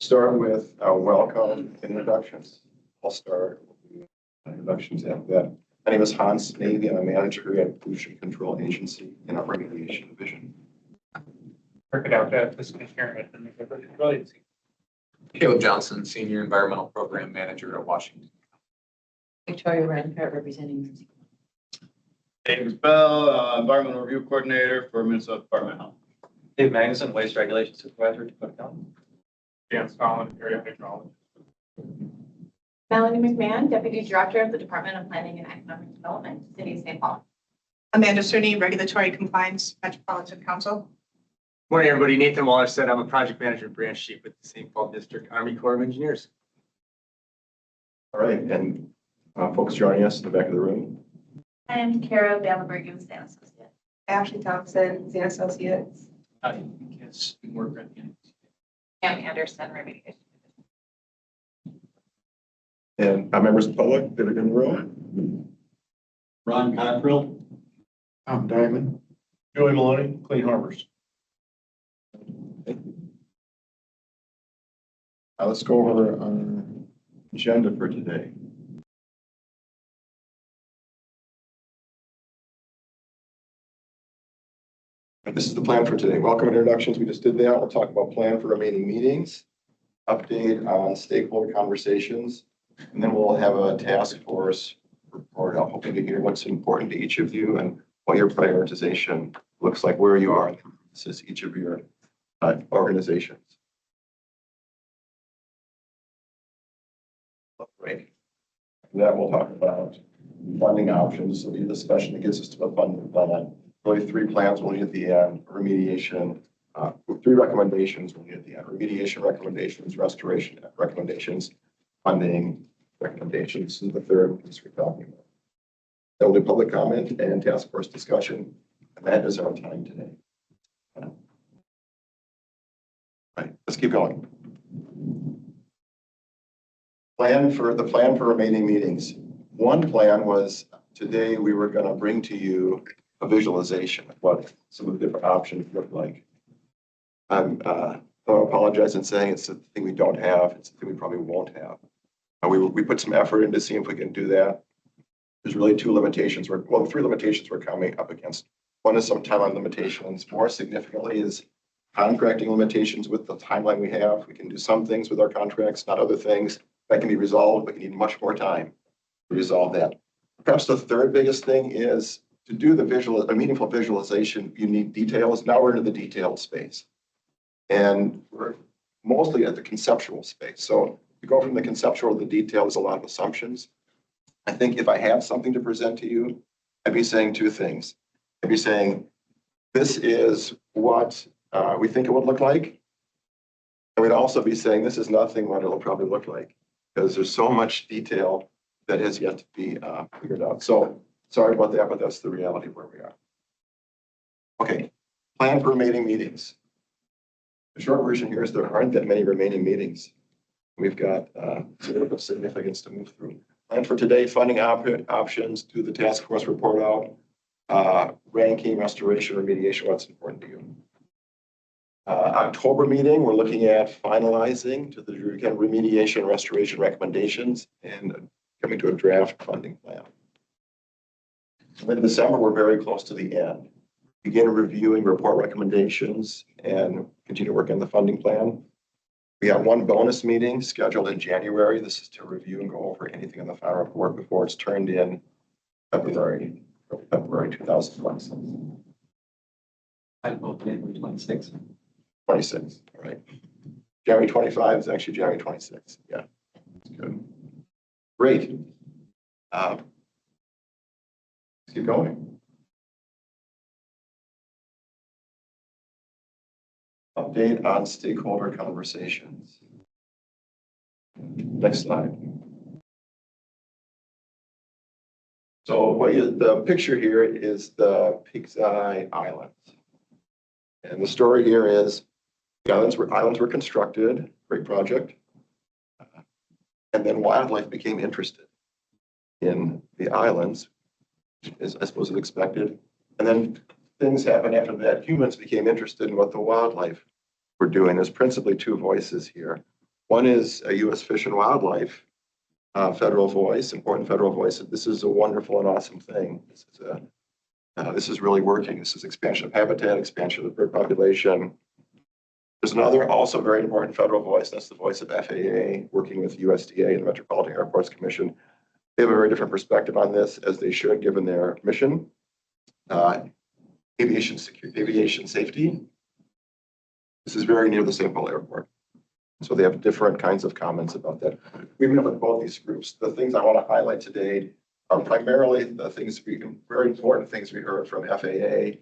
Start with welcome introductions. I'll start with introductions after that. My name is Hans Navy. I'm a manager at Pollution Control Agency in our remediation division. Work it out that this Karen and the resiliency. Caleb Johnson, Senior Environmental Program Manager at Washington. Victoria Rancart representing. James Bell, Environmental Review Coordinator for Minnesota Department of Health. Dave Magnuson, Waste Regulation Supervisor, Dakota County. Dan Stalin, area hydrologist. Melanie McMahon, Deputy Director of the Department of Planning and Economic Development, City of St. Paul. Amanda Cerny, Regulatory Compliance, Metropolitan Council. Morning, everybody. Nathan Waller said I'm a project manager and branch chief with the St. Paul District Army Corps of Engineers. All right, and folks joining us in the back of the room. I'm Kara Bamberg, Stan Associate. Ashley Thompson, Zan Associates. Yes, more Brendan. Pam Anderson, Remediation. And members of the public that are in the room. Ron Cockrell. I'm Diamond. Joey Maloney, Clean Harbors. Let's go over our agenda for today. This is the plan for today. Welcome introductions. We just did that. We'll talk about plan for remaining meetings, update on stakeholder conversations, and then we'll have a task force report. I'm hoping to hear what's important to each of you and what your prioritization looks like, where you are. This is each of your organizations. Right. That we'll talk about funding options. This will be a discussion that gets us to the funding plan. Really three plans we'll need at the end. Remediation, three recommendations we'll need at the end. Remediation recommendations, restoration recommendations, funding recommendations. This is the third piece we're talking about. Then we'll do public comment and task force discussion. And that is our time today. All right, let's keep going. Plan for remaining meetings. One plan was today we were going to bring to you a visualization of what some of the different options look like. I apologize in saying it's the thing we don't have. It's the thing we probably won't have. We put some effort into seeing if we can do that. There's really three limitations we're coming up against. One is some timeline limitations. More significantly is contracting limitations with the timeline we have. We can do some things with our contracts, not other things. That can be resolved, but you need much more time to resolve that. Perhaps the third biggest thing is to do a meaningful visualization, you need details. Now we're into the detailed space. And we're mostly at the conceptual space. So to go from the conceptual to the detail is a lot of assumptions. I think if I have something to present to you, I'd be saying two things. I'd be saying, this is what we think it would look like. I would also be saying, this is nothing what it'll probably look like, because there's so much detail that has yet to be figured out. So sorry about that, but that's the reality of where we are. Okay, plan for remaining meetings. The short version here is there aren't that many remaining meetings. We've got zero of significance to move through. Plan for today, funding options, do the task force report out, ranking, restoration, remediation, what's important to you. October meeting, we're looking at finalizing to the again, remediation restoration recommendations and coming to a draft funding plan. In December, we're very close to the end. Begin reviewing report recommendations and continue working on the funding plan. We have one bonus meeting scheduled in January. This is to review and go over anything in the final report before it's turned in February 2026. I vote January 26. 26, all right. January 25 is actually January 26. Yeah, that's good. Great. Let's keep going. Update on stakeholder conversations. Next slide. So the picture here is the PigsEye Islands. And the story here is the islands were constructed, great project. And then wildlife became interested in the islands, as I suppose is expected. And then things happened after that. Humans became interested in what the wildlife were doing. There's principally two voices here. One is a U.S. Fish and Wildlife federal voice, important federal voice. This is a wonderful and awesome thing. This is really working. This is expansion of habitat, expansion of the bird population. There's another also very important federal voice. That's the voice of FAA, working with USDA and the Metropolitan Airports Commission. They have a very different perspective on this, as they should, given their mission. Aviation security, aviation safety. This is very near the St. Paul Airport. So they have different kinds of comments about that. We met with both these groups. The things I want to highlight today are primarily the things very important things we heard from FAA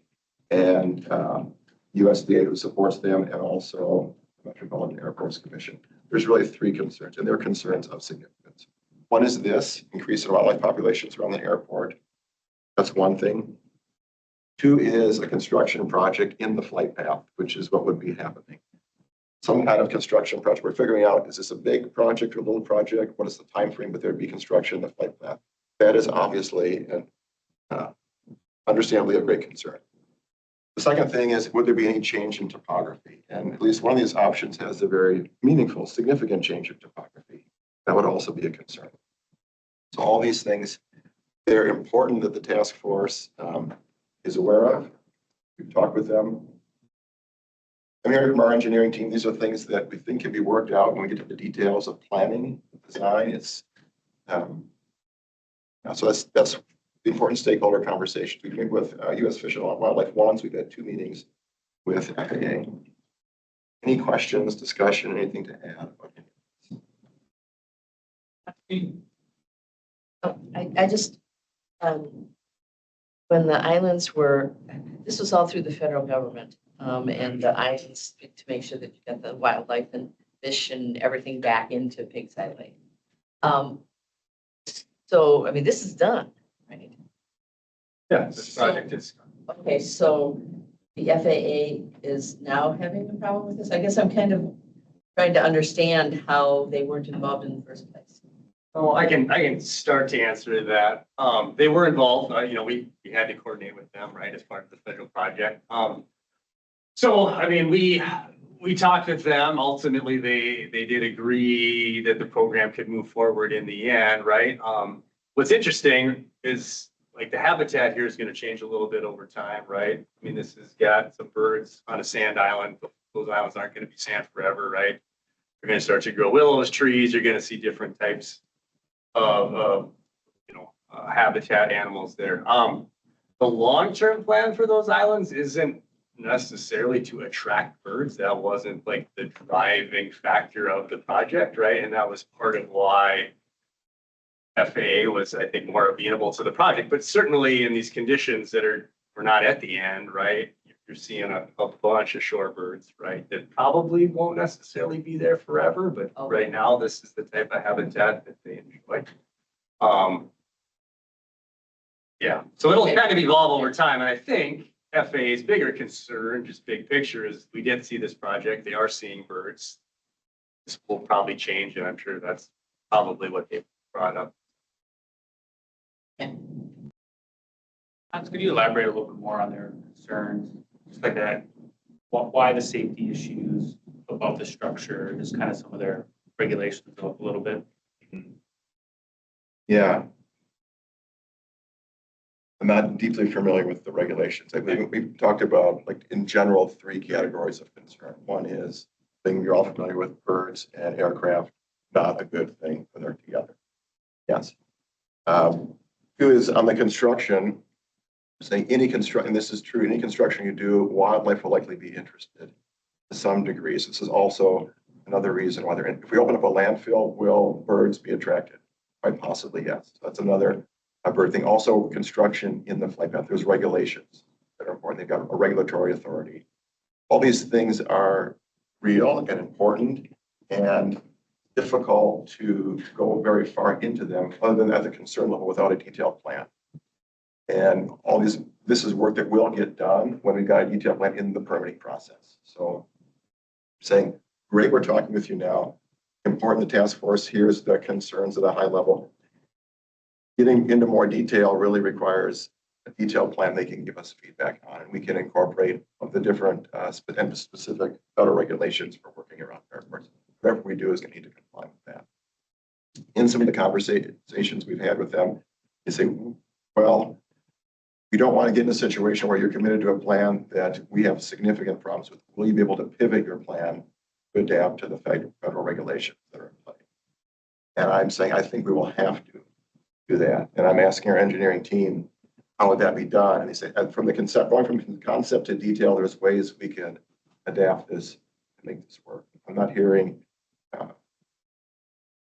and USDA, who supports them, and also the Metropolitan Airports Commission. There's really three concerns, and they're concerns of significance. One is this, increase in wildlife populations around the airport. That's one thing. Two is a construction project in the flight path, which is what would be happening. Some kind of construction project. We're figuring out, is this a big project or a little project? What is the time frame that there'd be construction in the flight path? That is obviously and understandably a great concern. The second thing is, would there be any change in topography? And at least one of these options has a very meaningful, significant change in topography. That would also be a concern. So all these things, they're important that the task force is aware of. We've talked with them. I'm hearing from our engineering team, these are things that we think can be worked out when we get to the details of planning, design. It's so that's the important stakeholder conversations. We meet with U.S. Fish and Wildlife once. We've had 2 meetings with FAA. Any questions, discussion, anything to add? I just, when the islands were, this was all through the federal government, and the islands to make sure that you got the wildlife and fish and everything back into PigsEye Lake. So, I mean, this is done, right? Yeah, this project is. Okay, so the FAA is now having a problem with this? I guess I'm kind of trying to understand how they weren't involved in the first place. Oh, I can start to answer that. They were involved. We had to coordinate with them, right, as part of the federal project. So, I mean, we talked with them. Ultimately, they did agree that the program could move forward in the end, right? What's interesting is, like, the habitat here is going to change a little bit over time, right? I mean, this has got some birds on a sand island. Those islands aren't going to be sand forever, right? You're going to start to grow willows, trees. You're going to see different types of habitat animals there. The long-term plan for those islands isn't necessarily to attract birds. That wasn't like the driving factor of the project, right? And that was part of why FAA was, I think, more amenable to the project. But certainly in these conditions that we're not at the end, right? You're seeing a bunch of shorebirds, right? That probably won't necessarily be there forever, but right now this is the type of habitat that they enjoy. Yeah, so it'll kind of evolve over time. And I think FAA's bigger concern, just big picture, is we did see this project. They are seeing birds. This will probably change, and I'm sure that's probably what they brought up. Hans, could you elaborate a little bit more on their concerns, just like that? Why the safety issues about the structure, just kind of some of their regulations a little bit? Yeah. I'm not deeply familiar with the regulations. I think we've talked about, like, in general, 3 categories of concern. One is thing you're all familiar with, birds and aircraft, not a good thing when they're together. Yes. 2 is on the construction, saying any construction, and this is true, any construction you do, wildlife will likely be interested to some degree. So this is also another reason why if we open up a landfill, will birds be attracted? Quite possibly, yes. So that's another bird thing. Also, construction in the flight path, there's regulations that are important. They've got a regulatory authority. All these things are real and important and difficult to go very far into them other than at the concern level without a detailed plan. And all this is work that will get done when we've got a detailed plan in the permitting process. So saying, great, we're talking with you now. Important, the task force, here's the concerns at a high level. Getting into more detail really requires a detailed plan they can give us feedback on, and we can incorporate of the different and specific federal regulations for working around airports. whatever we do is going to need to comply with that. In some of the conversations we've had with them, they say, well, we don't want to get in a situation where you're committed to a plan that we have significant problems with. Will you be able to pivot your plan to adapt to the federal regulations that are in place? And I'm saying, I think we will have to do that. And I'm asking our engineering team, how would that be done? And they say, from the concept, going from concept to detail, there's ways we can adapt this and make this work. I'm not hearing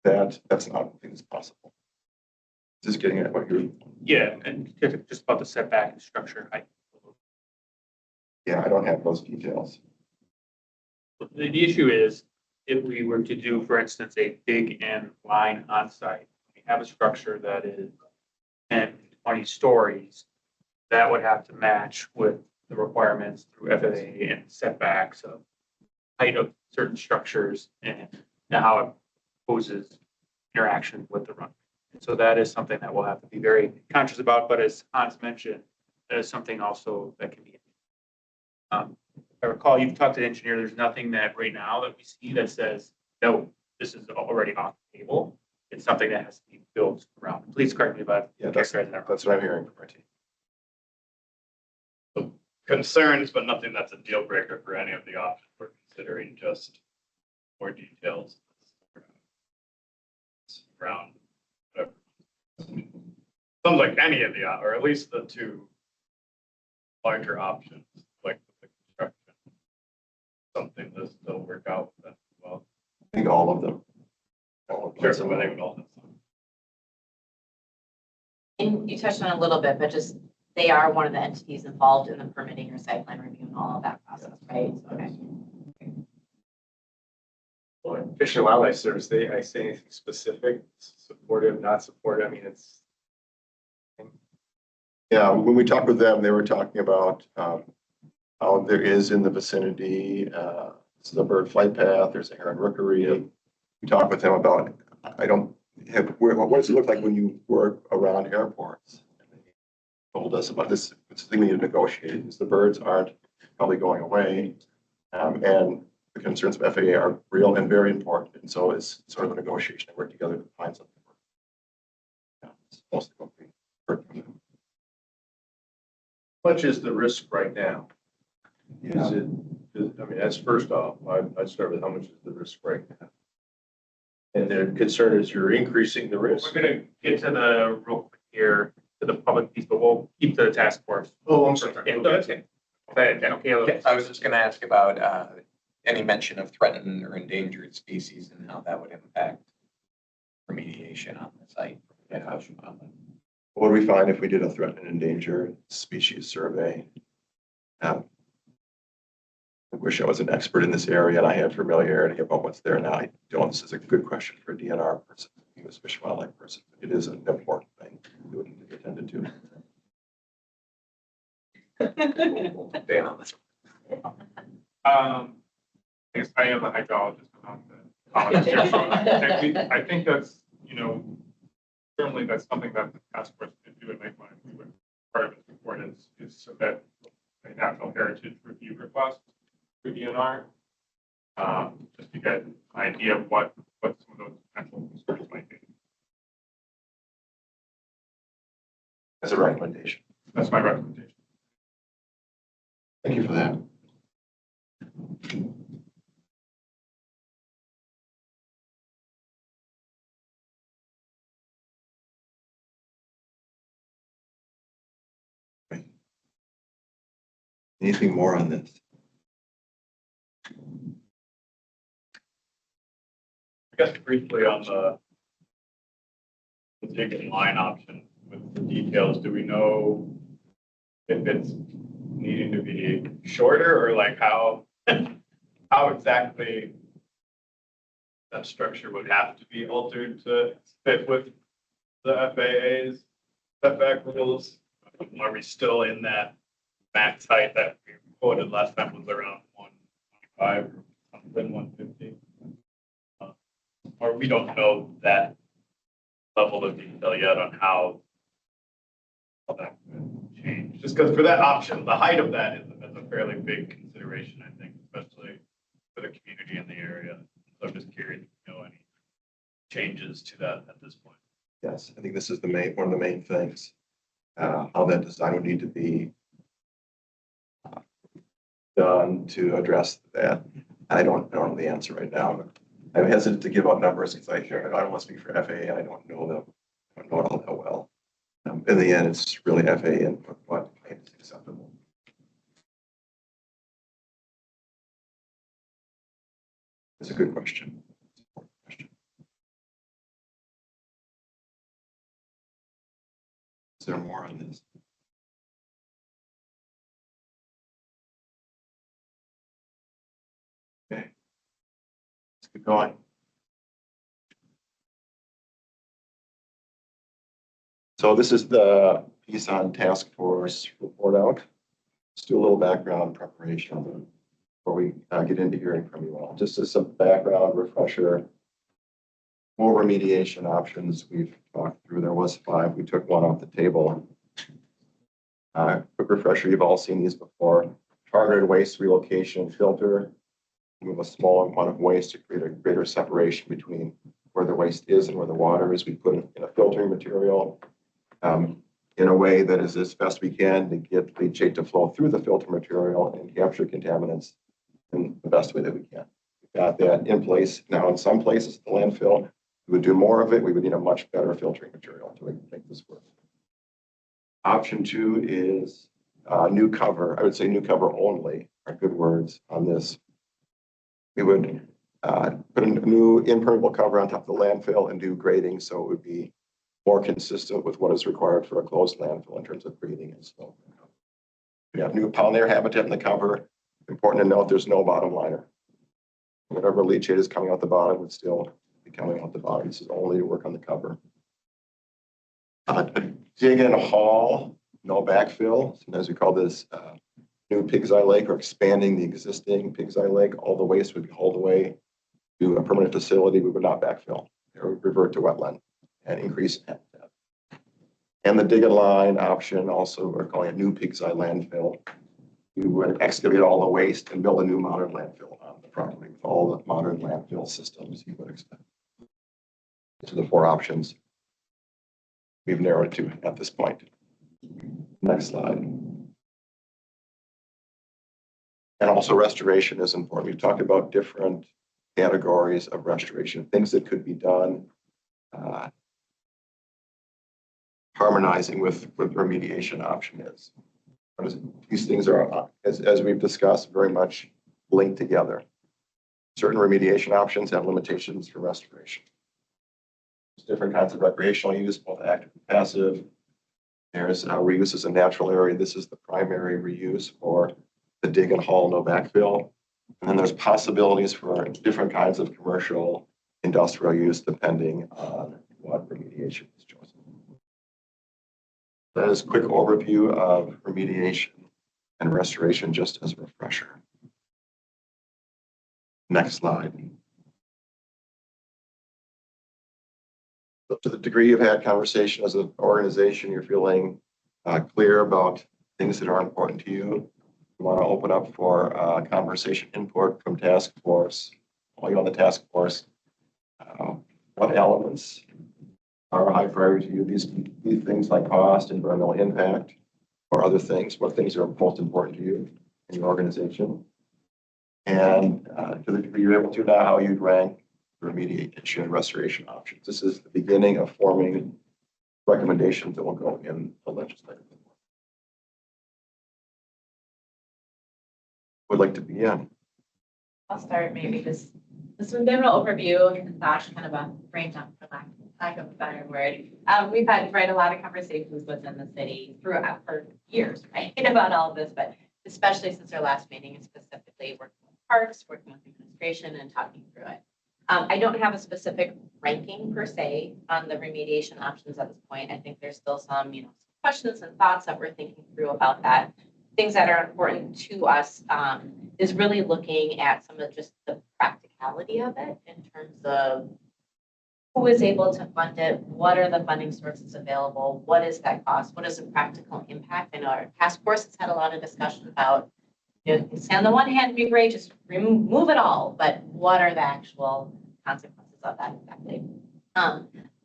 that that's not something that's possible. Just getting at what you're. Yeah, and just about the setback and structure height. Yeah, I don't have those details. The issue is, if we were to do, for instance, a big end line on site, we have a structure that is 10, 20 stories, that would have to match with the requirements through FAA and setbacks of height of certain structures and how it poses interaction with the runway. And so that is something that we'll have to be very conscious about, but as Hans mentioned, that is something also that can be. If I recall, you've talked to the engineer, there's nothing that right now that we see that says, no, this is already off the table. It's something that has to be built around. Please correct me if I Yeah, that's what I'm hearing from our team. Concerns, but nothing that's a deal breaker for any of the options we're considering, just more details around whatever. Sounds like any of the, or at least the two larger options, like the construction, something to still work out with that as well. I think all of them. All of them. Sure, so I think all this. And you touched on it a little bit, but just, they are one of the entities involved in the permitting or site plan review and all of that process, right? Okay. Well, Fish and Wildlife Service, I say anything specific, supportive, not supportive, I mean, it's. Yeah, when we talked with them, they were talking about how there is in the vicinity, this is a bird flight path, there's a heron rookery. We talked with them about, I don't have, what does it look like when you work around airports? And they told us about this, it's the thing we need to negotiate, is the birds aren't probably going away. And the concerns of FAA are real and very important. And so it's sort of a negotiation to work together to find something. Yeah, it's mostly what we heard from them. How much is the risk right now? Yeah. Is it, I mean, that's first off, I'd start with how much is the risk right now? And their concern is you're increasing the risk. We're gonna get to the real quick here to the public piece, but we'll keep to the task force. Oh, I'm sorry. Yeah, no, that's okay. Okay, I was just gonna ask about any mention of threatened or endangered species and how that would impact remediation on the site. What would we find if we did a threatened and endangered species survey? I wish I was an expert in this area and I had familiarity about what's there now. I don't. This is a good question for a DNR person, U.S. Fish and Wildlife person. It is an important thing that would need to be attended to. I guess I am a hydrologist, I'm not the hydrologist here, so I think that's, certainly that's something that the task force could do and make my, part of its report is submit a natural heritage review request for DNR. Just to get an idea of what some of those potential concerns might be. As a recommendation. That's my recommendation. Thank you for that. Anything more on this? I guess briefly on the dig in line option with the details, do we know if it's needing to be shorter or like how exactly that structure would have to be altered to fit with the FAA's setback rules? Are we still in that max height that we quoted last time was around 125 or something, 150? Or we don't know that level of detail yet on how that could change. Just because for that option, the height of that is a fairly big consideration, I think, especially for the community in the area. So I'm just curious changes to that at this point. Yes, I think this is one of the main things. How that design would need to be done to address that. I don't know the answer right now. I'm hesitant to give out numbers because I don't want to speak for FAA. I don't know them. I don't know it all that well. In the end, it's really FAA and what is acceptable. It's a good question. Is there more on this? Okay. Let's keep going. So this is the piece on task force report out. Let's do a little background preparation before we get into hearing from you all. Just as some background refresher, more remediation options we've talked through. There was 5. We took one off the table. Quick refresher, you've all seen these before. Targeted waste relocation filter. Move a small amount of waste to create a greater separation between where the waste is and where the water is. We put it in a filtering material in a way that is as best we can to get leachate to flow through the filter material and capture contaminants in the best way that we can. We've got that in place. Now, in some places, the landfill, we would do more of it. We would need a much better filtering material to make this work. Option 2 is new cover. I would say new cover only are good words on this. We would put a new impermeable cover on top of the landfill and do grading so it would be more consistent with what is required for a closed landfill in terms of breathing and slope. We have new polymer habitat in the cover. Important to note there's no bottom liner. Whatever leachate is coming out the bottom would still be coming out the bottom. This is only to work on the cover. Dig and haul, no backfill. Sometimes we call this new PigsEye Lake or expanding the existing PigsEye Lake. All the waste would be hauled away to a permanent facility. We would not backfill. It would revert to wetland and increase habitat. And the dig and line option, also we're calling it new PigsEye landfill. We would excavate all the waste and build a new modern landfill on the property with all the modern landfill systems you would expect. These are the 4 options we've narrowed to at this point. Next slide. And also restoration is important. We've talked about different categories of restoration, things that could be done, harmonizing with what the remediation option is. These things are, as we've discussed, very much linked together. Certain remediation options have limitations for restoration. There's different kinds of recreational use, both active and passive. There's reuse as a natural area. This is the primary reuse for the dig and haul, no backfill. And then there's possibilities for different kinds of commercial, industrial use depending on what remediation is chosen. That is a quick overview of remediation and restoration just as a refresher. Next slide. So to the degree you've had conversation as an organization, you're feeling clear about things that are important to you. You want to open up for conversation input from task force, all you on the task force. What elements are high priority to you? These things like cost, environmental impact, or other things. What things are most important to you in your organization? And to the degree you're able to now, how you'd rank remediation and restoration options. This is the beginning of forming recommendations that will go in the legislative. Would like to begin. I'll start maybe just some general overview and thought, kind of a brain dump for lack of a better word. We've had a lot of conversations within the city throughout for years, right, about all of this, but especially since our last meeting, and specifically working with parks, working with administration, and talking through it. I don't have a specific ranking per se on the remediation options at this point. I think there's still some, questions and thoughts that we're thinking through about that. Things that are important to us is really looking at some of just the practicality of it in terms of who is able to fund it, what are the funding sources available, what is that cost, what is the practical impact. I know our task force has had a lot of discussion about, on the one hand, it'd be great, just remove it all, but what are the actual consequences of that exactly?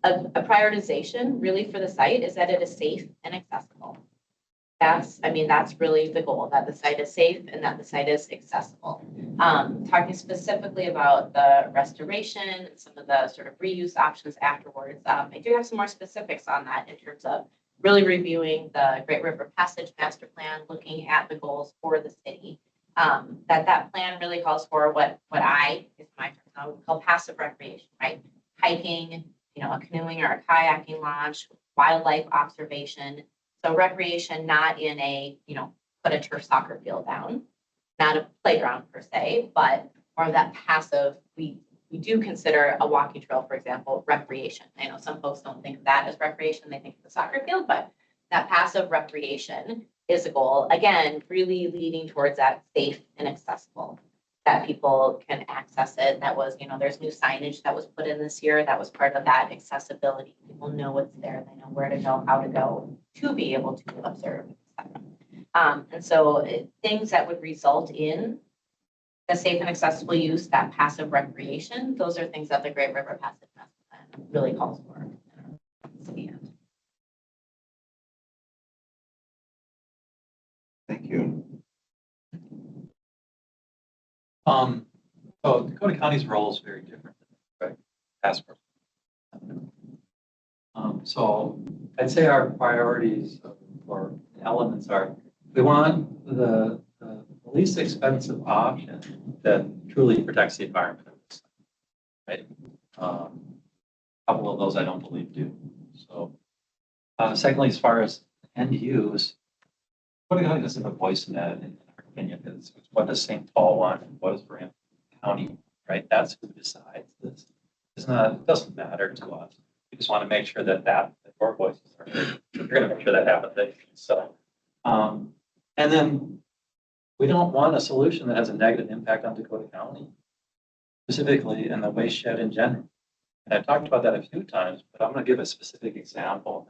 A prioritization really for the site is that it is safe and accessible. That's really the goal, that the site is safe and that the site is accessible. Talking specifically about the restoration and some of the sort of reuse options afterwards, I do have some more specifics on that in terms of really reviewing the Great River Passage Master Plan, looking at the goals for the city. That plan really calls for what I, is my term, I would call passive recreation, right? Hiking, a canoeing or a kayaking launch, wildlife observation. So recreation, not in a, put a turf soccer field down, not a playground per se, but more of that passive. We do consider a walking trail, for example, recreation. I know some folks don't think of that as recreation, they think of the soccer field, but that passive recreation is a goal. Again, really leading towards that safe and accessible, that people can access it. That was, there's new signage that was put in this year. That was part of that accessibility. People know what's there. They know where to go, how to go to be able to observe, etc. And so things that would result in a safe and accessible use, that passive recreation, those are things that the Great River Passage Master Plan really calls for in our city end. Thank you. So Dakota County's role is very different than the task force. So I'd say our priorities or elements are, we want the least expensive option that truly protects the environment. Right? A couple of those I don't believe do. So secondly, as far as end use, Dakota County doesn't have a voice in that, in our opinion. It's what does St. Paul want and what does Graham County, right? That's who decides this. It doesn't matter to us. We just want to make sure that our voices are heard. We're going to make sure that happens. So, and then we don't want a solution that has a negative impact on Dakota County, specifically in the waste shed in general. And I've talked about that a few times, but I'm going to give a specific example.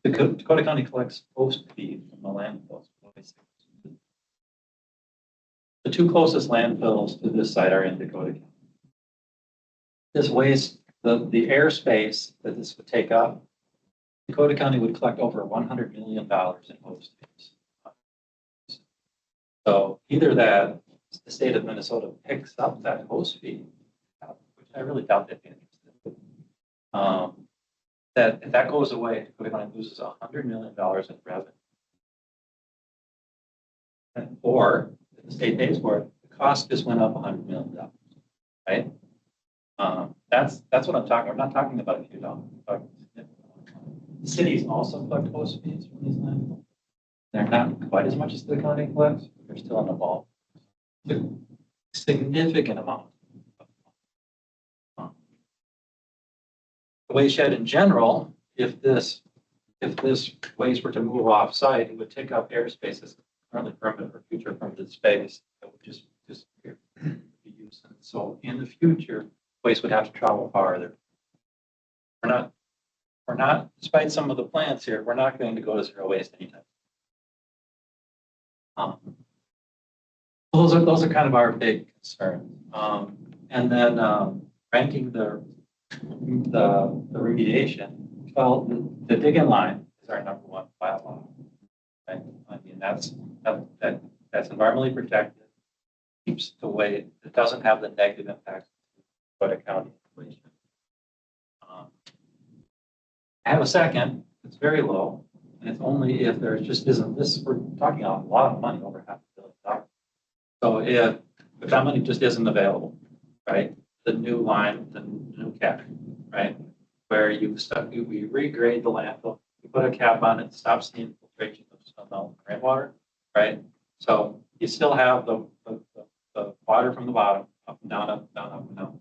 Dakota County collects post feed from the landfills. The two closest landfills to this site are in Dakota County. This waste, the airspace that this would take up, Dakota County would collect over $100 million in post fees. So either that, the state of Minnesota picks up that host fee, which I really doubt they'd be interested in. That if that goes away, Dakota County loses $100 million in revenue. Or if the state pays for it, the cost just went up $100 million, right? That's what I'm talking. I'm not talking about a few dollars. Cities also collect host fees from these landfills. They're not quite as much as the county collects, but they're still involved. Significant amount. The waste shed in general, if this waste were to move off site, it would take up airspace that's currently permanent or future permanent space that would just disappear. So in the future, waste would have to travel farther. We're not, despite some of the plans here, we're not going to go to zero waste anytime. Those are kind of our big concerns. And then ranking the remediation. Well, the dig-in line is our #1 bylaw. Right? I mean, that's environmentally protected, keeps the way, it doesn't have the negative impact of Dakota County inflation. I have a second, it's very low, and it's only if there just isn't this, we're talking a lot of money, over $500 million. So if that money just isn't available, right? The new line, the new cap, right? Where we regrade the landfill, we put a cap on it, stops the infiltration of rainwater, right? So you still have the water from the bottom, up and down, up and down, up and down.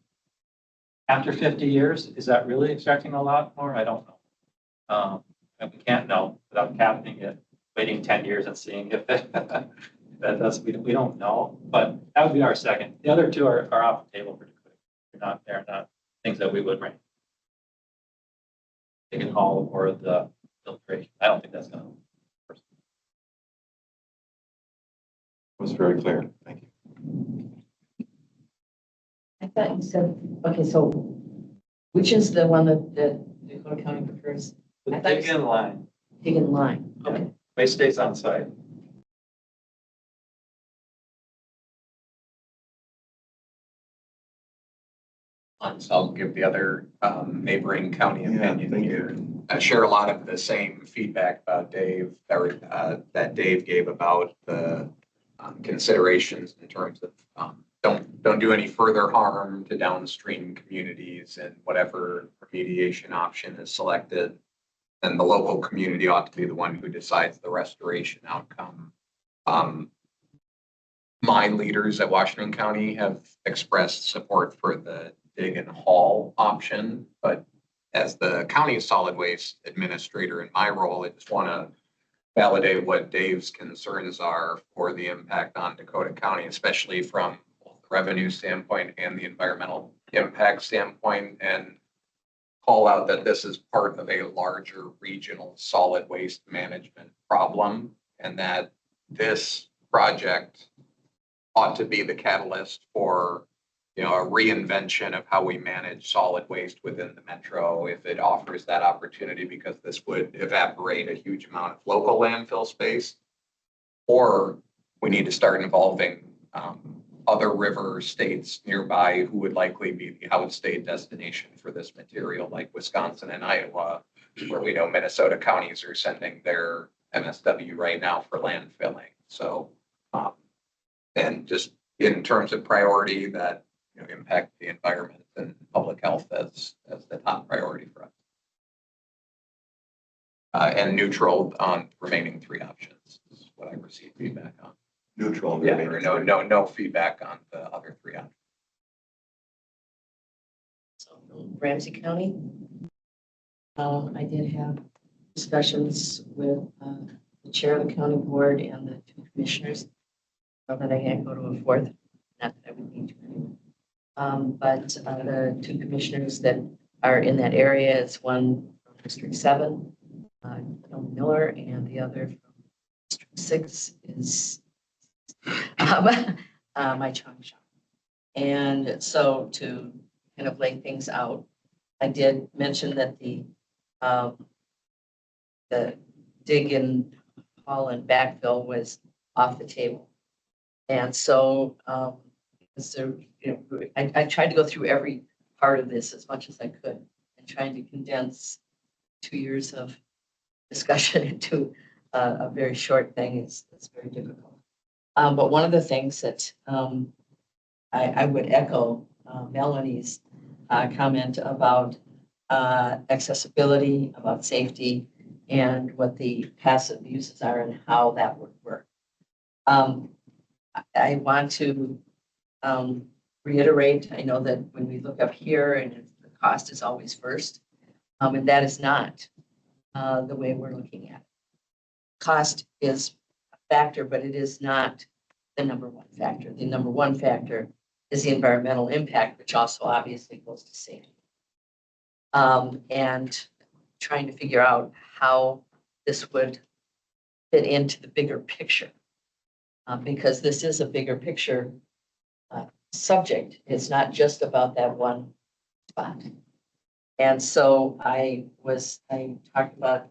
After 50 years, is that really extracting a lot more? I don't know. And we can't know without capping it, waiting 10 years and seeing if that does, we don't know, but that would be our second. The other two are off the table for Dakota. They're not things that we would rank. They can haul or the filtration. I don't think that's going to work. It was very clear. Thank you. I thought you said, okay, so Which is the one that Dakota County prefers? The I thought dig in line, Pig in line. Okay. Bay State's on site. So I'll give the other neighboring county Yeah, opinion thank here. I share a lot of the same feedback about Dave, or that Dave gave about the considerations in terms of don't do any further harm to downstream communities, and whatever remediation option is selected, then the local community ought to be the one who decides the restoration outcome. My leaders at Washington County have expressed support for the dig and haul option, but as the county solid waste administrator in my role, I just want to validate what Dave's concerns are for the impact on Dakota County, especially from both the revenue standpoint and the environmental impact standpoint, and call out that this is part of a larger regional solid waste management problem, and that this project ought to be the catalyst for, a reinvention of how we manage solid waste within the metro, if it offers that opportunity, because this would evaporate a huge amount of local landfill space. Or we need to start involving other river states nearby who would likely be the outstate destination for this material, like Wisconsin and Iowa, where we know Minnesota counties are sending their MSW right now for landfilling. So, and just in terms of priority, that impact the environment and public health as the top priority for us. And neutral on remaining three options is what I received feedback on. Neutral. Yeah, or no feedback on the other three options. So Ramsey County, I did have discussions with the chair of the county board and the two commissioners. Not that I can't go to a fourth, not that I would need to anyway. But the two commissioners that are in that area is one from District 7, Bill Miller, and the other from District 6 is my Chong Shop. And so to kind of lay things out, I did mention that the dig and haul and backfill was off the table. And so, I tried to go through every part of this as much as I could, and trying to condense 2 years of discussion into a very short thing is very difficult. But one of the things that I would echo Melanie's comment about accessibility, about safety, and what the passive uses are and how that would work. I want to reiterate, I know that when we look up here and the cost is always first, and that is not the way we're looking at it. Cost is a factor, but it is not the number one factor. The number one factor is the environmental impact, which also obviously goes to safety. And trying to figure out how this would fit into the bigger picture. Because this is a bigger picture subject. It's not just about that one spot. And so I talked about,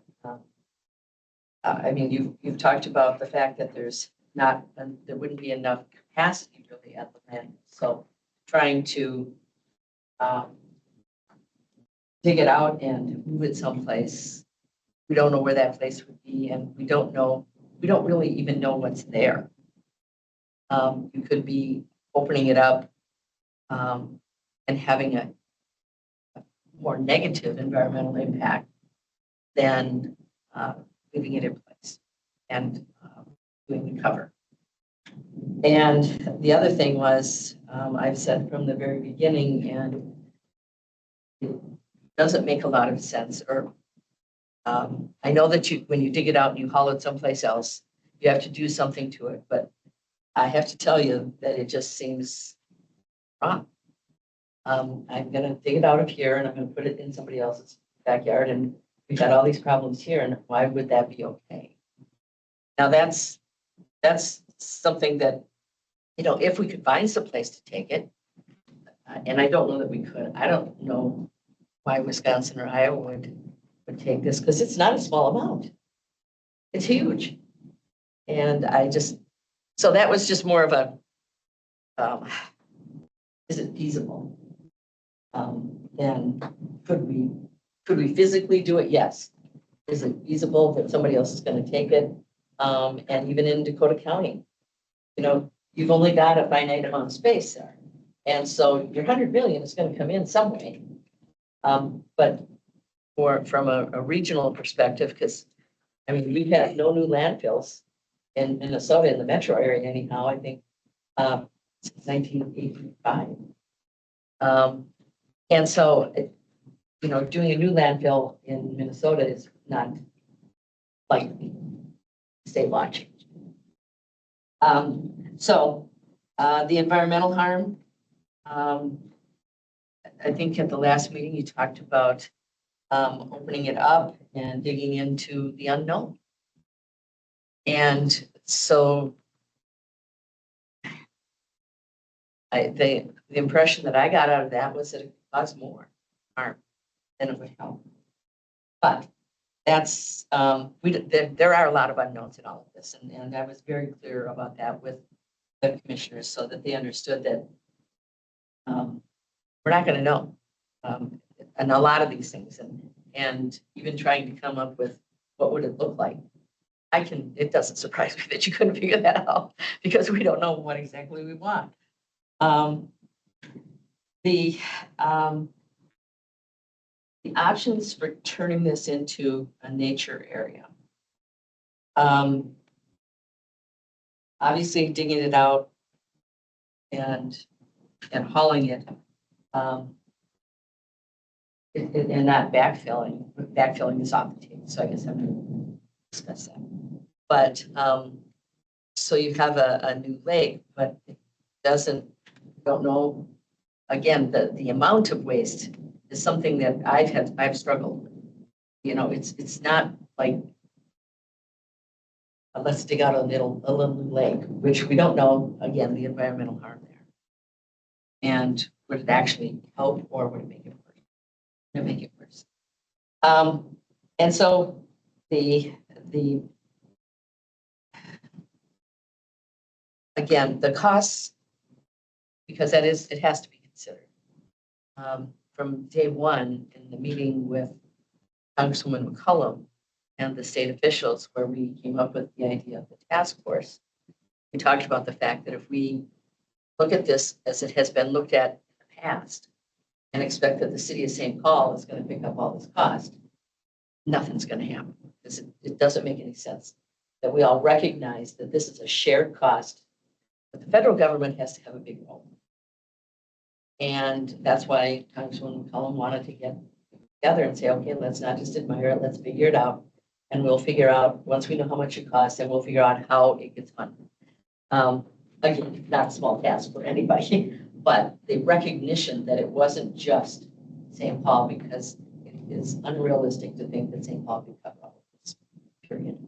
you've talked about the fact that there wouldn't be enough capacity really at the land. So trying to dig it out and move it someplace. We don't know where that place would be, and we don't really even know what's there. You could be opening it up and having a more negative environmental impact than leaving it in place and doing the cover. And the other thing was, I've said from the very beginning, and it doesn't make a lot of sense, or I know that when you dig it out and you haul it someplace else, you have to do something to it, but I have to tell you that it just seems wrong. I'm going to dig it out of here and I'm going to put it in somebody else's backyard, and we've got all these problems here, and why would that be okay? Now that's something that, if we could find some place to take it, and I don't know that we could. I don't know why Wisconsin or Iowa would take this, because it's not a small amount. It's huge. And so that was just more of a, is it feasible? And could we physically do it? Yes. Is it feasible that somebody else is going to take it? And even in Dakota County, you've only got a finite amount of space there. And so your 100 million is going to come in some way. But from a regional perspective, because we've had no new landfills in Minnesota in the metro area anyhow, I think, since 1985. And so, doing a new landfill in Minnesota is not likely. State law change. So the environmental harm, I think at the last meeting you talked about opening it up and digging into the unknown. And so the impression that I got out of that was that it could cause more harm than it would help. But that's, there are a lot of unknowns in all of this. And I was very clear about that with the commissioners so that they understood that we're not going to know. And a lot of these things and even trying to come up with what would it look like. It doesn't surprise me that you couldn't figure that out because we don't know what exactly we want. The options for turning this into a nature area. Obviously digging it out and hauling it, and not backfilling. Backfilling is off the table, so I guess I'm going to discuss that. But so you have a new lake, but it don't know. Again, the amount of waste is something that I've struggled with. It's not like let's dig out a little new lake, which we don't know. Again, the environmental harm there, and would it actually help or would it make it worse? Would it make it worse? And so again, the costs, because it has to be considered. From day one in the meeting with Congresswoman McCollum and the state officials where we came up with the idea of the task force, we talked about the fact that if we look at this as it has been looked at in the past and expect that the city of St. Paul is going to pick up all this cost, nothing's going to happen because it doesn't make any sense that we all recognize that this is a shared cost, but the federal government has to have a big role. And that's why Congresswoman McCollum wanted to get together and say, okay, let's not just admire it, let's figure it out. And we'll figure out, once we know how much it costs, and we'll figure out how it gets funded. Again, not a small task for anybody, but the recognition that it wasn't just St. Paul, because it is unrealistic to think that St. Paul could cover all of this, period.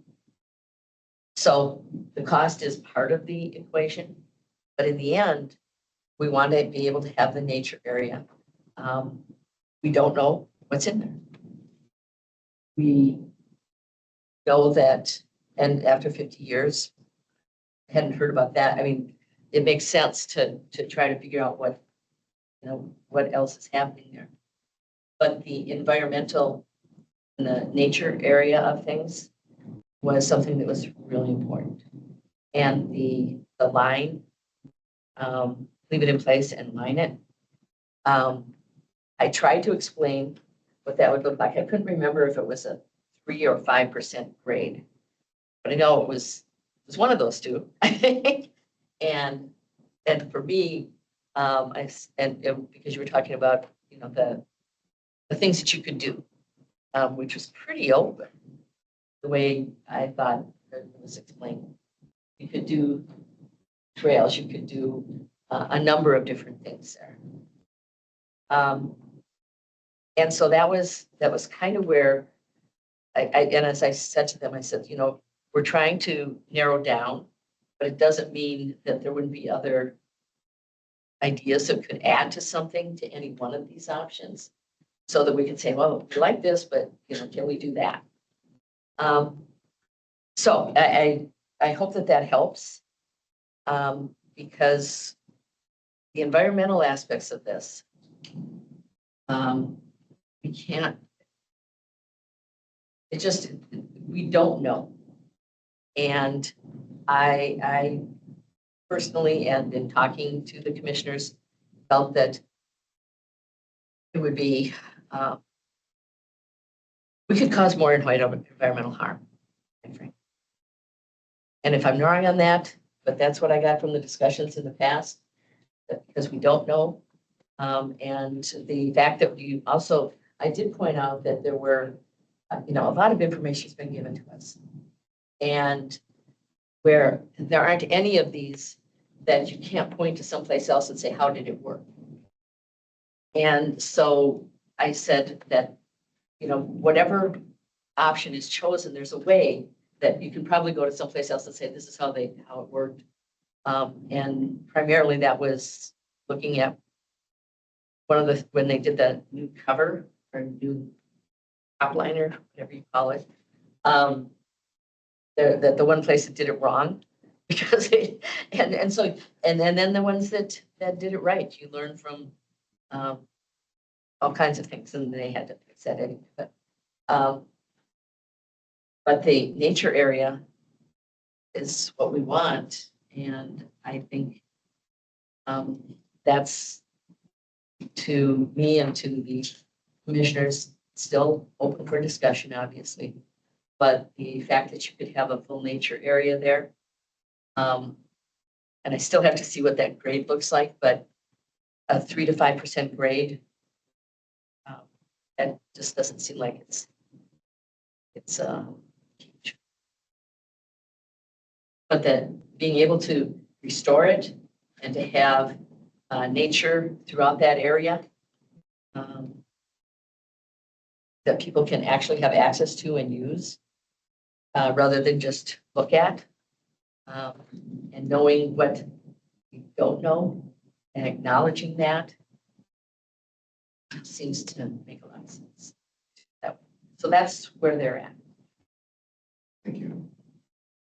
So the cost is part of the equation, but in the end, we want to be able to have the nature area. We don't know what's in there. We know that, and after 50 years, I hadn't heard about that. It makes sense to try to figure out what else is happening there. But the environmental and the nature area of things was something that was really important. And the line, leave it in place and line it. I tried to explain what that would look like. I couldn't remember if it was a 3 or 5% grade, but I know it was one of those two, I think. And for me, because you were talking about the things that you could do, which was pretty open, the way I thought it was explained. You could do trails, you could do a number of different things there. And so that was kind of where and as I said to them, I said, we're trying to narrow down, but it doesn't mean that there wouldn't be other ideas that could add to something, to any one of these options. so that we can say, well, we like this, but, you know, can we do that? So I hope that that helps, because the environmental aspects of this, we can't, it just, we don't know. And I personally, and in talking to the commissioners, felt that it would be, we could cause more environmental harm. And if I'm wrong on that, but that's what I got from the discussions in the past, that because we don't know. And the fact that you also, I did point out that there were, you know, a lot of information has been given to us. And where there aren't any of these that you can't point to someplace else and say, how did it work? And so I said that, you know, whatever option is chosen, there's a way that you can probably go to someplace else and say, this is how it worked. And primarily that was looking at when they did the new cover or new top liner, whatever you call it. The one place that did it wrong because then the ones that did it right, you learn from all kinds of things, and they had to fix that anyway. But the nature area is what we want, and I think that's, to me and to the commissioners, still open for discussion, obviously. But the fact that you could have a full nature area there, and I still have to see what that grade looks like, but a 3 to 5% grade, that just doesn't seem like it's huge. But that being able to restore it and to have nature throughout that area, that people can actually have access to and use, rather than just look at, and knowing what you don't know and acknowledging that seems to make a lot of sense. So that's where they're at. Thank you.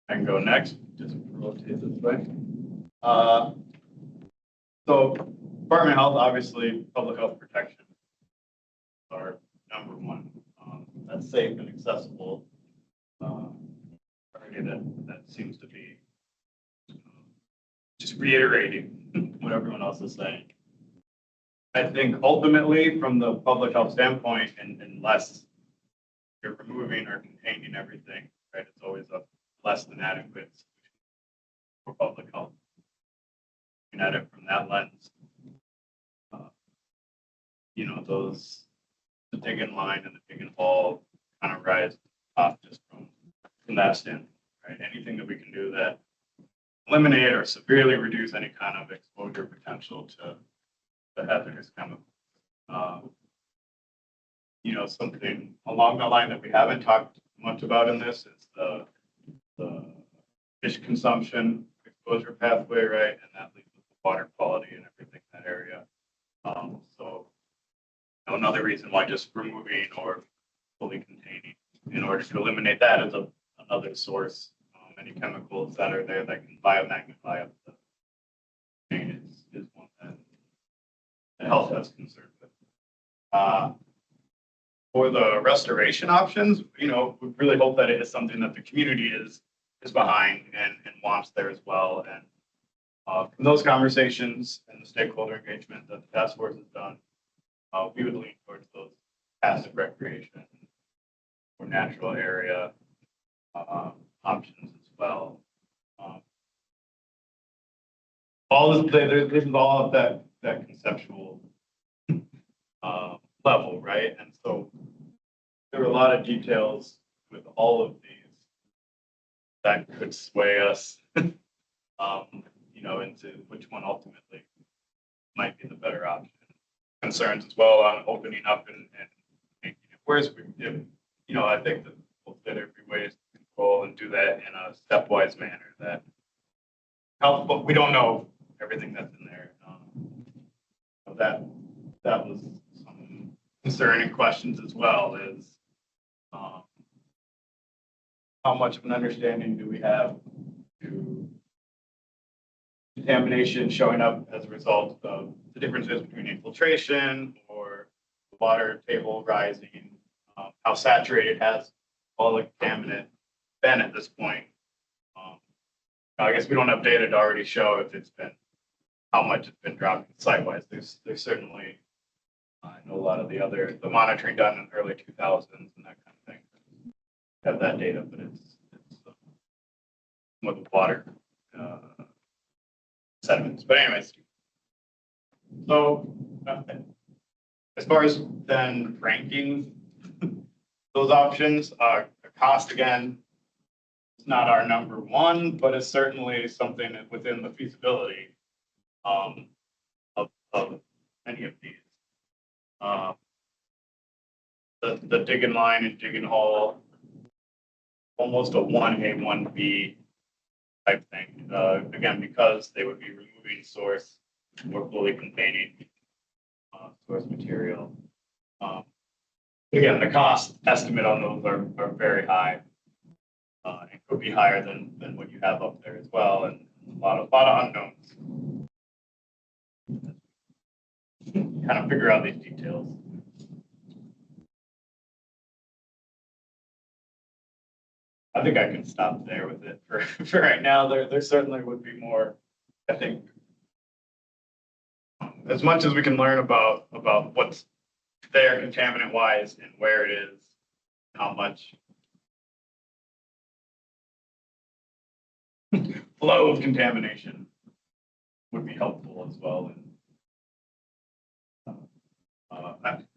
I can go next, just rotate this way. So Department of Health, obviously, public health protection are number one. That's safe and accessible. That seems to be just reiterating what everyone else is saying. I think ultimately, from the public health standpoint, and unless you're removing or containing everything, right, it's always a less than adequate solution for public health. Looking at it from that lens, you know, the dig in line and the dig in hall kind of rise up just from that standpoint, right? Anything that we can do that eliminate or severely reduce any kind of exposure potential to the hazardous chemicals. You know, something along the line that we haven't talked much about in this is the fish consumption exposure pathway, right? And that leads to water quality and everything in that area. So another reason why just removing or fully containing in order to eliminate that is another source. Any chemicals that are there that can biomagnify up the chain is one that the health has concerned with. For the restoration options, you know, we really hope that it is something that the community is behind and wants there as well. And from those conversations and the stakeholder engagement that the task force has done, we would lean towards those passive recreation or natural area options as well. This is all of that conceptual level, right? And so there are a lot of details with all of these that could sway us, you know, into which one ultimately might be the better option. Concerns as well on opening up and making it worse. You know, I think that we'll fit every way to control and do that in a stepwise manner that help, but we don't know everything that's in there. So that was some concern and questions as well is, how much of an understanding do we have to contamination showing up as a result of the differences between infiltration or water table rising, how saturated has all the contaminant been at this point. I guess we don't have data to already show if it's been, how much it's been dropping site-wise. There's certainly, I know a lot of the monitoring done in the early 2000s and that kind of thing. Have that data, but it's with the water sediments. But anyways, so as far as then ranking those options, cost again, it's not our number one, but it's certainly something within the feasibility of any of these. The digging line and digging hole, almost a 1A, 1B type thing. Again, because they would be removing source or fully containing source material. Again, the cost estimate on those are very high. It could be higher than what you have up there as well, and a lot of unknowns. Kind of figure out these details. I think I can stop there with it for right now. There certainly would be more, I think, as much as we can learn about what's there contaminant wise and where it is, how much flow of contamination would be helpful as well. And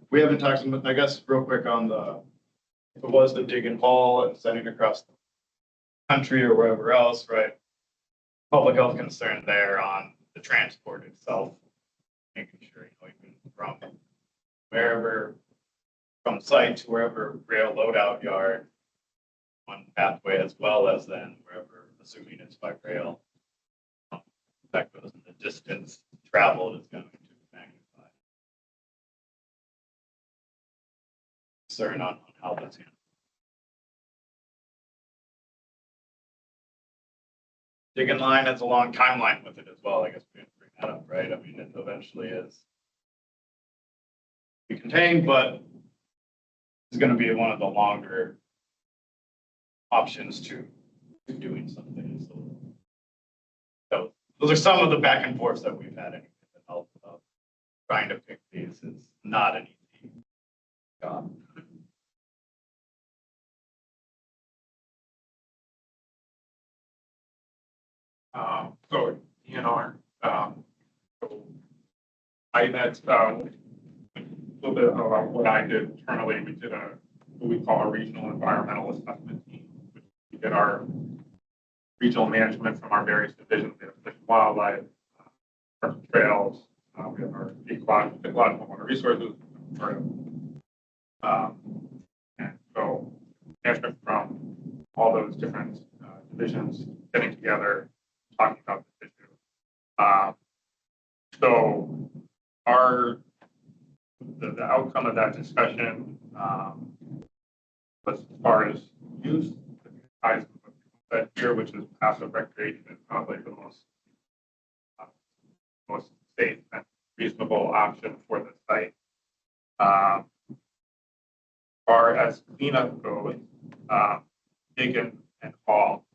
we haven't talked, I guess, real quick on if it was the dig and haul and sending across the country or wherever else, right? Public health concern there on the transport itself, making sure, even from wherever, from site to wherever rail loadout yard, one pathway, as well as then wherever, assuming it's by rail, that goes in the distance traveled is going to magnify. Concern on how that's handled. Digging line has a long timeline with it as well. I guess we didn't bring that up, right? I mean, it eventually is be contained, but it's going to be one of the longer options to doing something. So those are some of the back and forths that we've had. Of trying to pick these is not an easy job. So DNR, so I had a little bit about what I did internally. We did what we call a regional environmental assessment team. We did our regional management from our various divisions. We have fish and wildlife, trails, we have our ecological water resources. And so management from all those different divisions getting together, talking about this issue. So the outcome of that discussion was as far as use, ties that here, which is passive recreation, is probably the most safe and reasonable option for the site. As far as cleanup goes, dig and haul.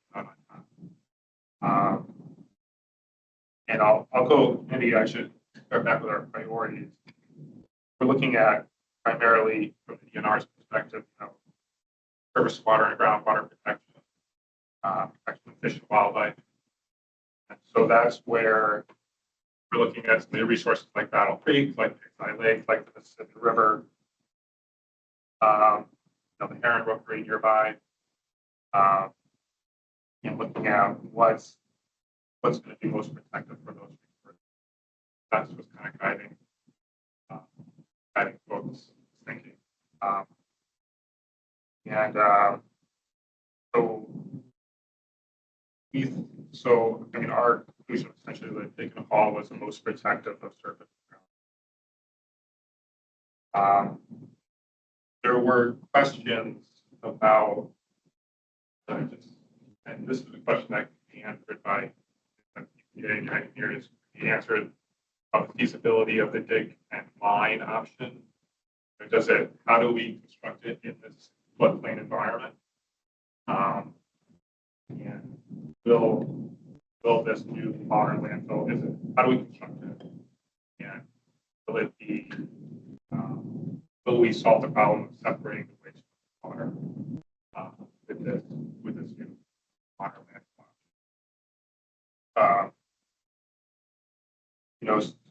And I'll go, maybe I should start back with our priorities. We're looking at primarily from the DNR's perspective, surface water and groundwater protection, protection of fish and wildlife. And so that's where we're looking at some of the resources like Battle Creek, like PigsEye Lake, like the Mississippi River, the Heron Rookery nearby, and looking at what's going to be most protective for those resources. That's what's kind of guiding folks' thinking. So I mean, our conclusion essentially that digging a hall was the most protective of surface ground. there were questions about, and this is a question that can be answered by the engineers. He answered about the feasibility of the dig and mine option. How do we construct it in this floodplain environment? And will this new modern landfill, how do we construct it? And will it be, will we solve the problem of separating the waste from water with this new modern landfill?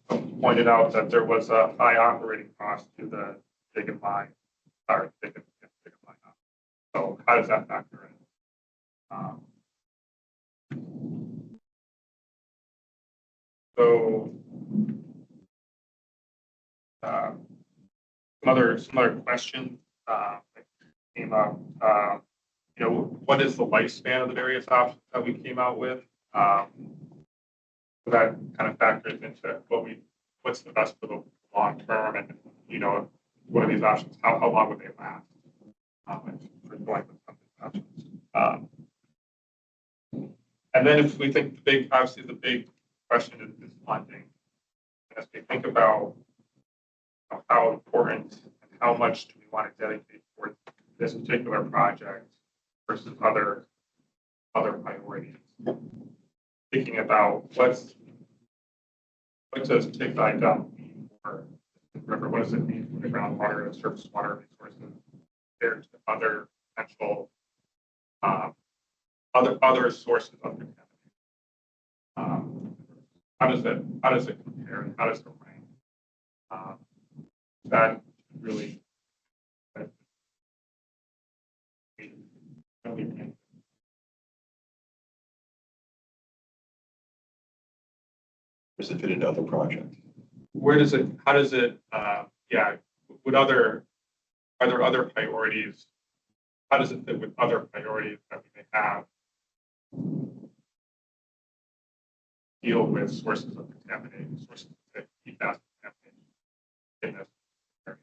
Someone pointed out that there was a high operating cost to the dig and mine, or dig and mine. So how does that factor in? Some other questions that came up. What is the lifespan of the various options that we came out with? So that kind of factors into what's the best for the long term, and what are these options? How long would they last? For going with some of these options. And then if we think obviously the big question is funding. As we think about how important and how much do we want to dedicate towards this particular project versus other priorities. Thinking about what does PigsEyeDump mean for the river? What does it mean for the groundwater and surface water resources compared to other potential other sources of contamination? How does it compare and how does it rank? That really Does it fit into other projects? how does it, are there other priorities? How does it fit with other priorities that we may have? Deal with sources of contamination, sources of PFAS contamination in this area.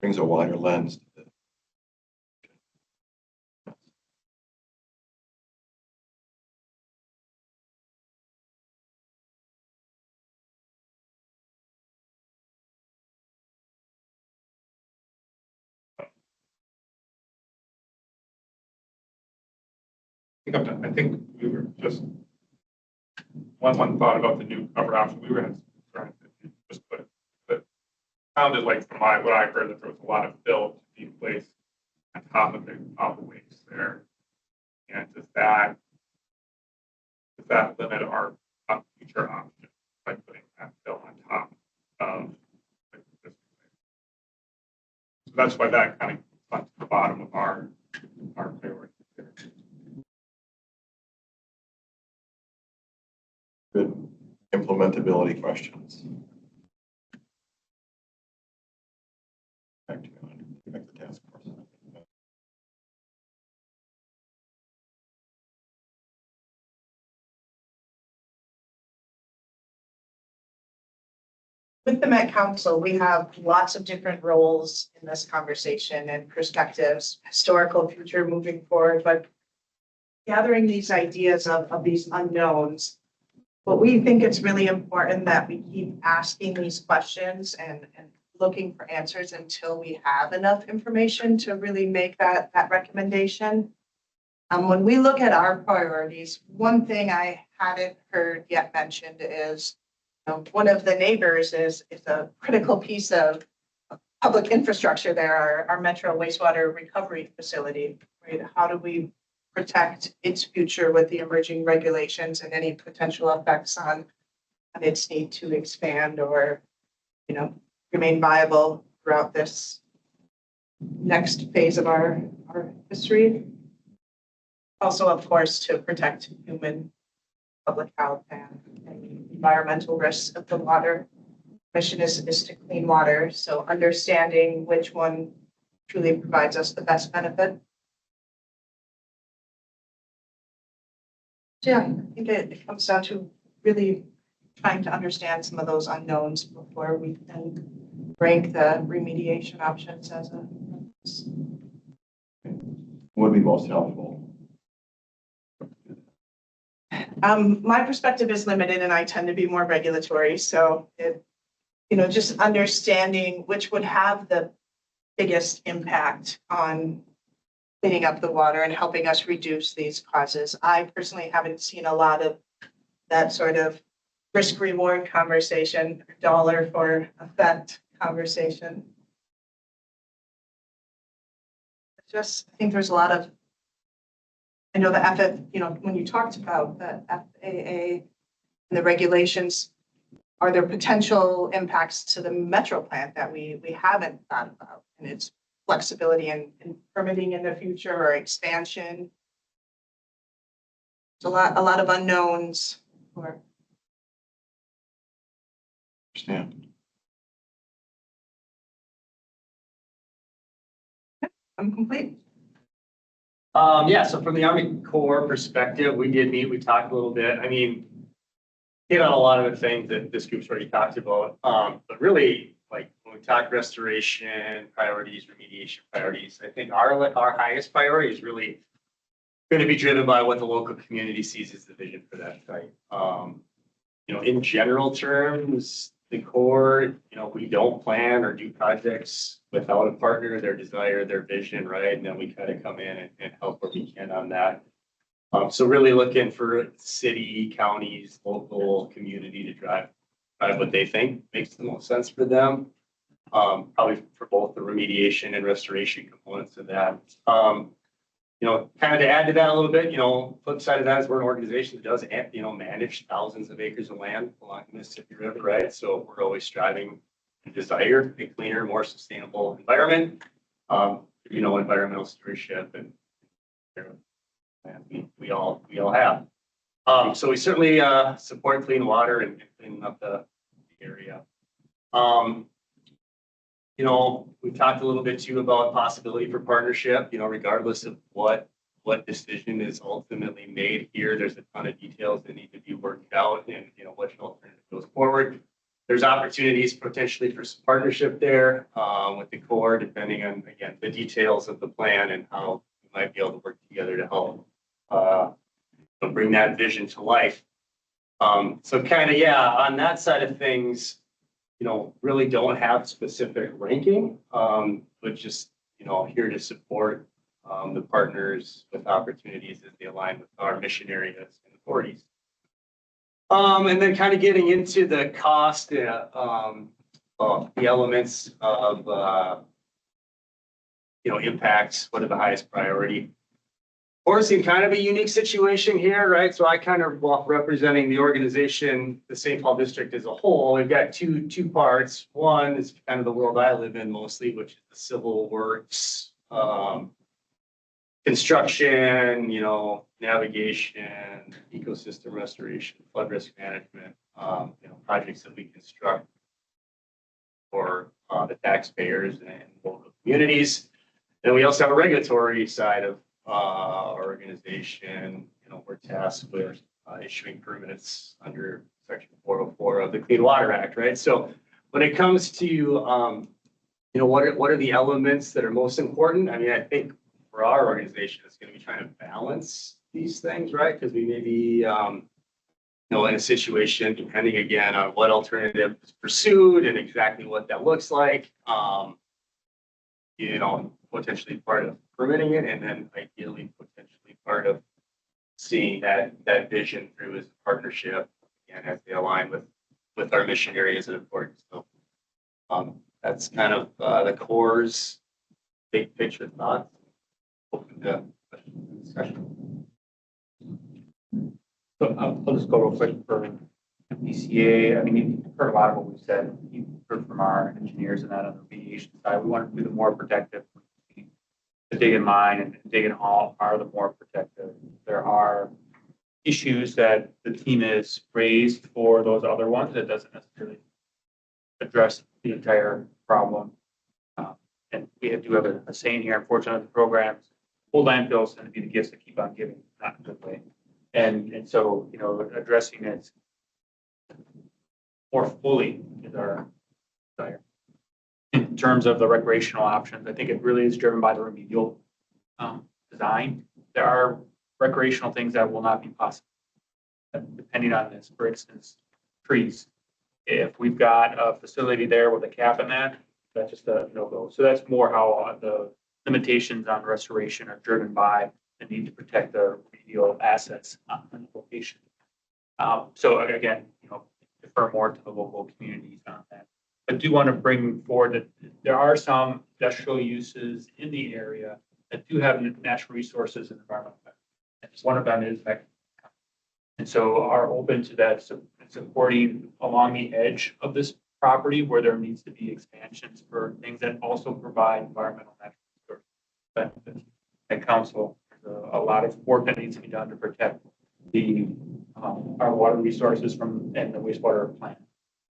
Brings a wider lens to the I think we were just one thought about the new cover option. We were trying to just put it sounded like from what I heard that there was a lot of fill to be placed on top of the waste there. And does that limit our future options by putting that fill on top of the existing waste? So that's why that kind of comes to the bottom of our priority. good implementability questions. Back to the task force. With the Met Council, we have lots of different roles in this conversation and perspectives, historical, future, moving forward, but gathering these ideas of these unknowns. But we think it's really important that we keep asking these questions and looking for answers until we have enough information to really make that recommendation. When we look at our priorities, one thing I hadn't heard yet mentioned is one of the neighbors is a critical piece of public infrastructure there, our Metro wastewater recovery facility, right? How do we protect its future with the emerging regulations and any potential effects on its need to expand or, remain viable throughout this next phase of our history. Also, of course, to protect human public health and any environmental risks of the water. Mission is to clean water, so understanding which one truly provides us the best benefit. Yeah, I think it comes down to really trying to understand some of those unknowns before we can rank the remediation options as a. Would be most helpful. My perspective is limited and I tend to be more regulatory, so it, just understanding which would have the biggest impact on cleaning up the water and helping us reduce these causes. I personally haven't seen a lot of that sort of risk reward conversation, dollar for effect conversation. I think there's a lot of, I know the when you talked about the FAA and the regulations, are there potential impacts to the metro plant that we haven't thought about, and its flexibility in permitting in the future or expansion? There's a lot of unknowns for. Understand. I'm complete. Yeah, so from the Army Corps perspective, we did meet, we talked a little bit. I mean, hit on a lot of the things that this group's already talked about. But really, like when we talk restoration priorities, remediation priorities, I think our highest priority is really going to be driven by what the local community sees as the vision for that site. In general terms, the Corps, we don't plan or do projects without a partner, their desire, their vision, right? And then we kind of come in and help where we can on that. So really looking for city, counties, local community to drive what they think makes the most sense for them. Probably for both the remediation and restoration components of that. Kind of to add to that a little bit, flip side of that is we're an organization that does, manage thousands of acres of land along the Mississippi River, right? So we're always striving and desire a cleaner, more sustainable environment, environmental stewardship and we all have. So we certainly support clean water and cleaning up the area. We talked a little bit too about possibility for partnership, regardless of what decision is ultimately made here. There's a ton of details that need to be worked out and, which alternative goes forward. There's opportunities potentially for some partnership there with the Corps, depending on, again, the details of the plan and how we might be able to work together to help bring that vision to life. So kind of, on that side of things, really don't have specific ranking, but just, here to support the partners with opportunities as they align with our mission areas and authorities. And then kind of getting into the cost, the elements of, impacts, what are the highest priority. We're in kind of a unique situation here, right? So I kind of, representing the organization, the St. Paul district as a whole, we've got two parts. One is kind of the world I live in mostly, which is the civil works, construction, navigation, ecosystem restoration, flood risk management, projects that we construct for the taxpayers and local communities. Then we also have a regulatory side of our organization. We're tasked with issuing permits under Section 404 of the Clean Water Act, right? So when it comes to, what are the elements that are most important? I mean, I think for our organization, it's going to be trying to balance these things, right? Because we may be, in a situation, depending again on what alternative is pursued and exactly what that looks like, potentially part of permitting it, and then ideally potentially part of seeing that vision through as a partnership and as they align with our mission areas and importance. So that's kind of the Corps' big picture thoughts. Open to questions and discussion. So I'll just go real quick for BCA. I mean, you've heard a lot of what we've said. You've heard from our engineers and that on the remediation side. We want to be the more protective. The dig and mine and dig and haul are the more protective. There are issues that the team has raised for those other ones that doesn't necessarily address the entire problem. And we do have a saying here, unfortunately, the programs, old landfills tend to be the gifts that keep on giving, not in a good way. And so, addressing it more fully is our desire. In terms of the recreational options, I think it really is driven by the remedial design. There are recreational things that will not be possible, depending on this. For instance, trees. If we've got a facility there with a cap in that, that's just a no-go. So that's more how the limitations on restoration are driven by the need to protect the remedial assets on the location. So again, defer more to the local communities on that. I do want to bring forward that there are some industrial uses in the area that do have natural resources and environmental benefits. One of them is that. And so are open to that, supporting along the edge of this property where there needs to be expansions for things that also provide environmental natural resource benefits. At council, there's a lot of work that needs to be done to protect our water resources and the wastewater plant.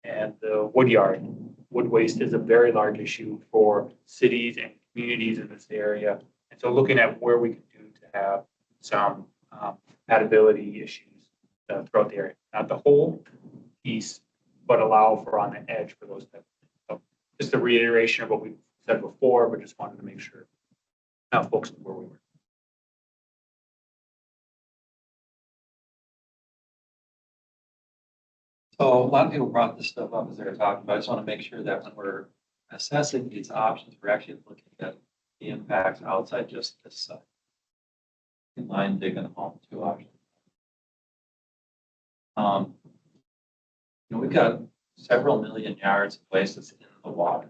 And the wood yard, wood waste is a very large issue for cities and communities in this area. And so looking at where we can do to have some compatibility issues throughout the area, not the whole piece, but allow for on the edge for those types of things. So just a reiteration of what we said before, but just wanted to make sure folks knew where we were. So a lot of people brought this stuff up as they were talking, but I just want to make sure that when we're assessing these options, we're actually looking at the impacts outside just this site. In line digging home, 2 options. We've got several million yards of waste that's in the water.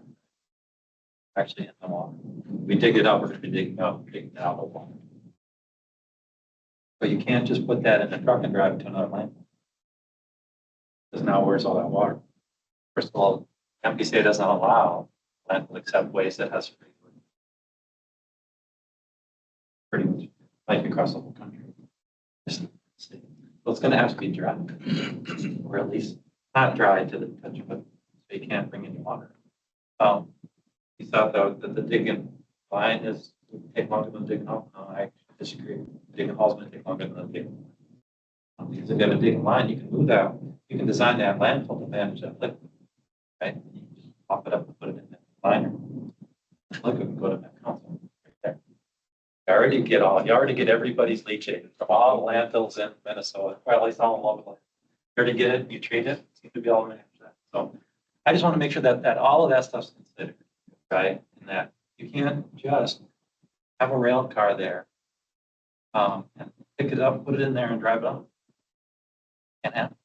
Actually in the water. We dig it up, we're going to be digging out of the water. But you can't just put that in a truck and drive it to another landfill. Because now where's all that water? First of all, MPCA doesn't allow landfill to accept waste that has free. Pretty much, like across the whole country. So it's going to have to be dry, or at least not dry to the touch, but so you can't bring any water. You thought though that the digging line is take longer than digging hole. No, I disagree. Digging hole is going to take longer than the digging. Because if you have a digging line, you can move that. You can design that landfill to manage that liquid, right? You just pop it up and put it in the liner. The liquid can go to that council right there. You already get everybody's leachate from all the landfills in Minnesota, or at least all locally. You already get it, you treat it, seem to be all managed that. So I just want to make sure that all of that stuff's considered, right? And that you can't just have a rail car there and pick it up, put it in there and drive it on. Can't happen.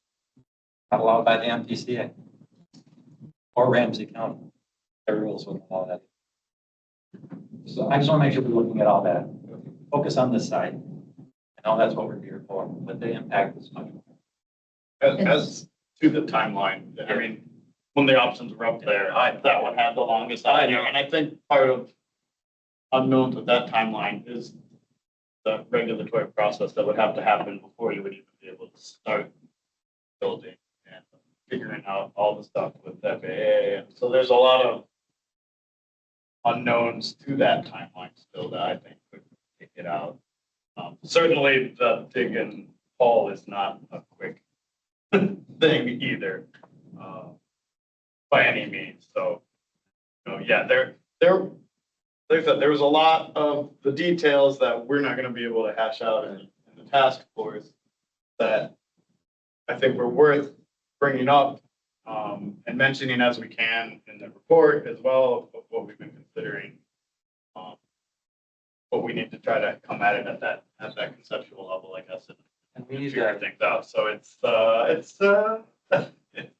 Not allowed by the MPCA or Ramsey County. Their rules wouldn't allow that. So I just want to make sure we're looking at all that. Focus on this side. I know that's what we're here for, but the impact is much more. As to the timeline, I mean, when the options were up there, that one had the longest out there. And I think part of unknown to that timeline is the regulatory process that would have to happen before you would even be able to start building and figuring out all the stuff with FAA. And so there's a lot of unknowns to that timeline still that I think could take it out. Certainly the dig and haul is not a quick thing either, by any means. So, yeah, like I said, there was a lot of the details that we're not going to be able to hash out in the task force that I think were worth bringing up and mentioning as we can in the report as well of what we've been considering. But we need to try to come at it at that conceptual level, I guess, And we need figure to, things out. So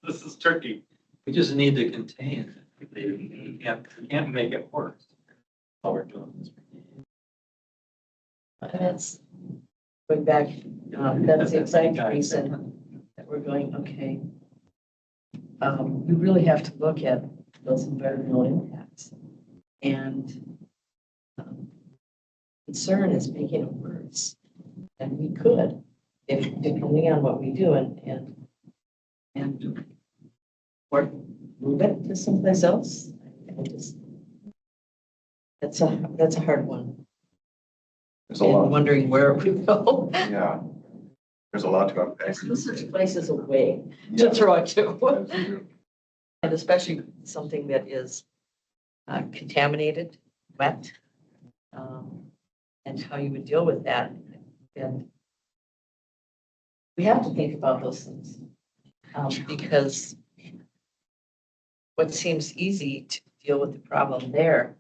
this is tricky. we just need to contain it. We can't make it worse. While we're doing this. And that's going back, that's the exact reason that we're going, okay. We really have to look at those environmental impacts. And concern is making it worse. And we could, if depending on what we do and or move it to someplace else. That's a hard one. There's a And lot. wondering where we go. Yeah. There's a lot to unpack. There's no such place as a way to throw it to. And especially something that is contaminated, wet, and how you would deal with that. And we have to think about those things because what seems easy to deal with the problem there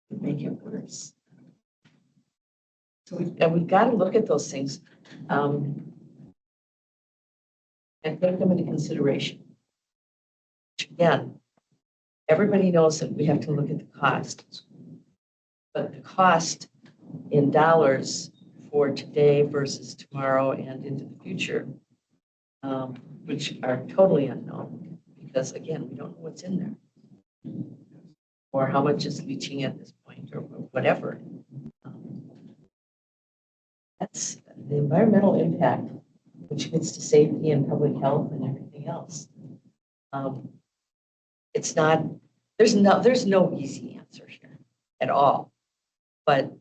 would make it worse. So we've got to look at those things and take them into consideration. Again, everybody knows that we have to look at the cost. But the cost in dollars for today versus tomorrow and into the future, which are totally unknown, because again, we don't know what's in there. Or how much is leaching at this point or whatever. That's the environmental impact, which gets to safety and public health and everything else. It's not, there's no easy answer here at all. But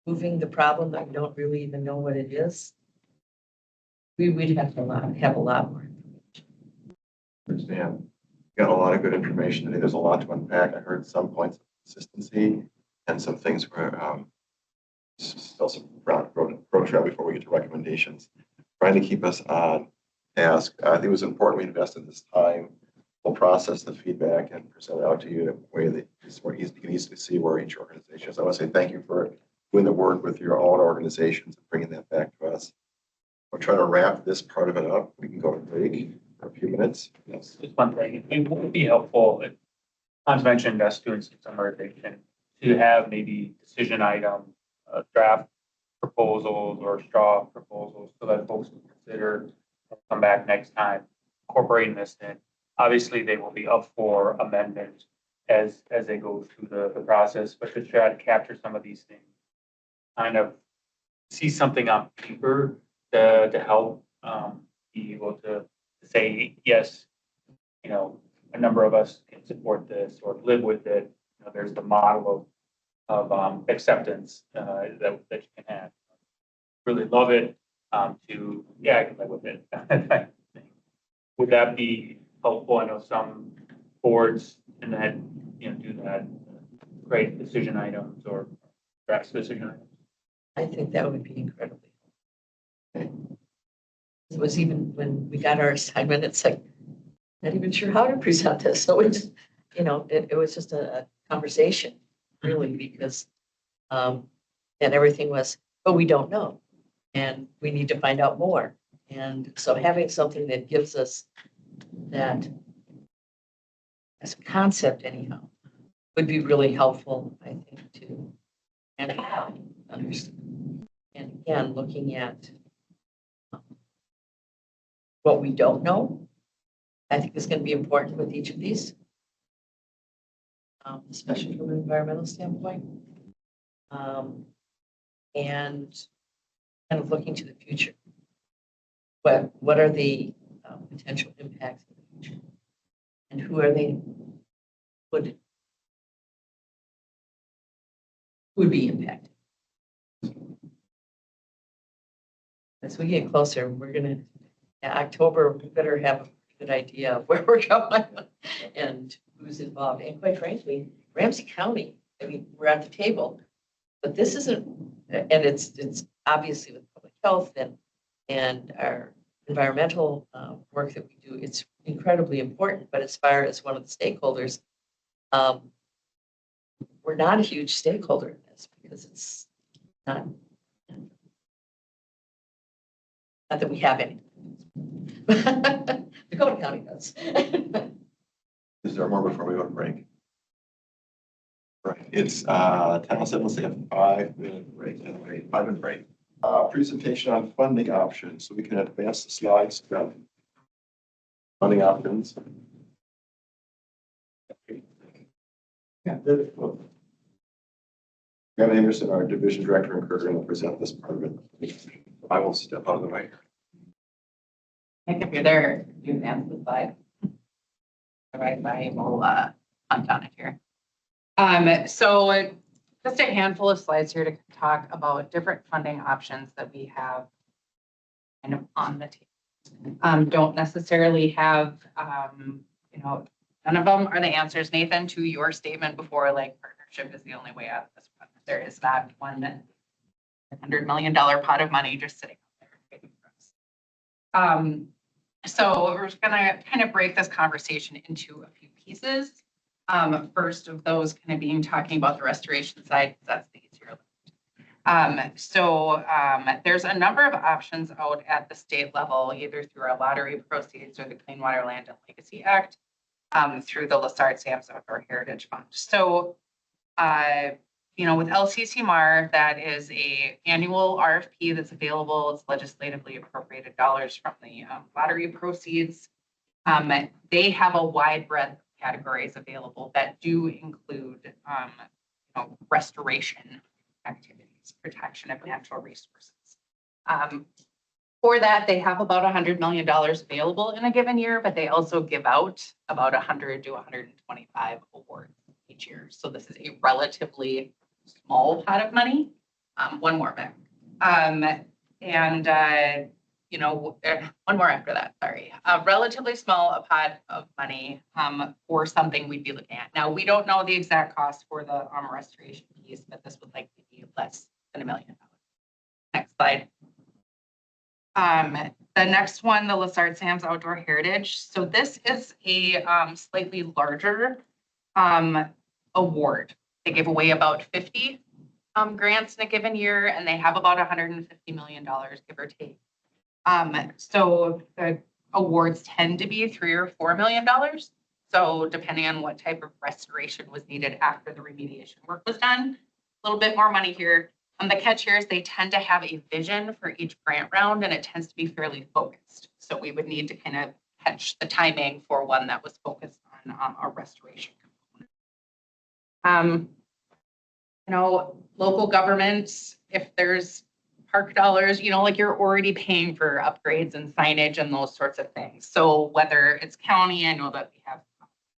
moving the problem that we don't really even know what it is, we'd have to have a lot more information. Understand. Got a lot of good information today. There's a lot to unpack. I heard some points of consistency and some things where still some road trail before we get to recommendations. Trying to keep us on task. I think it was important we invested this time. We'll process the feedback and present it out to you in a way that is more easy, you can easily see where each organization is. I want to say thank you for doing the work with your own organizations and bringing that back to us. We're trying to wrap this part of it up. We can go to break for a few minutes. Yes. Just one thing, it would be helpful, if Hans mentioned us doing some summarization, to have maybe decision item, draft proposals or straw proposals so that folks can consider and come back next time, incorporating this in. Obviously, they will be up for amendment as they go through the process, but to try to capture some of these things, kind of see something on paper to help be able to say, yes, a number of us can support this or live with it. There's the model of acceptance that you can have. Really love it I can live with it. Would that be helpful? I know some boards and that, do that, create decision items or draft decision items. I think that would be incredibly helpful. It was even when we got our assignment, it's like, not even sure how to present this. So it just, it was just a conversation, really, because, and everything was, but we don't know. And we need to find out more. And so having something that gives us that as a concept anyhow, would be really helpful, I think, to and how understand. And again, looking at what we don't know, I think is going to be important with each of these, especially from an environmental standpoint. And kind of looking to the future. What are the potential impacts in the future? And who are they, would be impacted? As we get closer, we're going to, October, we better have a good idea of where we're going and who's involved. And quite frankly, Ramsey County, we're at the table, but this isn't, and it's obviously with public health and our environmental work that we do, it's incredibly important. But as far as one of the stakeholders, we're not a huge stakeholder in this because it's not that we have any. Dakota County does. Is there more before we go to break? Right, it's 10:07, let's say a 5-minute break, anyway, 5-minute break. Presentation on funding options, so we can advance the slides. Funding options. Yeah. Gavin Anderson, our division director, and Kurt are going to present this part of it. I will step out of the way. Nick, if you're there, you can answer the slide. All right, I will hunt on it here. So just a handful of slides here to talk about different funding options that we have kind of on the table. Don't necessarily have, none of them are the answers, Nathan, to your statement before, like partnership is the only way out of this one. There is not one $100 million pot of money just sitting there waiting for us. So we're just gonna kind of break this conversation into a few pieces. First of those kind of being talking about the restoration side, because that's the easier lift. There's a number of options out at the state level, either through our lottery proceeds or the Clean Water Land and Legacy Act, through the Lessard Sam's Outdoor Heritage Fund. So, with LCCMAR, that is a annual RFP that's available. It's legislatively appropriated dollars from the lottery proceeds. They have a wide breadth of categories available that do include, restoration activities, protection of natural resources. For that, they have about $100 million available in a given year, but they also give out about 100 to 125 awards each year. So this is a relatively small pot of money. One more back. One more after that, sorry. A relatively small pot of money for something we'd be looking at. Now, we don't know the exact cost for the restoration piece, but this would likely be less than $1 million. Next slide. The next one, the Lessard Sam's Outdoor Heritage. So this is a slightly larger award. They give away about 50 grants in a given year, and they have about $150 million, give or take. So the awards tend to be $3 or $4 million. So depending on what type of restoration was needed after the remediation work was done, a little bit more money here. The catch here is they tend to have a vision for each grant round, and it tends to be fairly focused. So we would need to kind of catch the timing for one that was focused on a restoration component. Local governments, if there's park dollars, like you're already paying for upgrades and signage and those sorts of things. So whether it's county, I know that we have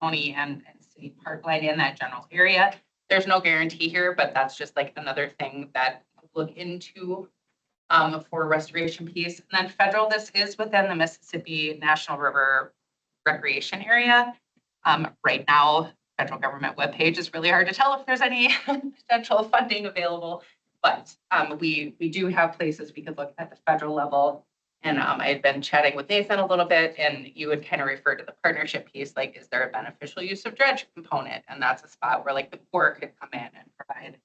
county and city parkland in that general area. There's no guarantee here, but that's just like another thing that we'll look into for restoration piece. And then federal, this is within the Mississippi National River Recreation Area. Right now, federal government webpage is really hard to tell if there's any potential funding available, but we do have places we could look at the federal level. And I had been chatting with Nathan a little bit, and you would kind of refer to the partnership piece, like, is there a beneficial use of dredge component? And that's a spot where like the Corps could come in and provide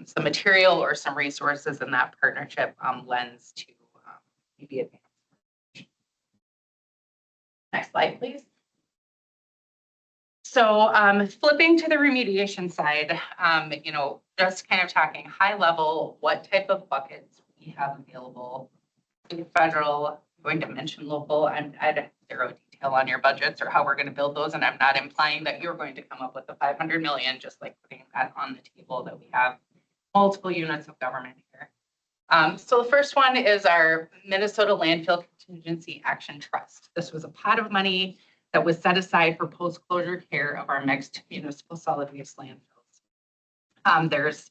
some material or some resources, and that partnership lends to maybe advance. Next slide, please. So flipping to the remediation side, just kind of talking high level, what type of buckets we have available. Federal, going to mention local. I had zero detail on your budgets or how we're going to build those, and I'm not implying that you're going to come up with the 500 million, just like putting that on the table that we have multiple units of government here. So the first one is our Minnesota Landfill Contingency Action Trust. This was a pot of money that was set aside for post-closure care of our mixed municipal solid waste landfills. There's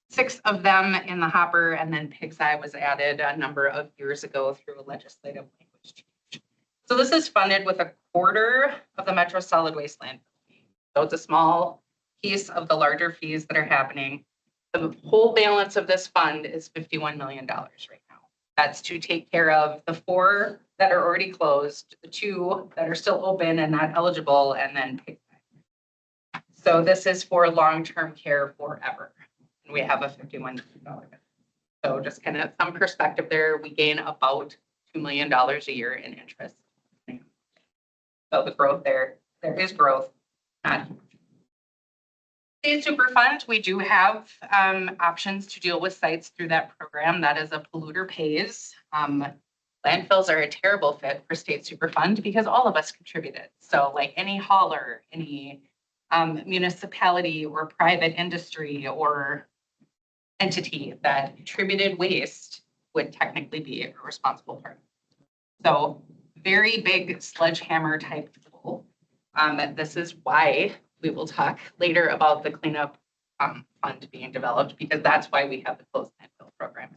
6 of them in the hopper, and then PigsEye was added a number of years ago through a legislative language change. So this is funded with a quarter of the Metro Solid Waste landfill fee. So it's a small piece of the larger fees that are happening. The whole balance of this fund is $51 million right now. That's to take care of the 4 that are already closed, the 2 that are still open and not eligible, and then PigsEye. So this is for long-term care forever. We have a $51 million. So just kind of some perspective there, we gain about $2 million a year in interest. So the growth there is growth, not huge. State Superfund, we do have options to deal with sites through that program. That is a polluter pays. Landfills are a terrible fit for State Superfund because all of us contributed. So like any hauler, any municipality or private industry or entity that contributed waste would technically be a responsible party. So very big sledgehammer type tool. This is why we will talk later about the cleanup fund being developed, because that's why we have the closed landfill program.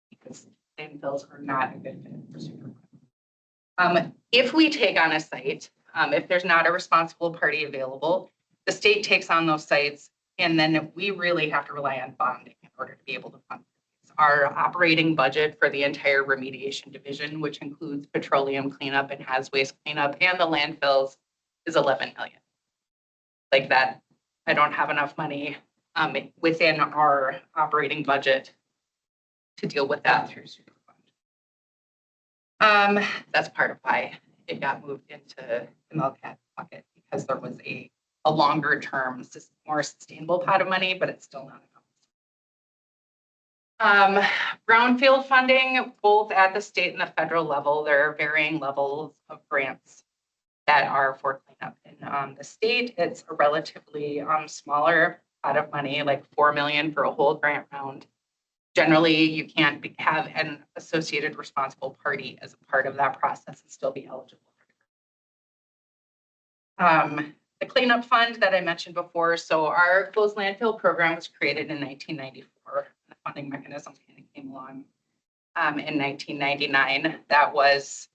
Because landfills are not a good fit for Superfund. If we take on a site, if there's not a responsible party available, the state takes on those sites, and then we really have to rely on bonding in order to be able to fund. Our operating budget for the entire remediation division, which includes petroleum cleanup and haz waste cleanup and the landfills, is 11 million. Like that, I don't have enough money within our operating budget to deal with that through Superfund. That's part of why it got moved into the Melcat bucket, because there was a longer term, more sustainable pot of money, but it's still not enough. Brownfield funding, both at the state and the federal level, there are varying levels of grants that are for cleanup. In the state, it's a relatively smaller pot of money, like 4 million for a whole grant round. Generally, you can't have an associated responsible party as a part of that process and still be eligible. The cleanup fund that I mentioned before, so our closed landfill program was created in 1994. The funding mechanism kind of came along in 1999. That was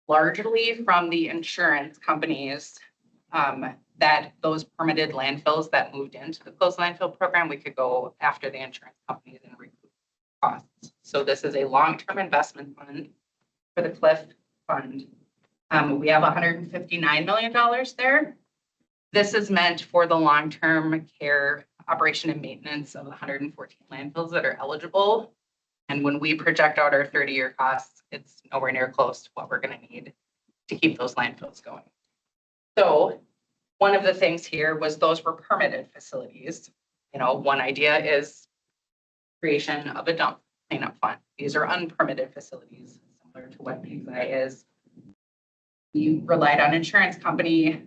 largely from the insurance companies that those permitted landfills that moved into the closed landfill program, we could go after the insurance companies and recoup costs. So this is a long-term investment fund for the Cliff Fund. We have $159 million there. This is meant for the long-term care, operation and maintenance of 114 landfills that are eligible. And when we project out our 30-year costs, it's nowhere near close to what we're going to need to keep those landfills going. So one of the things here was those were permitted facilities. You know, one idea is creation of a dump cleanup fund. These are unpermitted facilities, similar to what PigsEye is. We relied on insurance company.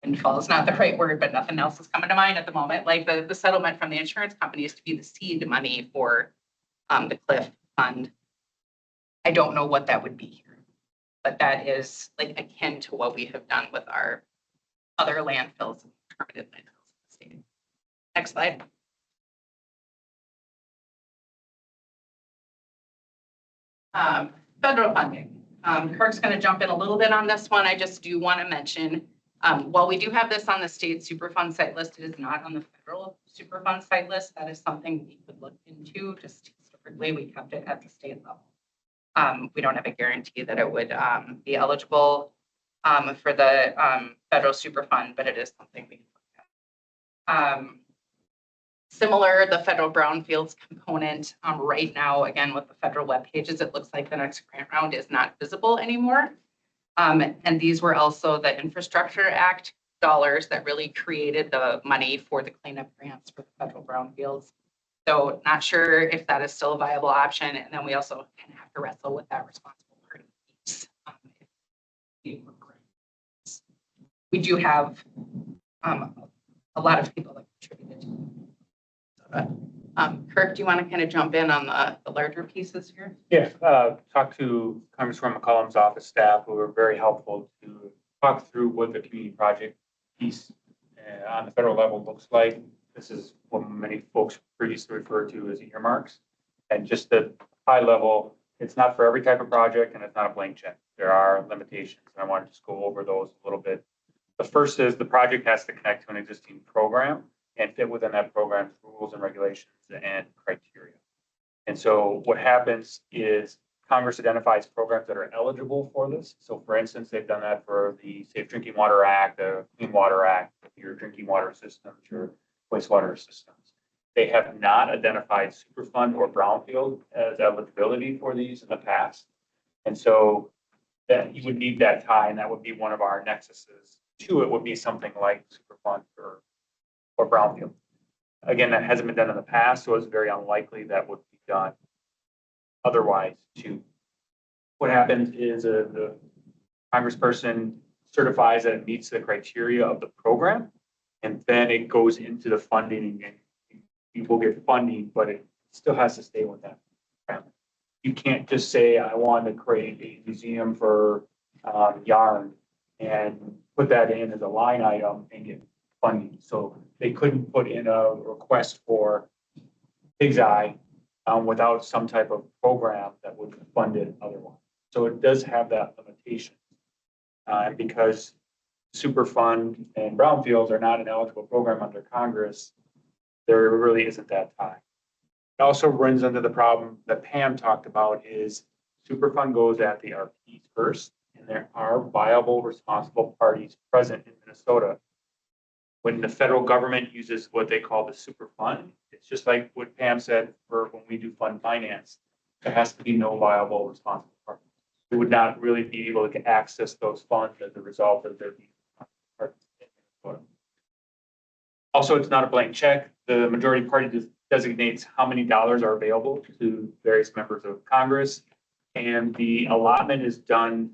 Windfall is not the right word, but nothing else is coming to mind at the moment. Like the settlement from the insurance company is to be the seed money for the Cliff Fund. I don't know what that would be here, but that is like akin to what we have done with our other landfills and permitted landfills in the state. Next slide. Federal funding. Kirk's going to jump in a little bit on this one. I just do want to mention, while we do have this on the state Superfund site list, it is not on the federal Superfund site list. That is something we could look into. Just historically, we kept it at the state level. We don't have a guarantee that it would be eligible for the federal Superfund, but it is something we can look at. Similar, the federal brownfields component right now, again, with the federal web pages, it looks like the next grant round is not visible anymore. And these were also the Infrastructure Act dollars that really created the money for the cleanup grants for the federal brownfields. So not sure if that is still a viable option. And then we also kind of have to wrestle with that responsible party piece. We do have a lot of people that contributed to it. Kirk, do you want to kind of jump in on the larger pieces here? Yeah, talked to Congresswoman McCollum's office staff, who were very helpful to talk through what the community project piece on the federal level looks like. This is what many folks previously referred to as earmarks. And just the high level, it's not for every type of project and it's not a blank check. There are limitations, and I want to just go over those a little bit. The first is the project has to connect to an existing program and fit within that program's rules and regulations and criteria. And so what happens is Congress identifies programs that are eligible for this. So for instance, they've done that for the Safe Drinking Water Act, the Clean Water Act, your drinking water systems, your wastewater systems. They have not identified Superfund or Brownfield as eligibility for these in the past. And so that you would need that tie, and that would be one of our nexuses to it, would be something like Superfund or Brownfield. Again, that hasn't been done in the past, so it's very unlikely that would be done otherwise too. What happens is the congressperson certifies that it meets the criteria of the program, and then it goes into the funding, and you will get funding, but it still has to stay with that program. You can't just say, I want to create a museum for yarn and put that in as a line item and get funding. So they couldn't put in a request for PigsEye without some type of program that would fund it otherwise. So it does have that limitation. And because Superfund and brownfields are not an eligible program under Congress, there really isn't that tie. It also runs into the problem that Pam talked about is Superfund goes at the RPs first, and there are viable, responsible parties present in Minnesota. When the federal government uses what they call the Superfund, it's just like what Pam said for when we do fund finance, there has to be no viable, responsible party. We would not really be able to access those funds as a result of there being parties in Minnesota. Also, it's not a blank check. The majority party designates how many dollars are available to various members of Congress. And the allotment is done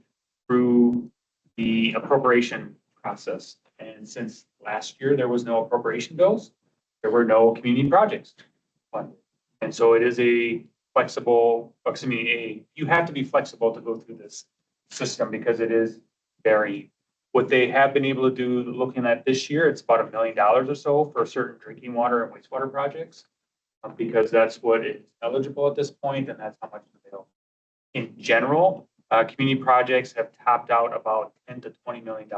through the appropriation process. And since last year, there was no appropriation bills, there were no community projects funded. And so it is a flexible, you have to be flexible to go through this system because it is very, what they have been able to do, looking at this year, it's about $1 million or so for certain drinking water and wastewater projects. Because that's what is eligible at this point, and that's how much is available. In general, community projects have topped out about $10 to $20 million.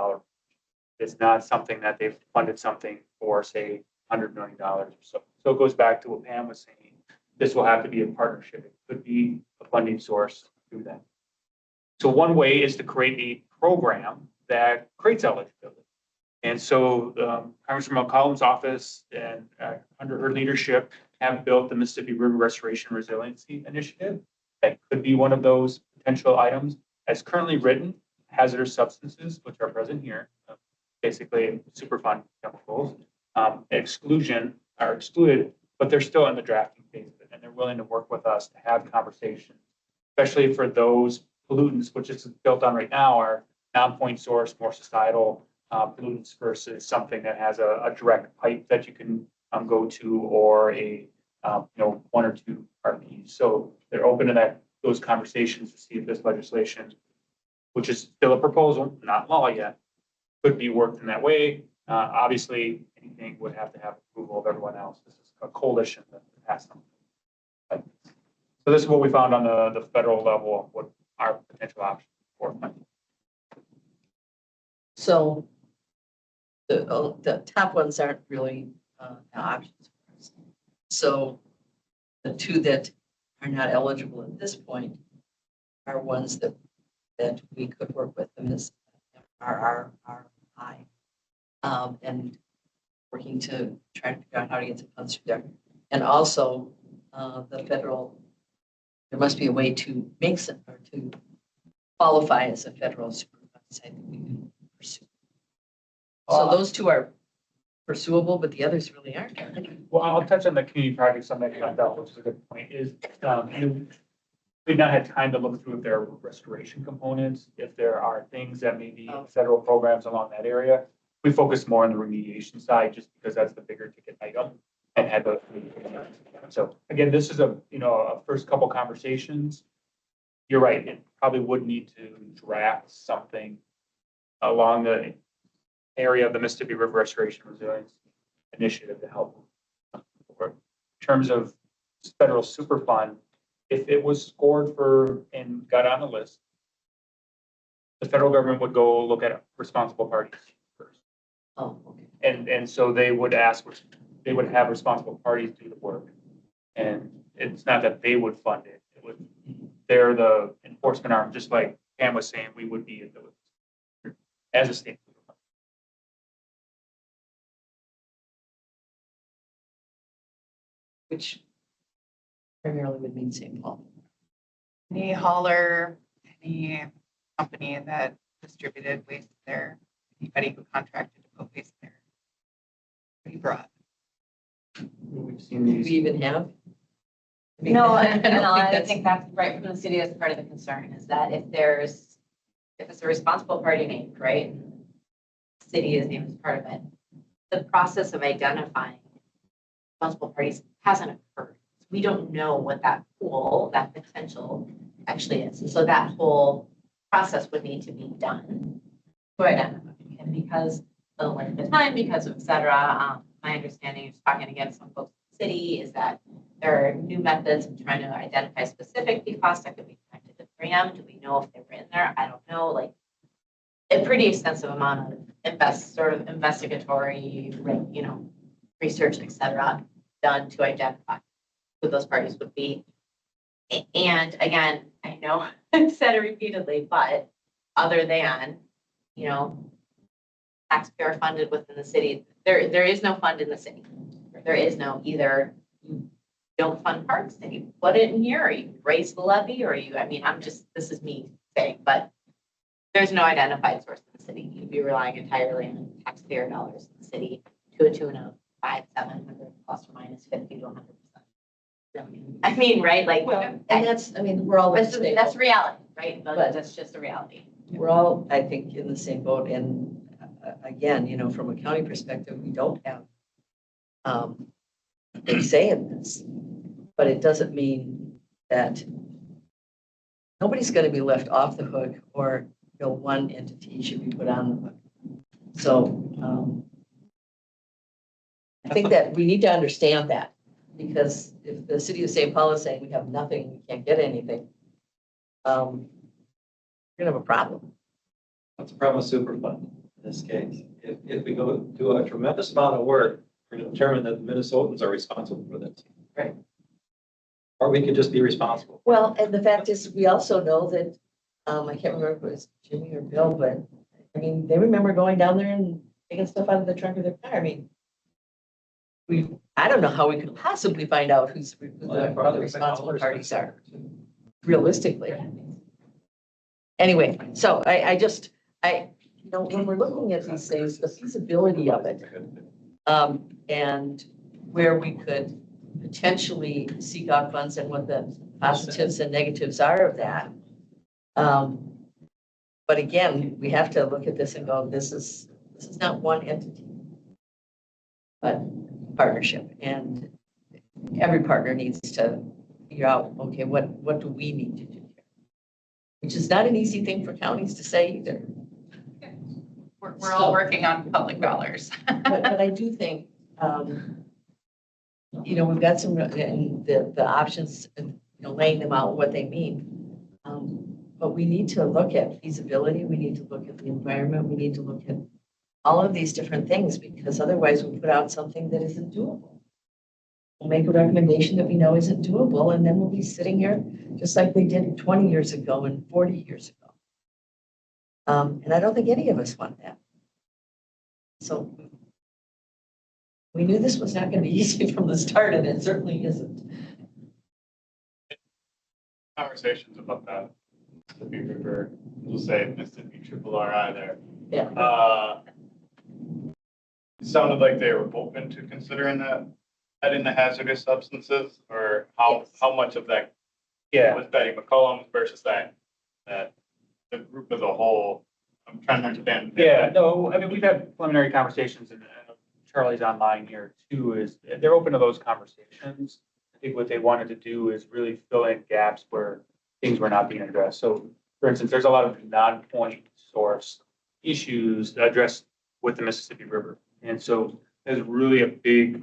It's not something that they've funded something for, say, $100 million or so. So it goes back to what Pam was saying. This will have to be a partnership. It could be a funding source through that. So one way is to create a program that creates eligibility. And so Congressman McCollum's office and under her leadership have built the Mississippi River Restoration Resiliency Initiative. That could be one of those potential items. As currently written, hazardous substances, which are present here, basically Superfund chemicals, exclusion are excluded, but they're still in the drafting phase of it, and they're willing to work with us to have conversations, especially for those pollutants, which is built on right now, are non-point source, more societal pollutants versus something that has a direct pipe that you can go to or a 1 or 2 RPs. So they're open to those conversations to see if this legislation, which is still a proposal, not law yet, could be worked in that way. Obviously, anything would have to have approval of everyone else. This is a coalition that has something. So this is what we found on the federal level, what our potential options for funding. So the top ones aren't really options for us. So the 2 that are not eligible at this point are ones that we could work with them as RRI, and working to try to figure out how to get some funds through there. And also the federal, there must be a way to make some, or to qualify as a federal superfund site that we can pursue. So those 2 are pursuable, but the others really aren't. Well, I'll touch on the community projects on that, which is a good point, is we've not had time to look through if there are restoration components, if there are things that may be federal programs along that area. We focus more on the remediation side just because that's the bigger ticket item and had those. So again, this is a first couple conversations. You're right, it probably would need to draft something along the area of the Mississippi River Restoration Resilience Initiative to help. In terms of federal Superfund, if it was scored for and got on the list, the federal government would go look at responsible parties first. Oh, okay. And so they would they would have responsible parties do the work. And it's not that they would fund it. They're the enforcement arm, just like Pam was saying, we would be as a state. Which primarily would mean St. Paul. Any hauler, any company that distributed waste there, anybody who contracted to put waste there. Pretty broad. We've seen Do we these. even have? No, I and don't I that's- think that's right from the city as part of the concern is that if it's a responsible party named, right? City is named as part of it. The process of identifying responsible parties hasn't occurred. We don't know what that pool, that potential actually is. And so that whole process would need to be done to identify. And because the length of time because of et cetera. My understanding is talking again, some folks in the city is that there are new methods of trying to identify specific PFAS that could be connected to 3M. Do we know if they were in there? I don't know, like a pretty extensive amount of sort of investigatory, research, et cetera, done to identify who those parties would be. And again, I know I've said it repeatedly, but other than, taxpayer funded within the city, there is no fund in the city. There is no either you don't fund parks and you put it in here, or you raise the levy, or this is me saying, but there's no identified source in the city. You'd be relying entirely on taxpayer dollars in the city to a tune of 500-700 plus or minus 50 to 100%. Right? Like, And that's, we're all. that's reality, right? But- That's just a reality. We're all, I think, in the same boat. And again, from a county perspective, we don't have a big say in this. But it doesn't mean that nobody's going to be left off the hook or one entity should be put on the hook. So I think that we need to understand that, because if the city of St. Paul is saying we have nothing, we can't get anything, we're going to have a problem. That's a problem with Superfund in this case. If we go do a tremendous amount of work, we're going to determine that the Minnesotans are responsible for this. Right. Or we could just be responsible. Well, and the fact is, we also know that, I can't remember if it was Jimmy or Bill, but they remember going down there and taking stuff out of the trunk of their car. I don't know how we could possibly find out who the responsible parties are, realistically. Anyway, so when we're looking at these things, the feasibility of it, and where we could potentially seek out funds and what the positives and negatives are of that. But again, we have to look at this and go, this is not one entity, but partnership. And every partner needs to figure out, okay, what do we need to do here? Which is not an easy thing for counties to say either. We're all working on public dollars. But I do think, we've got some, and the options, laying them out, what they mean. But we need to look at feasibility. We need to look at the environment. We need to look at all of these different things, because otherwise we put out something that isn't doable. We'll make a recommendation that we know isn't doable, and then we'll be sitting here just like they did 20 years ago and 40 years ago. And I don't think any of us want that. So we knew this was not going to be easy from the start, and it certainly isn't. Conversations about that, Mississippi River, we'll say Mississippi Triple RI there. Yeah. It sounded like they were open to considering that, adding the hazardous substances, or how much of that was Betty McCollum versus that the group as a whole. I'm trying to understand. Yeah, no, we've had preliminary conversations, and Charlie's online here too, is they're open to those conversations. I think what they wanted to do is really fill in gaps where things were not being addressed. So for instance, there's a lot of non-point source issues addressed with the Mississippi River. And so there's really a big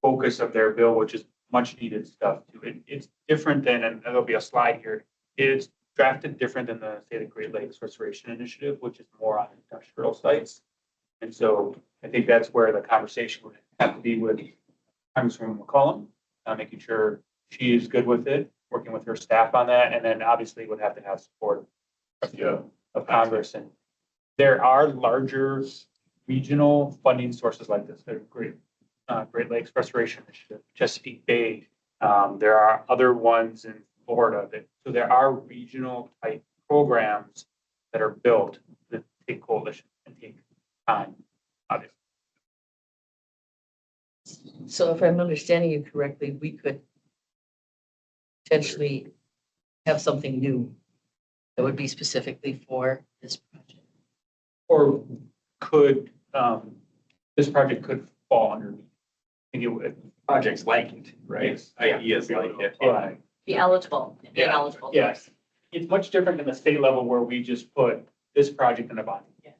focus of their bill, which is much needed stuff too. It's different than, and there'll be a slide here, it's drafted different than the, say, the Great Lakes Restoration Initiative, which is more on industrial sites. And so I think that's where the conversation would have to be with Congresswoman McCollum, making sure she is good with it, working with her staff on that, and then obviously would have to have support of Congress. And there are larger regional funding sources like this. They're Great Lakes Restoration Initiative, Chesapeake Bay. There are other ones in Florida so there are regional type programs that are built that take coalition and take time, obviously. So if I'm understanding you correctly, we could potentially have something new that would be specifically for this project. Or could, this project could fall under, I think it would. Projects like it, right? Ideas like it. Yeah. Be eligible, be Yeah. eligible. Yes. It's much different than the state level where we just put this project in a bond. Yeah.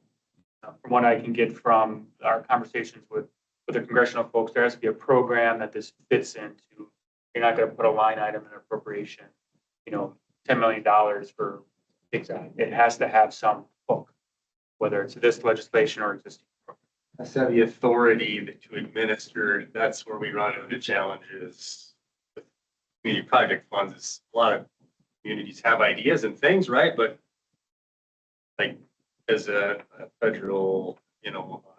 from what I can get from our conversations with the congressional folks, there has to be a program that this fits into. You're not gonna put a line item in appropriation, $10 million for PigsEye. It has to have some hook, whether it's this legislation or existing. Has to have the authority to administer. That's where we run into challenges. With community project funds, is a lot of communities have ideas and things, right? But like as a federal,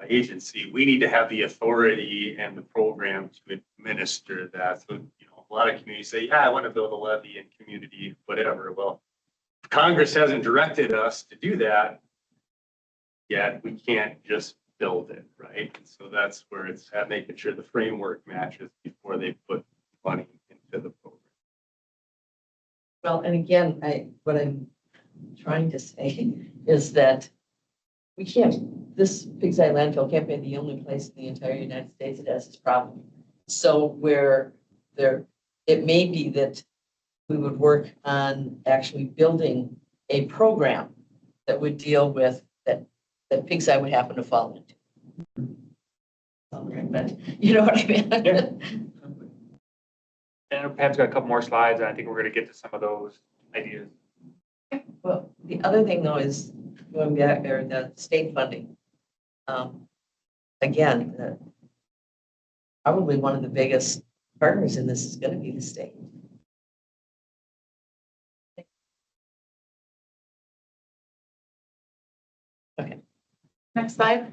agency, we need to have the authority and the program to administer that. So, a lot of communities say, yeah, I want to build a levee in community, whatever. Well, if Congress hasn't directed us to do that yet, we can't just build it, right? And so that's where it's at making sure the framework matches before they put money into the program. Well, and again, what I'm trying to say is that this PigsEye landfill can't be the only place in the entire United States that has this problem. So where it may be that we would work on actually building a program that would deal with that PigsEye would happen to fall into. But you know what I mean? And Pam's got a couple more slides, and I think we're gonna get to some of those ideas. Well, the other thing though is going back there, the state funding. Again, probably one of the biggest partners in this is going to be the state. Okay. Next slide.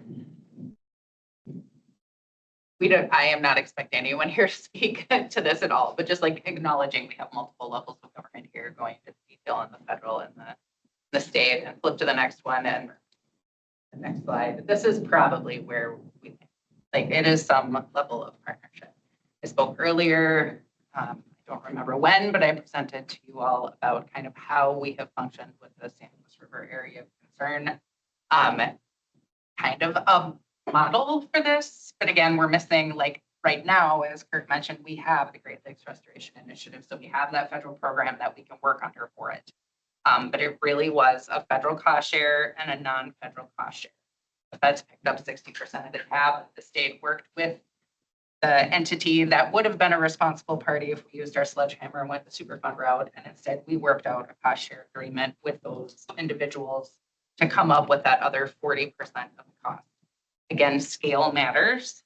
I am not expecting anyone here to speak to this at all, but just like acknowledging we have multiple levels of government here going into detail on the federal and the state, and flip to the next one and the next slide. This is probably where we think it is some level of partnership. I spoke earlier, I don't remember when, but I presented to you all about kind of how we have functioned with the San Luis River area of concern. Kind of a model for this, but again, we're missing, like right now, as Kirk mentioned, we have the Great Lakes Restoration Initiative, so we have that federal program that we can work under for it. But it really was a federal cost share and a non-federal cost share. The feds picked up 60% of the tab. The state worked with the entity that would have been a responsible party if we used our sledgehammer and went the Superfund route. And instead, we worked out a cost share agreement with those individuals to come up with that other 40% of the cost. Again, scale matters.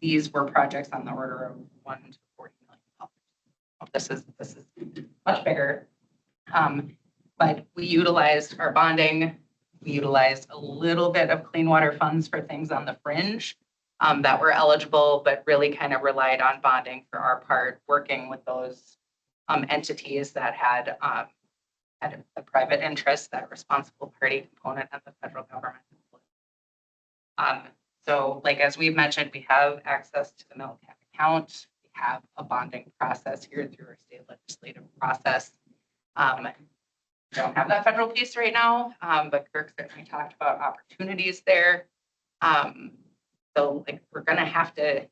These were projects on the order of $1 to $40 million. This is much bigger. But we utilized our bonding. We utilized a little bit of clean water funds for things on the fringe that were eligible, but really kind of relied on bonding for our part, working with those entities that had a private interest, that responsible party component of the federal government. So like, as we've mentioned, we have access to the MelCAP account. We have a bonding process here through our state legislative process. We don't have that federal piece right now, but Kirk certainly talked about opportunities there. So like, we're gonna have to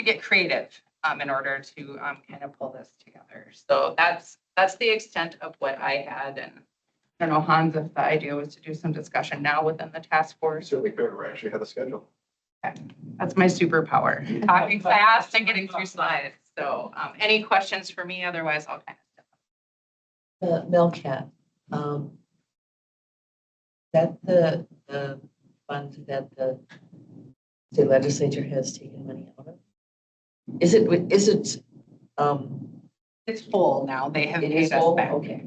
get creative in order to kind of pull this together. So that's the extent of what I had. And I don't know, Hans, if the idea was to do some discussion now within the task force. Certainly fair, we actually have a schedule. Okay. That's my superpower, talking fast and getting through slides. So any questions for me? Otherwise, I'll kind of step up. MelCAT, that the fund that the state legislature has taken money out of? Is it, It's full now. They have it paid is us full? back. Okay.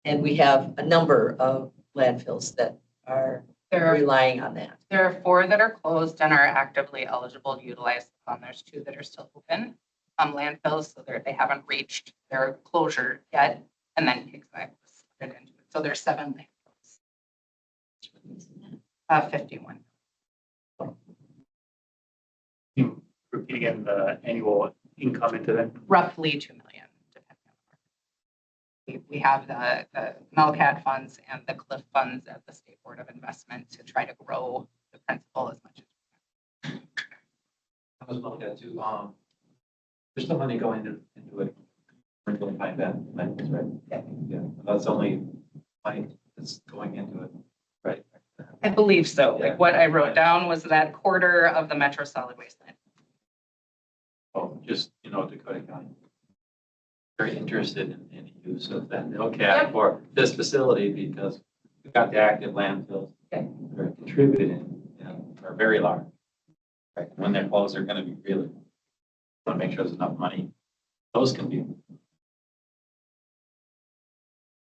And we have a number of landfills that are relying on that. There are 4 that are closed and are actively eligible to utilize the fund. There's 2 that are still open. Landfills, so they haven't reached their closure yet. And then PigsEye was split into it. So there's 7 landfills. 51. Repeat again the annual income into that. Roughly 2 million, depending on the market. We have the MelCAT funds and the CLIF funds at the State Board of Investment to try to grow the principal as much as we can. I was looking at too, there's some money going into it. We're going to find that, right? Yeah. Yeah, that's only money is going into it, right? I believe so. Yeah. Like what I wrote down was that quarter of the Metro Solid Waste line. Oh, just, Dakota County. Very interested in use of that LCAP for this facility because we've got the active landfills that are contributing, are very large. Right? When they're closed, they're going to be really, want to make sure there's enough money. Those can be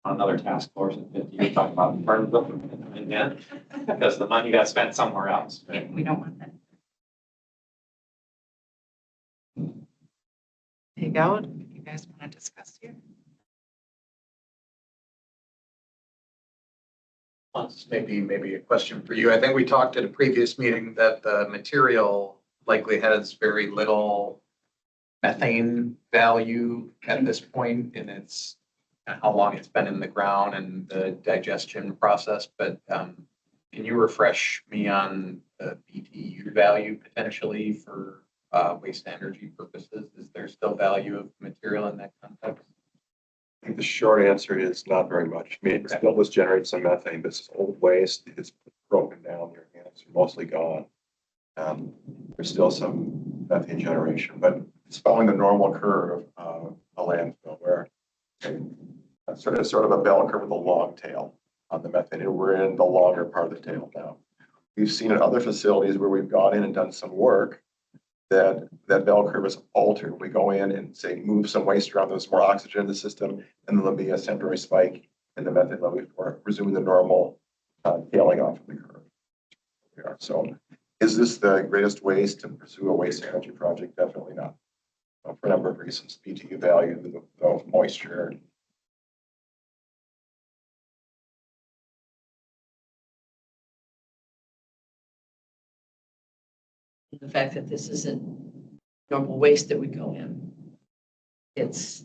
on another task force in 50 years talking about the burn book and then because the money got spent somewhere else. Yeah, we don't want that. Take out, you guys want to discuss here? Once, maybe a question for you. I think we talked at a previous meeting that the material likely has very little methane value at this point in its, how long it's been in the ground and the digestion process. But can you refresh me on the BTU value potentially for waste energy purposes? Is there still value of material in that context? I think the short answer is not very much. I mean, it still does generate some methane, but it's old waste. It's broken down. The organics are mostly gone. There's still some methane generation, but it's following the normal curve of a landfill where it's sort of a bell curve with a long tail on the methane. And we're in the longer part of the tail now. We've seen in other facilities where we've gone in and done some work that bell curve is altered. We go in and say, move some waste around, there's more oxygen in the system, and then there'll be a temporary spike in the methane level before resuming the normal tailing off of the curve. So is this the greatest ways to pursue a waste energy project? Definitely not. For a number of reasons, BTU value, the moisture. The fact that this isn't normal waste that would go in. It's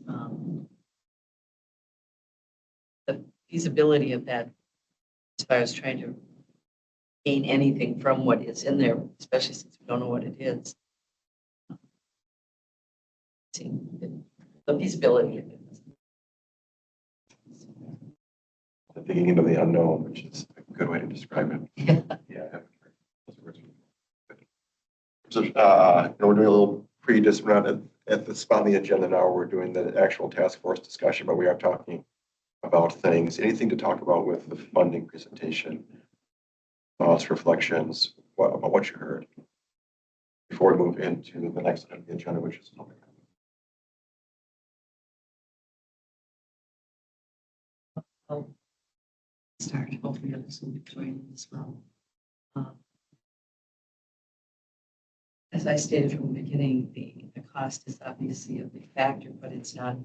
the feasibility of that as far as trying to gain anything from what is in there, especially since we don't know what it is. The feasibility of it. The digging into the unknown, which is a good way to describe it. Yeah. So, we're doing a little just run at the spot on the agenda now. We're doing the actual task force discussion, but we are talking about things. Anything to talk about with the funding presentation? Thoughts, reflections, about what you heard before we move into the next item on the agenda, which is public. I'll start. Hopefully others will be joining as well. As I stated from the beginning, the cost is obviously a big factor, but it's not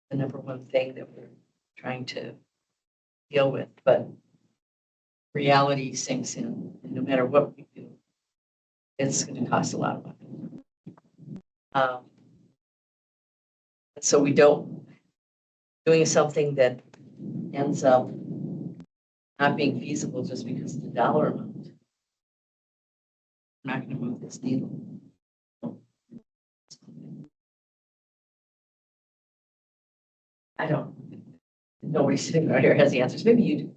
the number one thing that we're trying to deal with. But reality sinks in, and no matter what we do, it's going to cost a lot of money. So we don't, doing something that ends up not being feasible just because of the dollar amount. I'm not going to move this needle. I don't, nobody sitting right here has the answers. Maybe you do.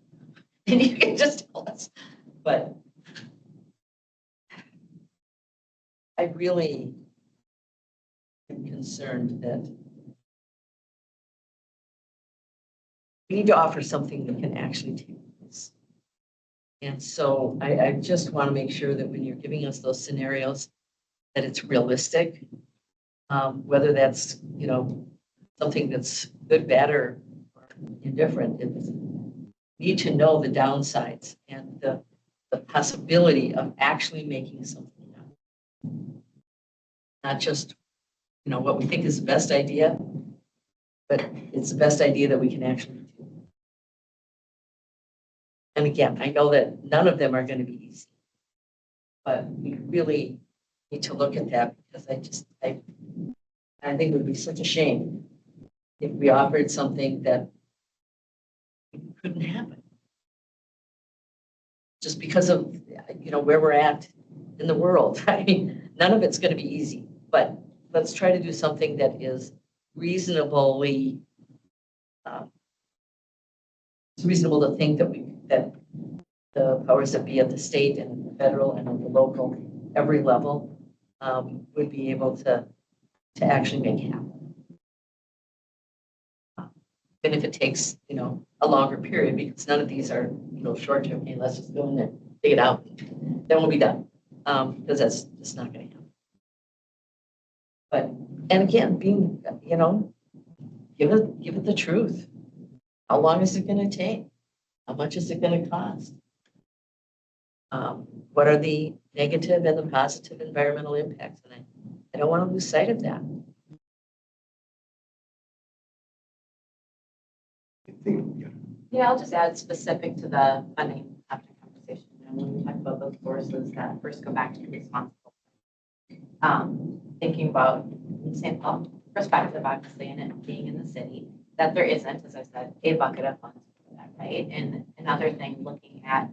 And you can just tell us. But I really am concerned that we need to offer something that can actually take place. And so I just want to make sure that when you're giving us those scenarios, that it's realistic, whether that's, something that's good, bad, or indifferent. It's, need to know the downsides and the possibility of actually making something happen. Not just, what we think is the best idea, but it's the best idea that we can actually do. And again, I know that none of them are going to be easy, but we really need to look at that because I think it would be such a shame if we offered something that couldn't happen. Just because of, where we're at in the world. I mean, none of it's going to be easy, but let's try to do something that is reasonably it's reasonable to think that the powers that be at the state and federal and at the local, every level, would be able to actually make it happen. Even if it takes, a longer period, because none of these are, short-term, hey, let's just go in there, dig it out, then we'll be done. Because that's just not gonna happen. But, and again, being, give it the truth. How long is it gonna take? How much is it gonna cost? What are the negative and the positive environmental impacts? And I don't want to lose sight of that. Yeah, I'll just add specific to the funding after conversation. And when we talk about those sources that first go back to responsible. Thinking about St. Paul perspective, obviously, and it being in the city, that there isn't, as I said, a bucket of funds for that, right? And another thing, looking at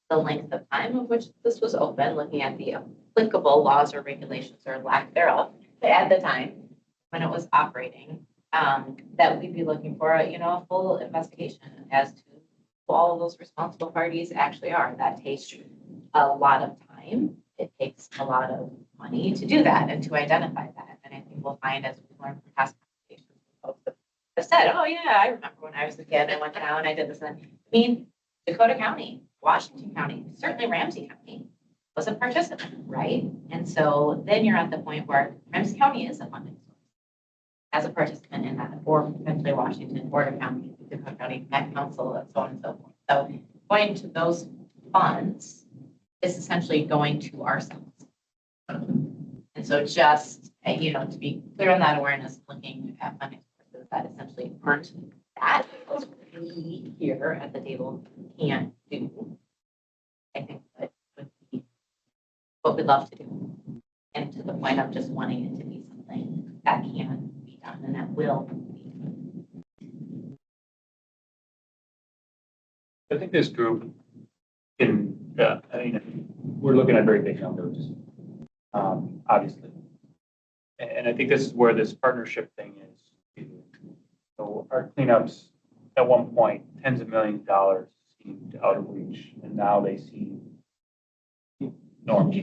the length of time of which this was open, looking at the applicable laws or regulations or lack thereof at the time when it was operating, that we'd be looking for a full investigation as to who all of those responsible parties actually are. That takes a lot of time. It takes a lot of money to do that and to identify that. And I think we'll find, as we learn from past conversations, folks have said, oh yeah, I remember when I was a kid, I went down, I did this. And I mean, Dakota County, Washington County, certainly Ramsey County was a participant, right? And so then you're at the point where Ramsey County is a funding source as a participant in that, or potentially Washington, Board County, Dakota County, Met Council, and so on and so forth. So going to those funds is essentially going to ourselves. And so just, to be clear on that awareness, looking at funding sources that essentially aren't that, those we here at the table can't do. I think that would be what we'd love to do. And to the point of just wanting it to be something that can be done and that will be done. I think this group we're looking at very big numbers, obviously. And I think this is where this partnership thing is. So our cleanups, at one point, tens of millions of dollars seemed out of reach, and now they seem normal.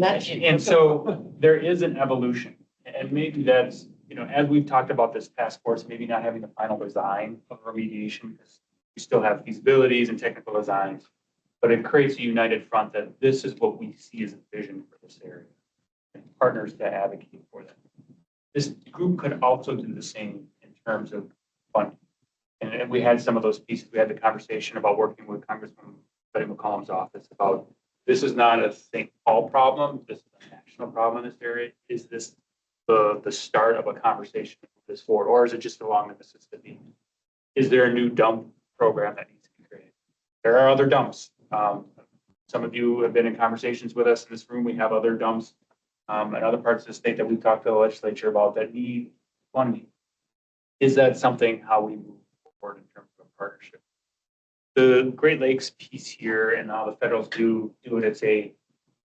And so there is an evolution, and maybe that's, as we've talked about this task force, maybe not having the final design of remediation, because we still have feasibilities and technical designs, but it creates a united front that this is what we see as a vision for this area, and partners to advocate for that. This group could also do the same in terms of funding. And we had some of those pieces. We had the conversation about working with Congressman Betty McCollum's office about this is not a St. Paul problem. This is a national problem in this area. Is this the start of a conversation to move this forward, or is it just along the Mississippi? Is there a new dump program that needs to be created? There are other dumps. Some of you have been in conversations with us in this room. We have other dumps in other parts of the state that we've talked to the legislature about that need funding. Is that something how we move forward in terms of a partnership? The Great Lakes piece here and how the federals do it, it's a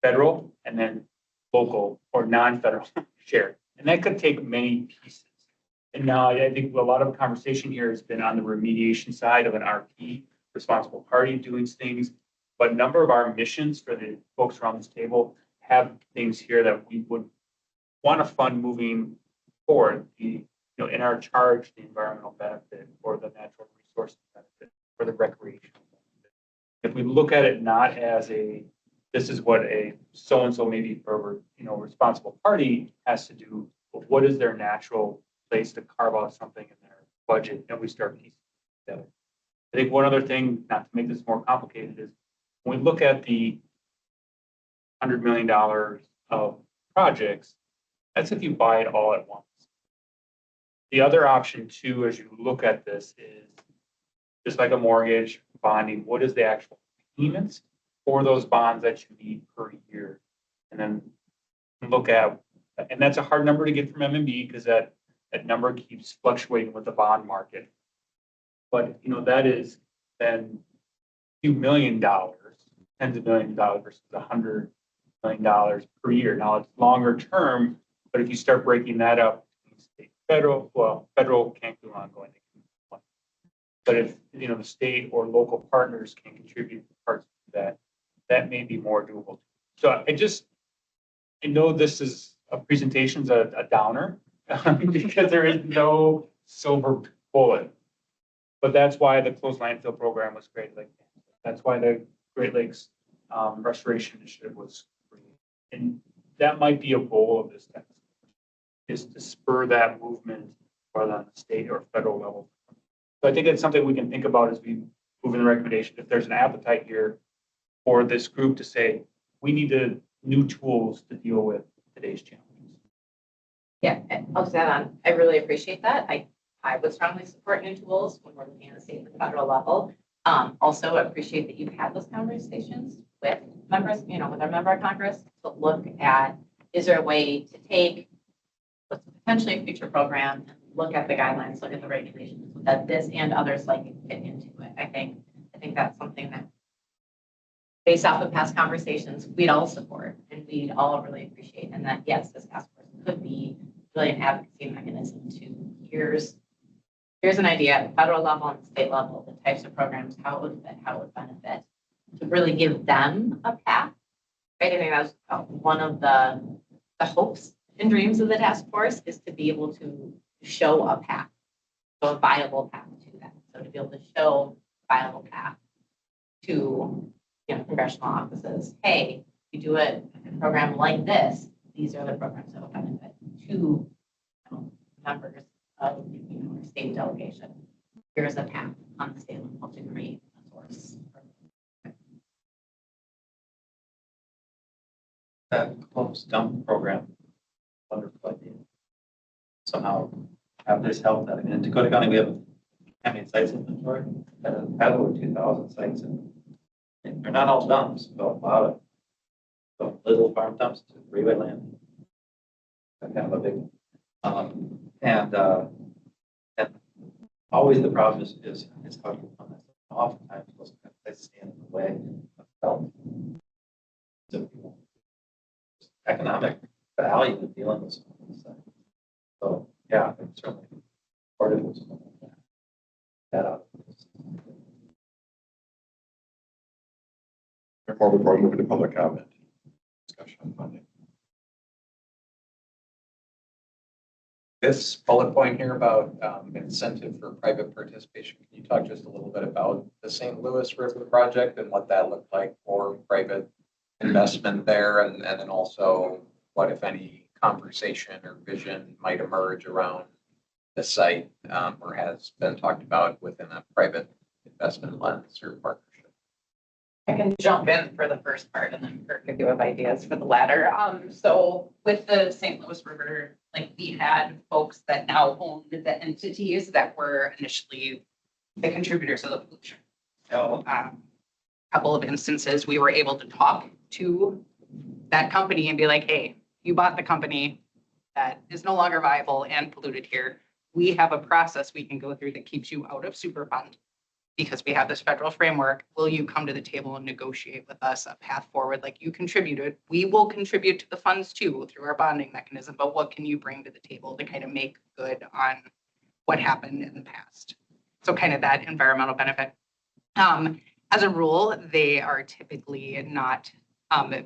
federal and then local or non-federal share. And that could take many pieces. And now I think a lot of conversation here has been on the remediation side of an RP, responsible party doing things. But a number of our missions for the folks around this table have things here that we would want to fund moving forward. In our charge, the environmental benefit or the natural resource benefit or the recreational benefit. If we look at it not as this is what a so-and-so maybe for, responsible party has to do, but what is their natural place to carve out something in their budget, and we start piecing it together. I think one other thing, not to make this more complicated, is when we look at the $100 million of projects, that's if you buy it all at once. The other option too, as you look at this, is just like a mortgage, bonding, what is the actual payments for those bonds that you need per year? And then look at, and that's a hard number to get from MMB because that number keeps fluctuating with the bond market. But, that is then a few $1 million, tens of millions of dollars versus $100 million per year. Now it's longer term, but if you start breaking that up, state, federal can't do ongoing. But if, you know, the state or local partners can contribute parts of that, that may be more doable. So I know this is a presentation's a downer because there is no silver bullet. But that's why the closed landfill program was created. Like, that's why the Great Lakes Restoration Initiative was created. And that might be a goal of this text, is to spur that movement whether on the state or federal level. So I think that's something we can think about as we move in the recommendation. If there's an appetite here for this group to say, we need new tools to deal with today's challenges. Yeah, and I'll just add on, I really appreciate that. I would strongly support new tools when we're looking at the state and the federal level. Also appreciate that you've had those conversations with members, you know, with our member of Congress to look at, is there a way to take what's potentially a future program, and look at the guidelines, look at the regulations, so that this and others like it fit into it. I think that's something that, based off of past conversations, we'd all support and we'd all really appreciate. And that, yes, this task force could be really an advocacy mechanism to here's an idea at the federal level and state level, the types of programs, how it would fit, how it would benefit, to really give them a path. Right? I think that's one of the hopes and dreams of the task force, is to be able to show a path, so a viable path to that. So to be able to show a viable path to, you know, congressional offices, hey, you do a program like this, these are the programs that will benefit to, you know, members of, you know, our state delegation. Here's a path on the state level to create a source. That closed dump program, wonderful idea. Somehow have this help that. I mean, in Dakota County, we have, I mean, sites inventory, had over 2,000 sites, and they're not all dumps, but a lot of little farm dumps to freeway land. That's kind of a big, and always the problem is how you fund that. Oftentimes those kind of places stand in the way of development. So economic value of dealing with some of these things. So yeah, it's certainly part of it. That out. Therefore, before we move into public comment, discussion on funding. This bullet point here about incentive for private participation, can you talk just a little bit about the St. Louis River project and what that looked like for private investment there? And then also what, if any, conversation or vision might emerge around the site or has been talked about within a private investment lens or partnership? I can jump in for the first part and then Kirk, if you have ideas for the latter. So with the St. Louis River, like we had folks that now own the entities that were initially the contributors of the pollution. So a couple of instances, we were able to talk to that company and be like, hey, you bought the company that is no longer viable and polluted here. We have a process we can go through that keeps you out of Superfund. Because we have this federal framework, will you come to the table and negotiate with us a path forward like you contributed? We will contribute to the funds too through our bonding mechanism, but what can you bring to the table to kind of make good on what happened in the past? So kind of that environmental benefit. As a rule, they are typically not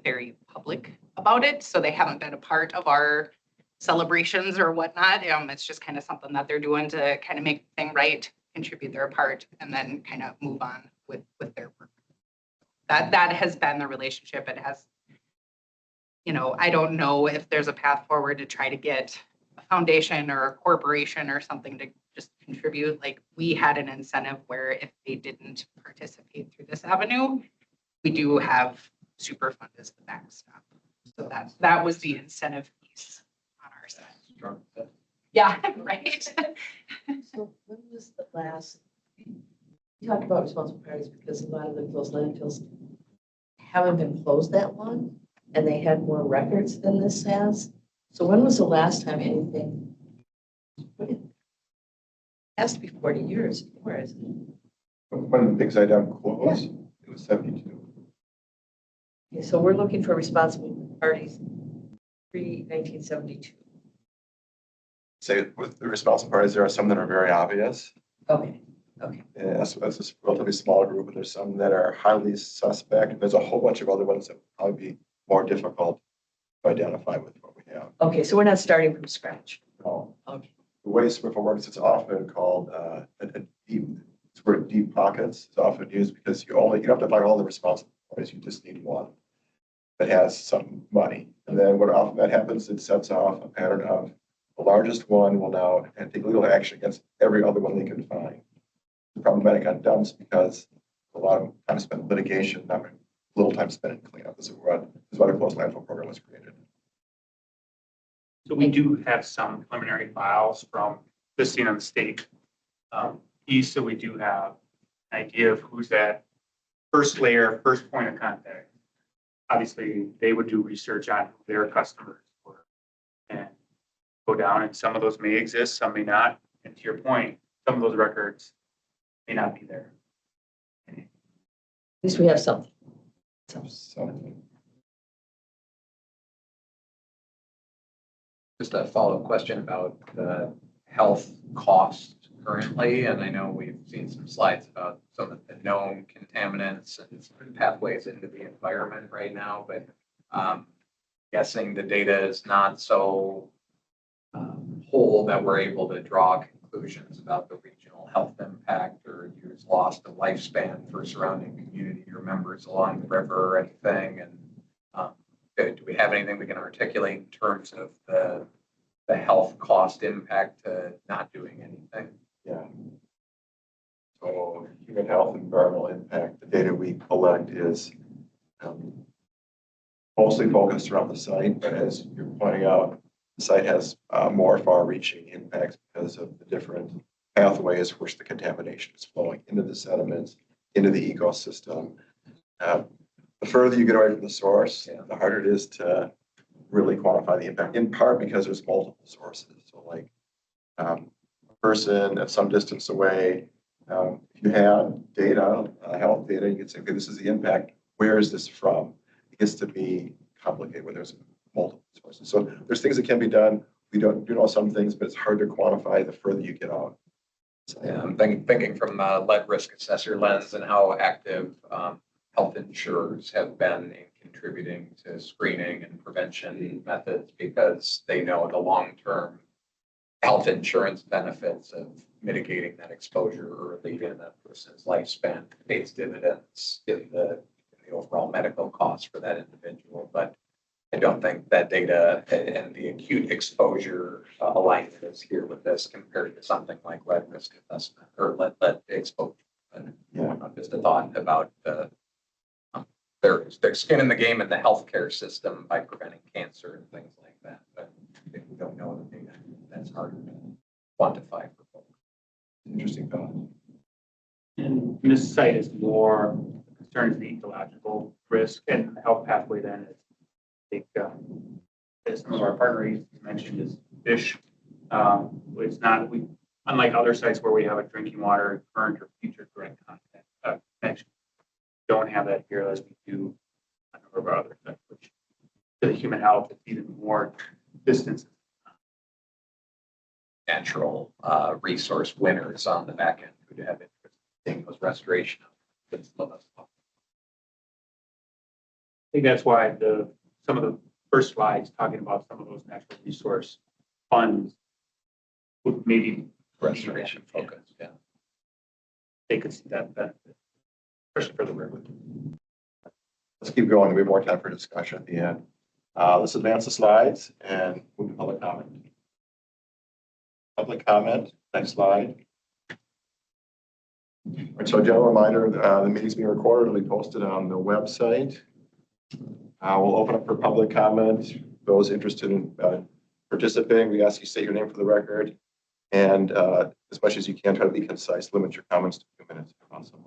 very public about it, so they haven't been a part of our celebrations or whatnot. It's just kind of something that they're doing to kind of make the thing right, contribute their part, and then kind of move on with their work. That has been the relationship. It has, you know, I don't know if there's a path forward to try to get a foundation or a corporation or something to just contribute. Like we had an incentive where if they didn't participate through this avenue, we do have Superfund as the backstop. So that was the incentive piece on our side. Yeah, right. So when was the last, you talked about responsible parties because a lot of the closed landfills haven't been closed that long and they had more records than this has. So when was the last time anything? It has to be 40 years, or is it? When the PigsEyeDump closed, it was 72. Okay, so we're looking for responsible parties pre-1972. Say with the responsible parties, there are some that are very obvious. Okay. Okay. And that's a relatively small group, and there's some that are highly suspect, and there's a whole bunch of other ones that would probably be more difficult to identify with what we have. Okay, so we're not starting from scratch. So, Okay. the way SWIFT works, it's often called a deep, it's where deep pockets is often used because you don't have to find all the responsible parties, you just need one that has some money. And then what often that happens, it sets off a pattern of the largest one will now take legal action against every other one they can find. It's problematic on dumps because a lot of time spent in litigation, not little time spent in cleanup. This is why the closed landfill program was created. So we do have some preliminary files from listing on the state piece, so we do have an idea of who's that first layer, first point of contact. Obviously, they would do research on who their customers were and go down, and some of those may exist, some may not. And to your point, some of those records may not be there. At least we have something. So, Just a follow-up question about the health costs currently, and I know we've seen some slides about some of the known contaminants and pathways into the environment right now, but guessing the data is not so whole that we're able to draw conclusions about the regional health impact or years lost of lifespan for surrounding community or members along the river or anything. And do we have anything we can articulate in terms of the health cost impact to not doing anything? yeah. So human health, environmental impact, the data we collect is mostly focused around the site, but as you're pointing out, the site has more far-reaching impacts because of the different pathways which the contamination is flowing into the sediments, into the ecosystem. The further you get away from the source, the harder it is to really quantify the impact, in part because there's multiple sources. So like a person at some distance away, if you had data, health data, you could say, okay, this is the impact. Where is this from? It gets to be complicated when there's multiple sources. So there's things that can be done. We do know some things, but it's hard to quantify the further you get out. So, Yeah, I'm thinking from a lead risk assessor lens and how active health insurers have been in contributing to screening and prevention methods because they know the long-term health insurance benefits of mitigating that exposure early in a person's lifespan pays dividends in the overall medical costs for that individual. But I don't think that data and the acute exposure alignment is here with this compared to something like lead risk assessment or lead exposure. But, yeah. Just a thought about their skin in the game in the healthcare system by preventing cancer and things like that. But if we don't know the data, that's harder to quantify for folks. Interesting thought. And this site is more concerned with the ecological risk and the health pathway than is, I think, as some of our partners mentioned is fish. It's not, unlike other sites where we have a drinking water, current or future direct contact connection, don't have that here as we do a number of our other sites, which to the human health, it's even more distance. Natural resource winners on the back end who have interest in those restoration of this. I think that's why some of the first slides talking about some of those natural resource funds would maybe Restoration focus, yeah. they could see that benefit, especially for the river. Let's keep going. We have more time for discussion at the end. Let's advance the slides and move to public comment. Public comment, next slide. All right, so a general reminder, the meeting's being recorded. It'll be posted on the website. We'll open up for public comment. Those interested in participating, we ask you state your name for the record. And as much as you can, try to be concise. Limit your comments to 2 minutes if possible.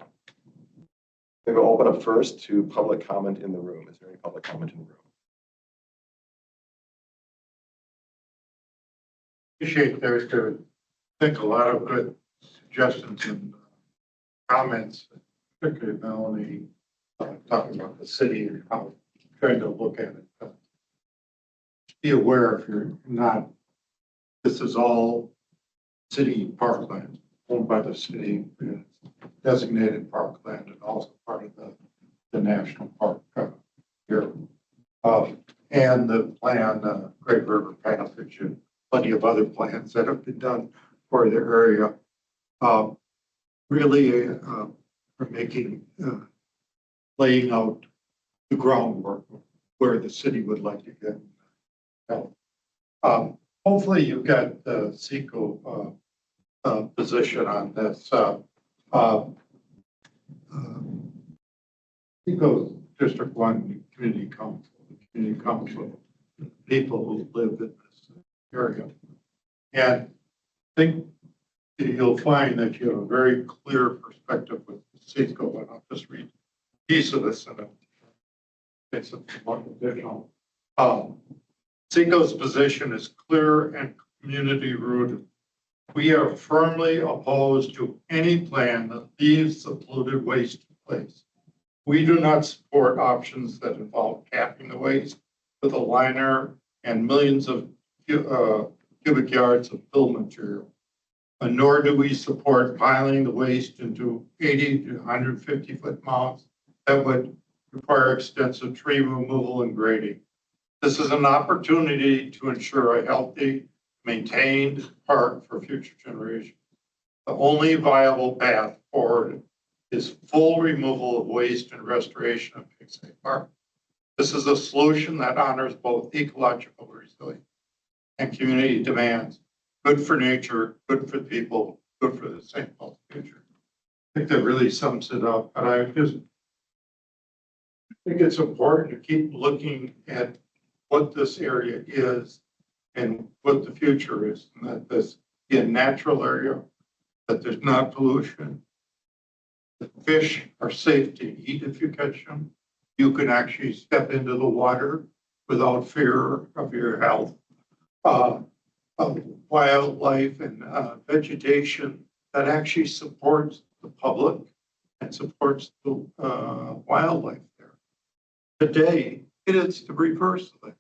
We're going to open up first to public comment in the room. Is there any public comment in the room? Appreciate there's to think a lot of good suggestions and comments, particularly Melanie talking about the city and how trying to look at it. Be aware if you're not, this is all city parkland. owned by the city, designated parkland and also part of the national park here. And the plan, Great River Passage, and plenty of other plans that have been done for the area. Really, for making, laying out the groundwork of where the city would like to get help. Hopefully you've got the SECO position on this. SECO District 1 Community Council, people who live in this area. And I think you'll find that you have a very clear perspective with SECO, and I'll just read a piece of this and it's more additional. SECO's position is clear and community rooted. We are firmly opposed to any plan that leaves the polluted waste in place. We do not support options that involve capping the waste with a liner and millions of cubic yards of fill material. Nor do we support piling the waste into 80 to 150 foot mounds that would require extensive tree removal and grading. This is an opportunity to ensure a healthy, maintained park for future generations. The only viable path forward is full removal of waste and restoration of PigsEye Park. This is a solution that honors both ecological resilience and community demands. Good for nature, good for people, good for the St. Paul future. I think that really sums it up, but I just think it's important to keep looking at what this area is and what the future is, and that this be a natural area, that there's not pollution. The fish are safe to eat if you catch them. You can actually step into the water without fear of your health. Wildlife and vegetation that actually supports the public and supports the wildlife there. Today, it is the reverse of it.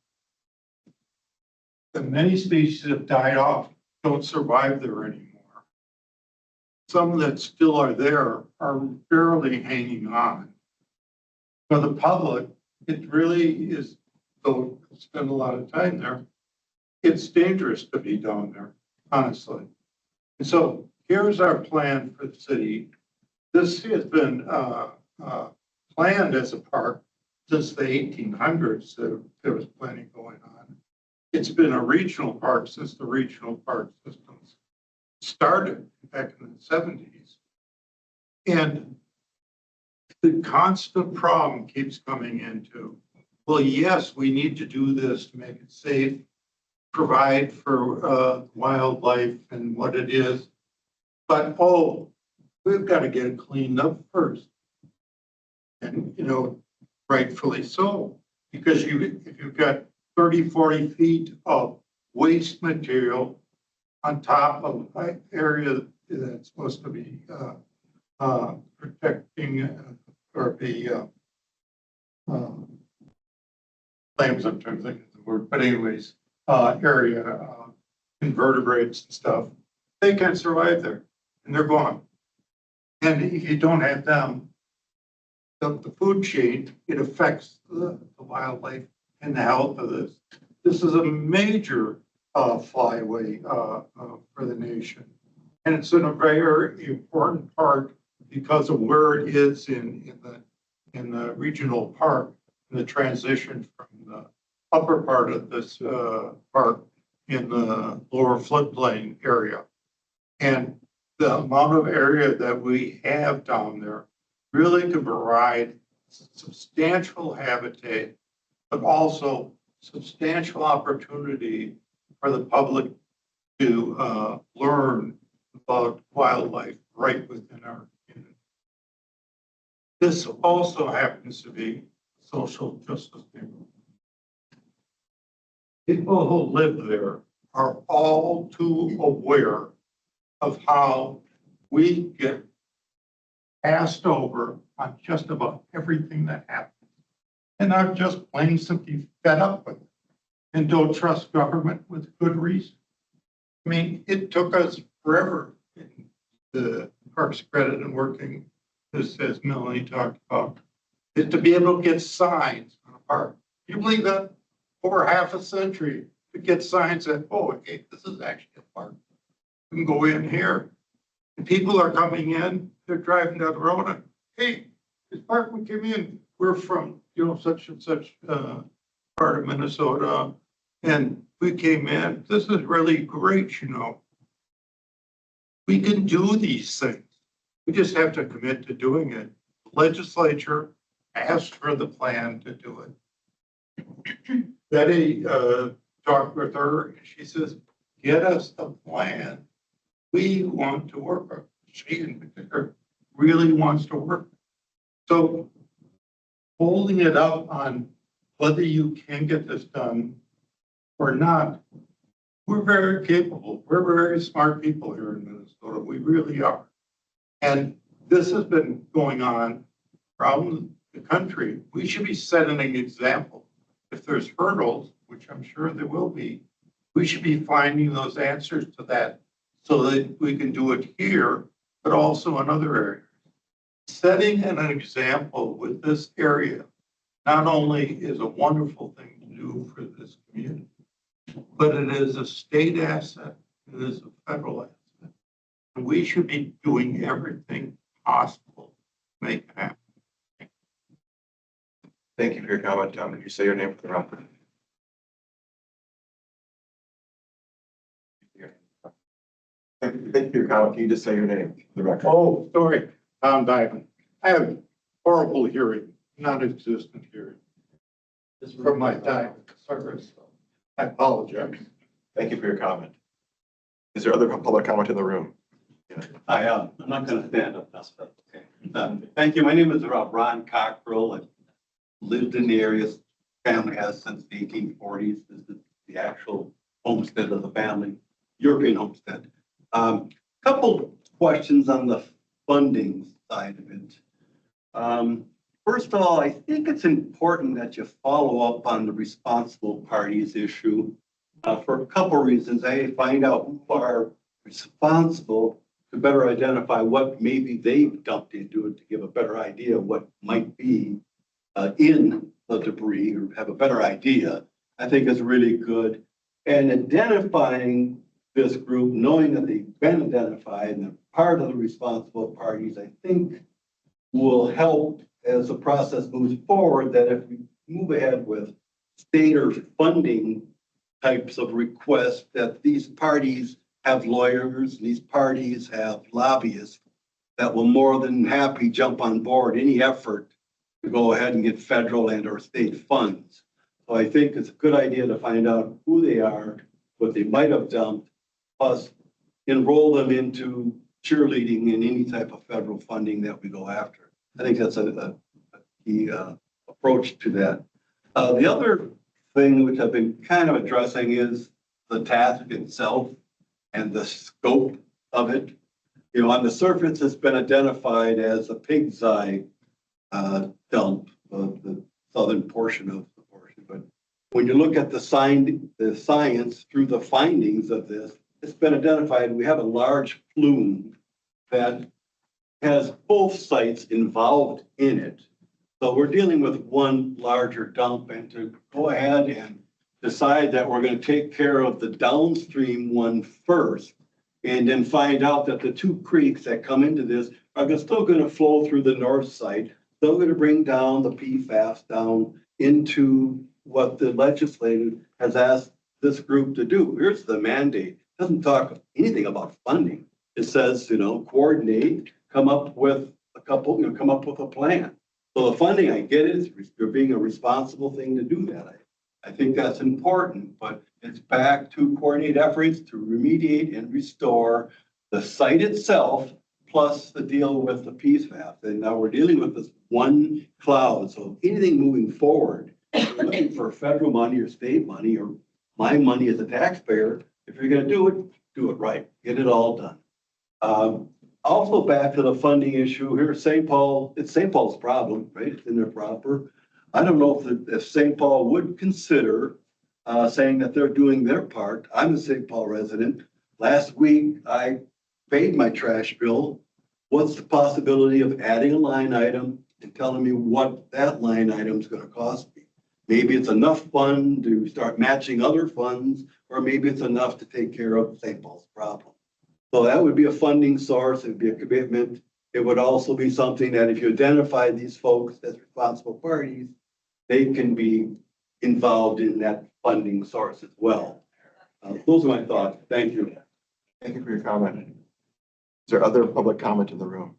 The many species have died off, don't survive there anymore. Some that still are there are barely hanging on. For the public, it really is, though I spend a lot of time there, it's dangerous to be down there, honestly. And so here's our plan for the city. This has been planned as a park since the 1800s. There was planning going on. It's been a regional park since the regional park systems started back in the 70s. And the constant problem keeps coming into, well, yes, we need to do this to make it safe, provide for wildlife and what it is, but we've got to get it cleaned up first. And, rightfully so, because if you've got 30, 40 feet of waste material on top of an area that's supposed to be protecting or be claims, I'm trying to think of the word, but anyways, area, invertebrates and stuff, they can't survive there and they're gone. And if you don't have them, the food chain, it affects the wildlife and the health of this. This is a major flyway for the nation. And it's in a very important part because of where it is in the regional park, in the transition from the upper part of this park in the lower floodplain area. And the amount of area that we have down there really can provide substantial habitat, but also substantial opportunity for the public to learn about wildlife right within our community. This also happens to be social justice neighborhood. People who live there are all too aware of how we get passed over on just about everything that happens. And are just plain simply fed up with it and don't trust government with good reason. I mean, it took us forever in the Parks credit and working, this as Melanie talked about, is to be able to get signs on a park. You believe that? Over half a century to get signs that, oh, okay, this is actually a park. You can go in here. And people are coming in, they're driving down the road and, hey, this park we came in, we're from, such and such part of Minnesota. And we came in, this is really great, We can do these things. We just have to commit to doing it. The legislature asked for the plan to do it. Betty talked with her and she says, get us a plan. We want to work. She in particular really wants to work. So holding it up on whether you can get this done or not, we're very capable. We're very smart people here in Minnesota. We really are. And this has been going on around the country. We should be setting an example. If there's hurdles, which I'm sure there will be, we should be finding those answers to that so that we can do it here, but also in other areas. Setting an example with this area not only is a wonderful thing to do for this community, but it is a state asset, it is a federal asset. And we should be doing everything possible to make it happen. Thank you for your comment, Tom. Did you say your name for the record? Thank you for your comment. Can you just say your name for the record? Oh, sorry, Tom Diamond. I have horrible hearing, non-existent hearing. This is from my time in service. So I apologize. Thank you for your comment. Is there other public comment in the room? Hi, I'm not going to stand up, that's okay. Thank you. My name is Ron Cockrell. I've lived in the area, family has since the 1840s. This is the actual homestead of the family, European homestead. Couple questions on the funding side of it. First of all, I think it's important that you follow up on the responsible parties issue for a couple reasons. A, find out who are responsible to better identify what maybe they've dumped into it to give a better idea of what might be in the debris or have a better idea, I think is really good. And identifying this group, knowing that they've been identified and they're part of the responsible parties, I think will help as the process moves forward, that if we move ahead with state or funding types of requests, that these parties have lawyers, these parties have lobbyists that will more than happy jump on board any effort to go ahead and get federal and or state funds. So I think it's a good idea to find out who they are, what they might have dumped, plus enroll them into cheerleading in any type of federal funding that we go after. I think that's a key approach to that. The other thing which I've been kind of addressing is the task itself and the scope of it. On the surface, it's been identified as a PigsEye dump of the southern portion of the portion. But when you look at the science through the findings of this, it's been identified we have a large plume that has both sites involved in it. So we're dealing with one larger dump, and to go ahead and decide that we're going to take care of the downstream one first, and then find out that the two creeks that come into this are still going to flow through the north site, still going to bring down the PFAS down into what the legislature has asked this group to do. Here's the mandate. It doesn't talk anything about funding. It says, coordinate, come up with a plan. So the funding, I get it, you're being a responsible thing to do that. I think that's important, but it's back to coordinate efforts to remediate and restore the site itself, plus the deal with the PFAS. And now we're dealing with this one cloud. So anything moving forward, if you're looking for federal money or state money or my money as a taxpayer, if you're going to do it right, get it all done. Also back to the funding issue here, St. Paul, it's St. Paul's problem, right? It's in there proper. I don't know if St. Paul would consider saying that they're doing their part. I'm a St. Paul resident. Last week, I paid my trash bill, what's the possibility of adding a line item and telling me what that line item is gonna cost me? Maybe it's enough fund to start matching other funds, or maybe it's enough to take care of St. Paul's problem. So that would be a funding source, it'd be a commitment. It would also be something that if you identify these folks as responsible parties, they can be involved in that funding source as well. Those are my thoughts. Thank you. Thank you for your comment. Is there other public comment in the room?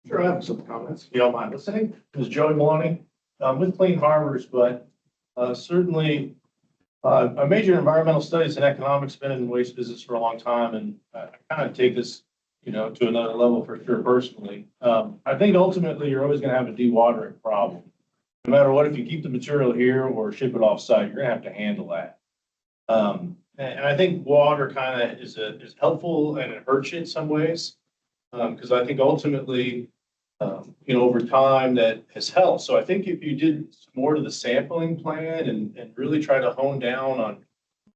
Sure, I have some comments, if you don't mind listening. This is Joey Maloney. I'm with Clean Harbors, but certainly I majored in environmental studies and economics, been in the waste business for a long time, and I kind of take this, to another level for sure personally. I think ultimately you're always going to have a dewatering problem. No matter what, if you keep the material here or ship it off site, you're going to have to handle that. And I think water kind of is helpful and it hurts you in some ways. Because I think ultimately, over time that has helped. So I think if you did more to the sampling plan and really try to hone down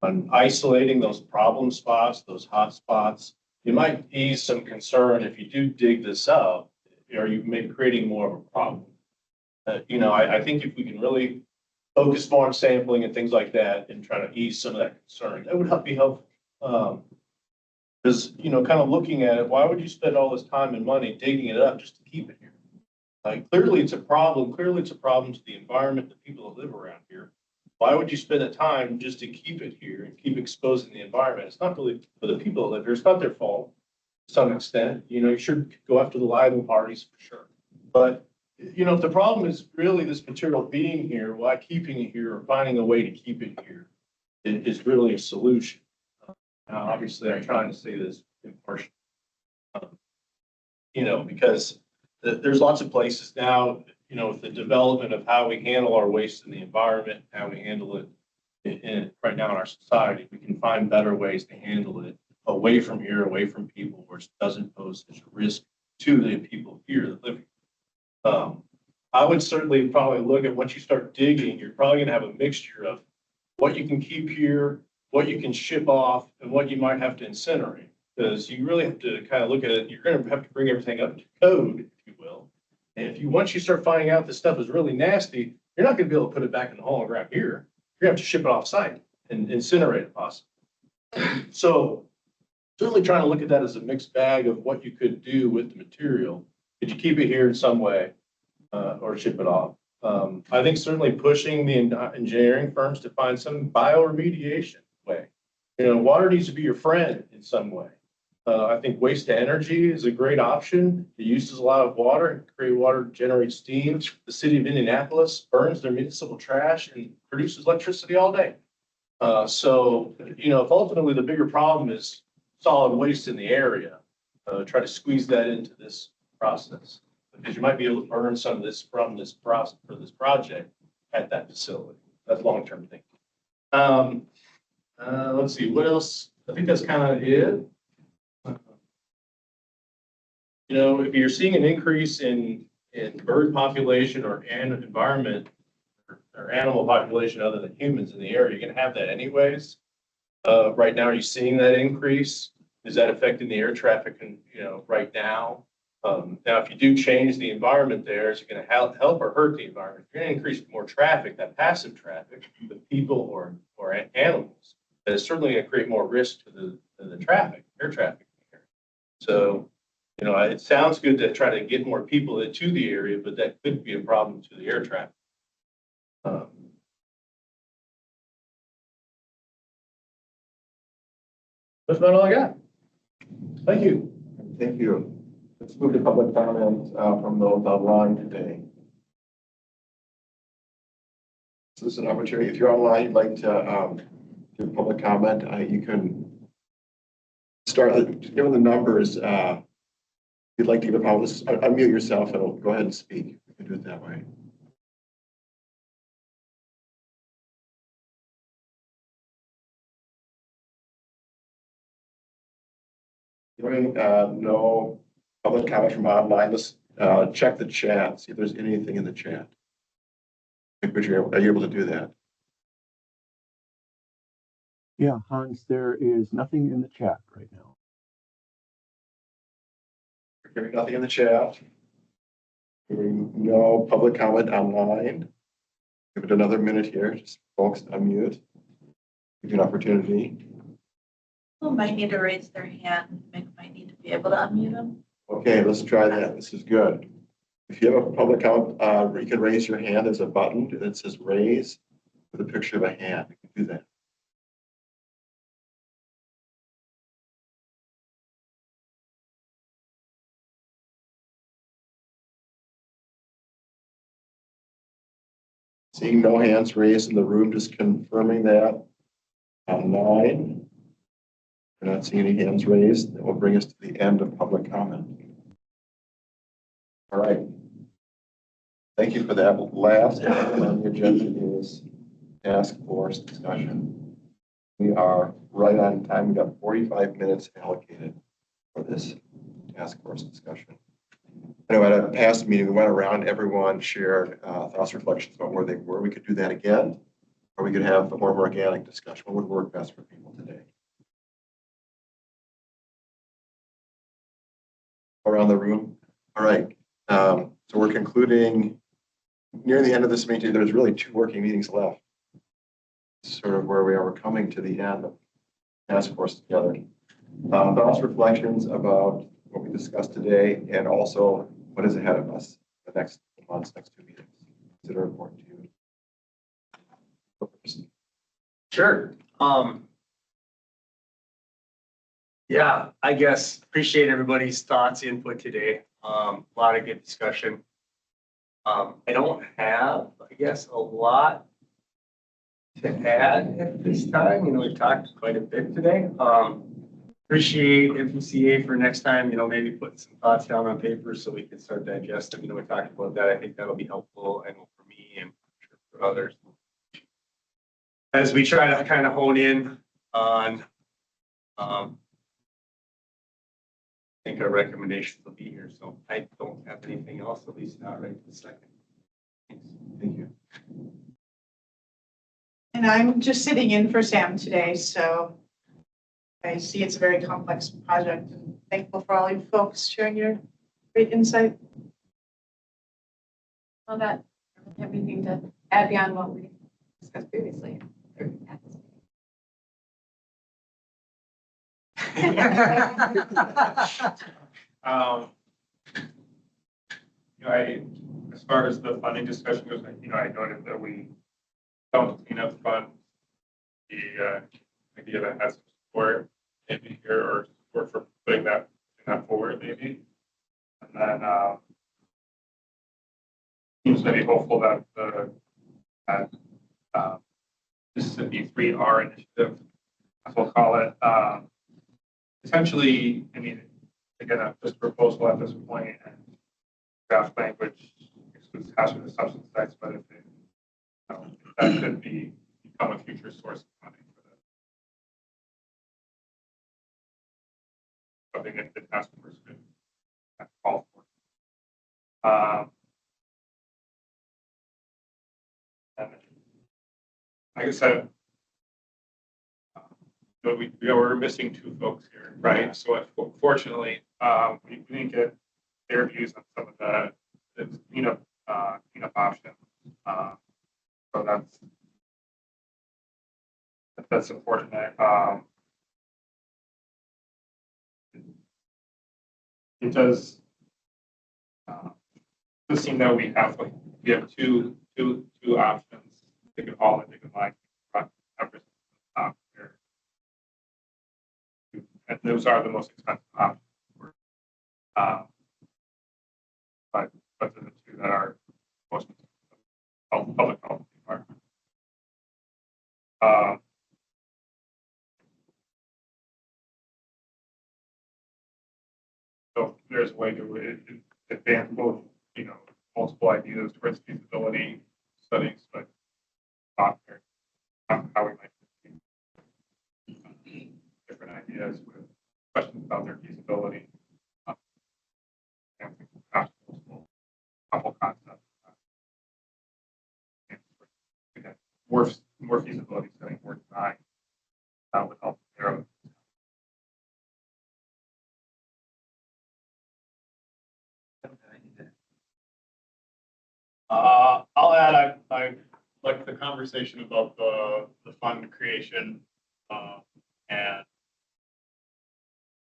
on isolating those problem spots, those hot spots, you might ease some concern if you do dig this up, or you may be creating more of a problem. I think if we can really focus more on sampling and things like that and try to ease some of that concern, that would be helpful. Because, kind of looking at it, why would you spend all this time and money digging it up just to keep it here? Clearly it's a problem. Clearly it's a problem to the environment, the people that live around here. Why would you spend the time just to keep it here and keep exposing the environment? It's not really for the people that live here. It's not their fault to some extent. You should go after the liable parties for sure. But, if the problem is really this material being here, why keeping it here or finding a way to keep it here is really a solution. Now, obviously, I'm trying to say this impartially, because there's lots of places now, with the development of how we handle our waste in the environment, how we handle it right now in our society, we can find better ways to handle it away from here, away from people, where it doesn't pose such a risk to the people here that live here. I would certainly probably look at once you start digging, you're probably going to have a mixture of what you can keep here, what you can ship off, and what you might have to incinerate. Because you really have to kind of look at it. You're going to have to bring everything up to code, if you will. And once you start finding out this stuff is really nasty, you're not going to be able to put it back in the hole and grab here. You're going to have to ship it off site and incinerate it possibly. So certainly trying to look at that as a mixed bag of what you could do with the material. Could you keep it here in some way or ship it off? I think certainly pushing the engineering firms to find some bioremediation way. Water needs to be your friend in some way. I think waste to energy is a great option. It uses a lot of water. Gray water generates steam. The city of Indianapolis burns their municipal trash and produces electricity all day. So, if ultimately the bigger problem is solid waste in the area, try to squeeze that into this process. Because you might be able to burn some of this from this process for this project at that facility. That's long-term thinking. Let's see, what else? I think that's kind of it. If you're seeing an increase in bird population or environment or animal population other than humans in the area, you're going to have that anyways. Right now, are you seeing that increase? Is that affecting the air traffic right now? Now, if you do change the environment there, is it going to help or hurt the environment? If you're going to increase more traffic, that passive traffic, with people or animals, that is certainly going to create more risk to the traffic, air traffic. So, it sounds good to try to get more people into the area, but that could be a problem to the air traffic. That's about all I got. Thank you. Thank you. Let's move to public comment from those online today. So this is an opportunity. If you're online, you'd like to do public comment, you can start, given the numbers, if you'd like to give a comment, unmute yourself and go ahead and speak. You can do it that way. Hearing no public comment from online, let's check the chat, see if there's anything in the chat. Are you able to do that? Yeah, Hans, there is nothing in the chat right now. Hearing nothing in the chat. Hearing no public comment online. Give it another minute here, just folks unmute. Give you an opportunity. People might need to raise their hand. Mick might need to be able to unmute them. Okay, let's try that. This is good. If you have a public comment, you can raise your hand. There's a button that says raise with a picture of a hand. You can do that. Seeing no hands raised in the room, just confirming that on 9. We're not seeing any hands raised. That will bring us to the end of public comment. All right. Thank you for that. Last item on the agenda is task force discussion. We are right on time. We got 45 minutes allocated for this task force discussion. Anyway, at a past meeting, we went around, everyone shared thoughts, reflections about where they were. We could do that again, or we could have a more organic discussion. What would work best for people today? Around the room? All right. So we're concluding near the end of this meeting. There's really 2 working meetings left. Sort of where we are. We're coming to the end of task force together. Thoughts, reflections about what we discussed today, and also what is ahead of us the next months, next 2 meetings that are important to you. Sure. Yeah, I guess appreciate everybody's thoughts, input today. A lot of good discussion. I don't have, I guess, a lot to add at this time. You know, we've talked quite a bit today. Appreciate FCA for next time, you know, maybe put some thoughts down on paper so we can start digesting. You know, we talked about that. I think that'll be helpful, I know, for me and for others. As we try to kind of hone in on, I think our recommendations will be here. So I don't have anything else, at least not right this second. Thanks. Thank you. And I'm just sitting in for Sam today, so I see it's a very complex project, and thankful for all you folks sharing your great insight. Well, that, everything to add beyond what we discussed previously. You know, as far as the funding discussion goes, you know, I noted that we don't clean up fund the idea that has some support maybe here, or support for putting that forward maybe. And then seems to be hopeful that the Mississippi 3R initiative, as we'll call it, essentially, I mean, again, just a proposal at this point, and draft language excludes hazardous substance sites, but if it, you know, if that could become a future source of funding for that. Something that the task force could call for. And like I said, but we're missing 2 folks here, right? So fortunately, we didn't get their views on some of the cleanup options. So that's important. It does seem that we have two options. They can haul it, they can like here. And those are the most expensive options. But they're the 2 that are most public health department. So there's a way to advance both, you know, multiple ideas towards feasibility studies, but how we might different ideas with questions about their feasibility. And couple concepts. Again, more feasibility study, more design. That would help narrow conversation about the fund creation. And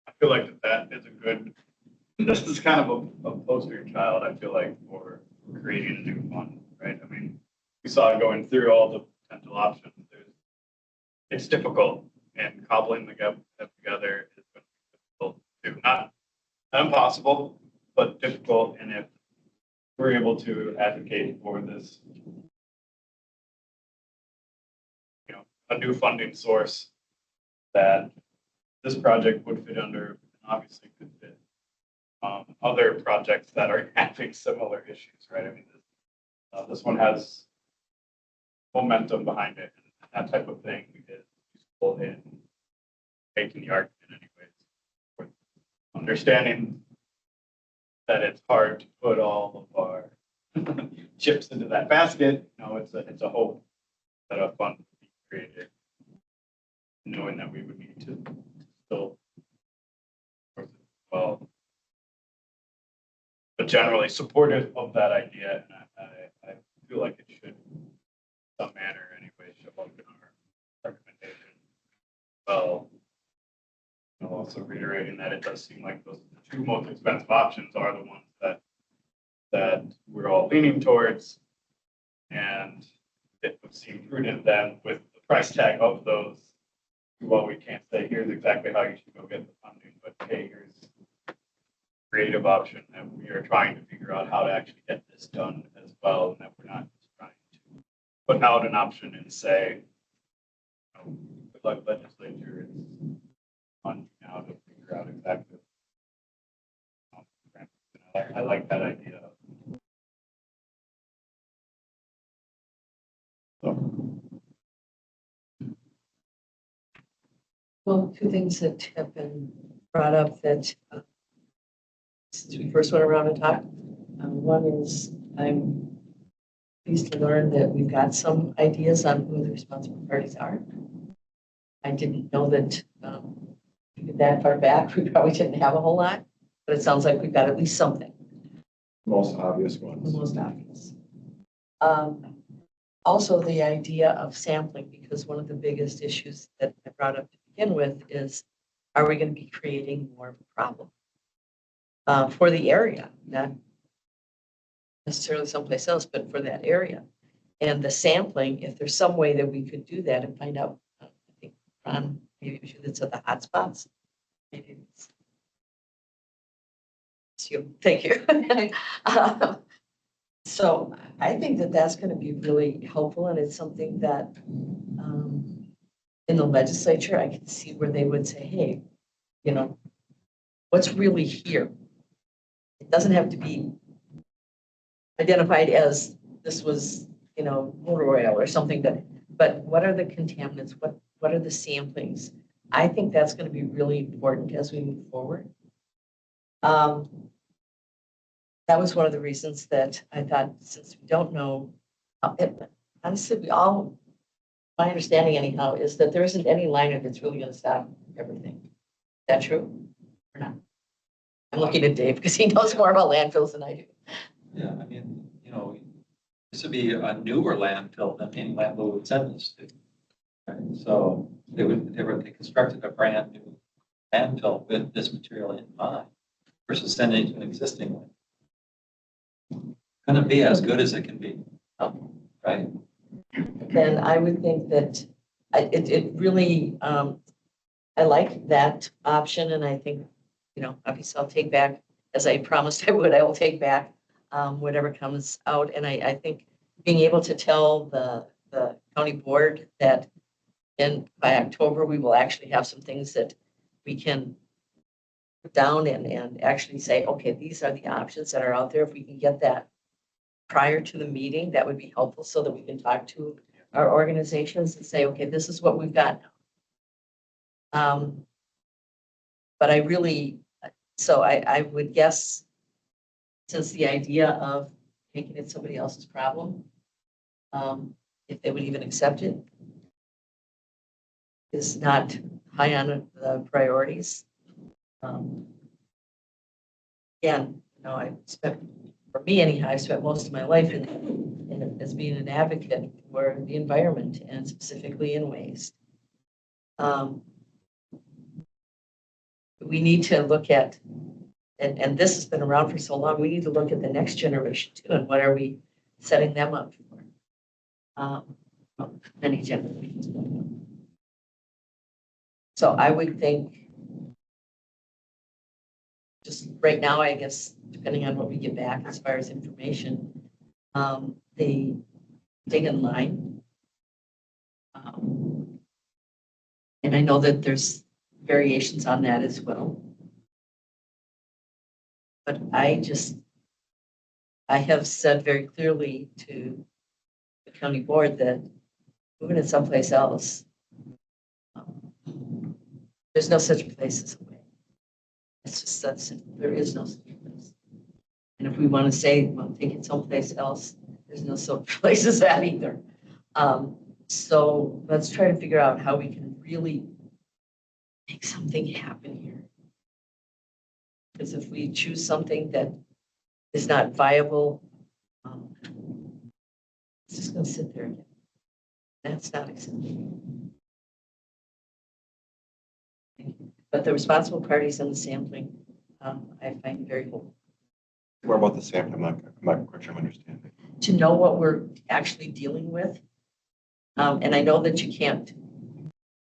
I feel like that is a good, this is kind of a poster child, I feel like, for creating a new fund, right? I mean, we saw going through all the potential options, it's difficult, and cobbling the gap together is difficult to, not impossible, but difficult. And if we're able to advocate for this, a new funding source that this project would fit under, and obviously could fit other projects that are having similar issues, right? I mean, this one has momentum behind it, and that type of thing is useful in making the argument anyways. For understanding that it's hard to put all of our chips into that basket, it's a hope that a fund would be created, knowing that we would need to still, well, but generally supportive of that idea, and I feel like it should, in some manner anyway, show up in our recommendation. Well, also reiterating that it does seem like those the two most expensive options are the ones that we're all leaning towards, and it would seem prudent then with the price tag of those. Well, we can't say here's exactly how you should go get the funding, but hey, here's a creative option that we are trying to figure out how to actually get this done as well, and that we're not just trying to put out an option and say, good luck legislature, it's on now to figure out exactly. I like that idea. Well, two things that have been brought up that since we first went around and talked. One is I'm pleased to learn that we've got some ideas on who the responsible parties are. I didn't know that we get that far back. We probably didn't have a whole lot, but it sounds like we've got at least something. Most obvious The ones. most obvious. Also, the idea of sampling, because one of the biggest issues that I brought up to begin with is, are we going to be creating more of a problem for the area, not necessarily someplace else, but for that area? And the sampling, if there's some way that we could do that and find out, I think Ron, maybe it was you that said the hotspots. Maybe it's you. Thank you. So I think that that's going to be really helpful, and it's something that in the legislature, I can see where they would say, hey, what's really here? It doesn't have to be identified as this was, motor oil or something but what are the contaminants? What are the samplings? I think that's going to be really important as we move forward. That was one of the reasons that I thought, since we don't know, honestly, my understanding anyhow, is that there isn't any liner that's really going to stop everything. Is that true or not? I'm looking at Dave because he knows more about landfills than I do. Yeah, I mean, this would be a newer landfill than any landfill would send us to. Right? So they constructed a brand new landfill with this material in mind versus sending it to an existing one. Going to be as good as it can be, right? Then I would think that it really, I like that option, and I think, obviously I'll take back, as I promised I would, I will take back whatever comes out. And I think being able to tell the county board that by October, we will actually have some things that we can put down and actually say, okay, these are the options that are out there. If we can get that prior to the meeting, that would be helpful so that we can talk to our organizations and say, okay, this is what we've got now. But I really, so I would guess, since the idea of making it somebody else's problem, if they would even accept it, is not high on the priorities. Again, I spent for me anyhow, I've spent most of my life as being an advocate for the environment and specifically in waste. We need to look at, and this has been around for so long, we need to look at the next generation too, and what are we setting them up for? Many generations. So I would think, just right now, I guess, depending on what we get back as far as information, the dig in line. And I know that there's variations on that as well. But I have said very clearly to the county board that moving it someplace else, there's no such place as a way. It's just that simple. There is no such place. And if we want to say, well, take it someplace else, there's no such place as that either. So let's try to figure out how we can really make something happen here. Because if we choose something that is not viable, it's just going to sit there again. That's not acceptable. But the responsible parties in the sampling, I find very hopeful. More about the sampling, I'm not quite sure I'm understanding. To know what we're actually dealing with. And I know that you can't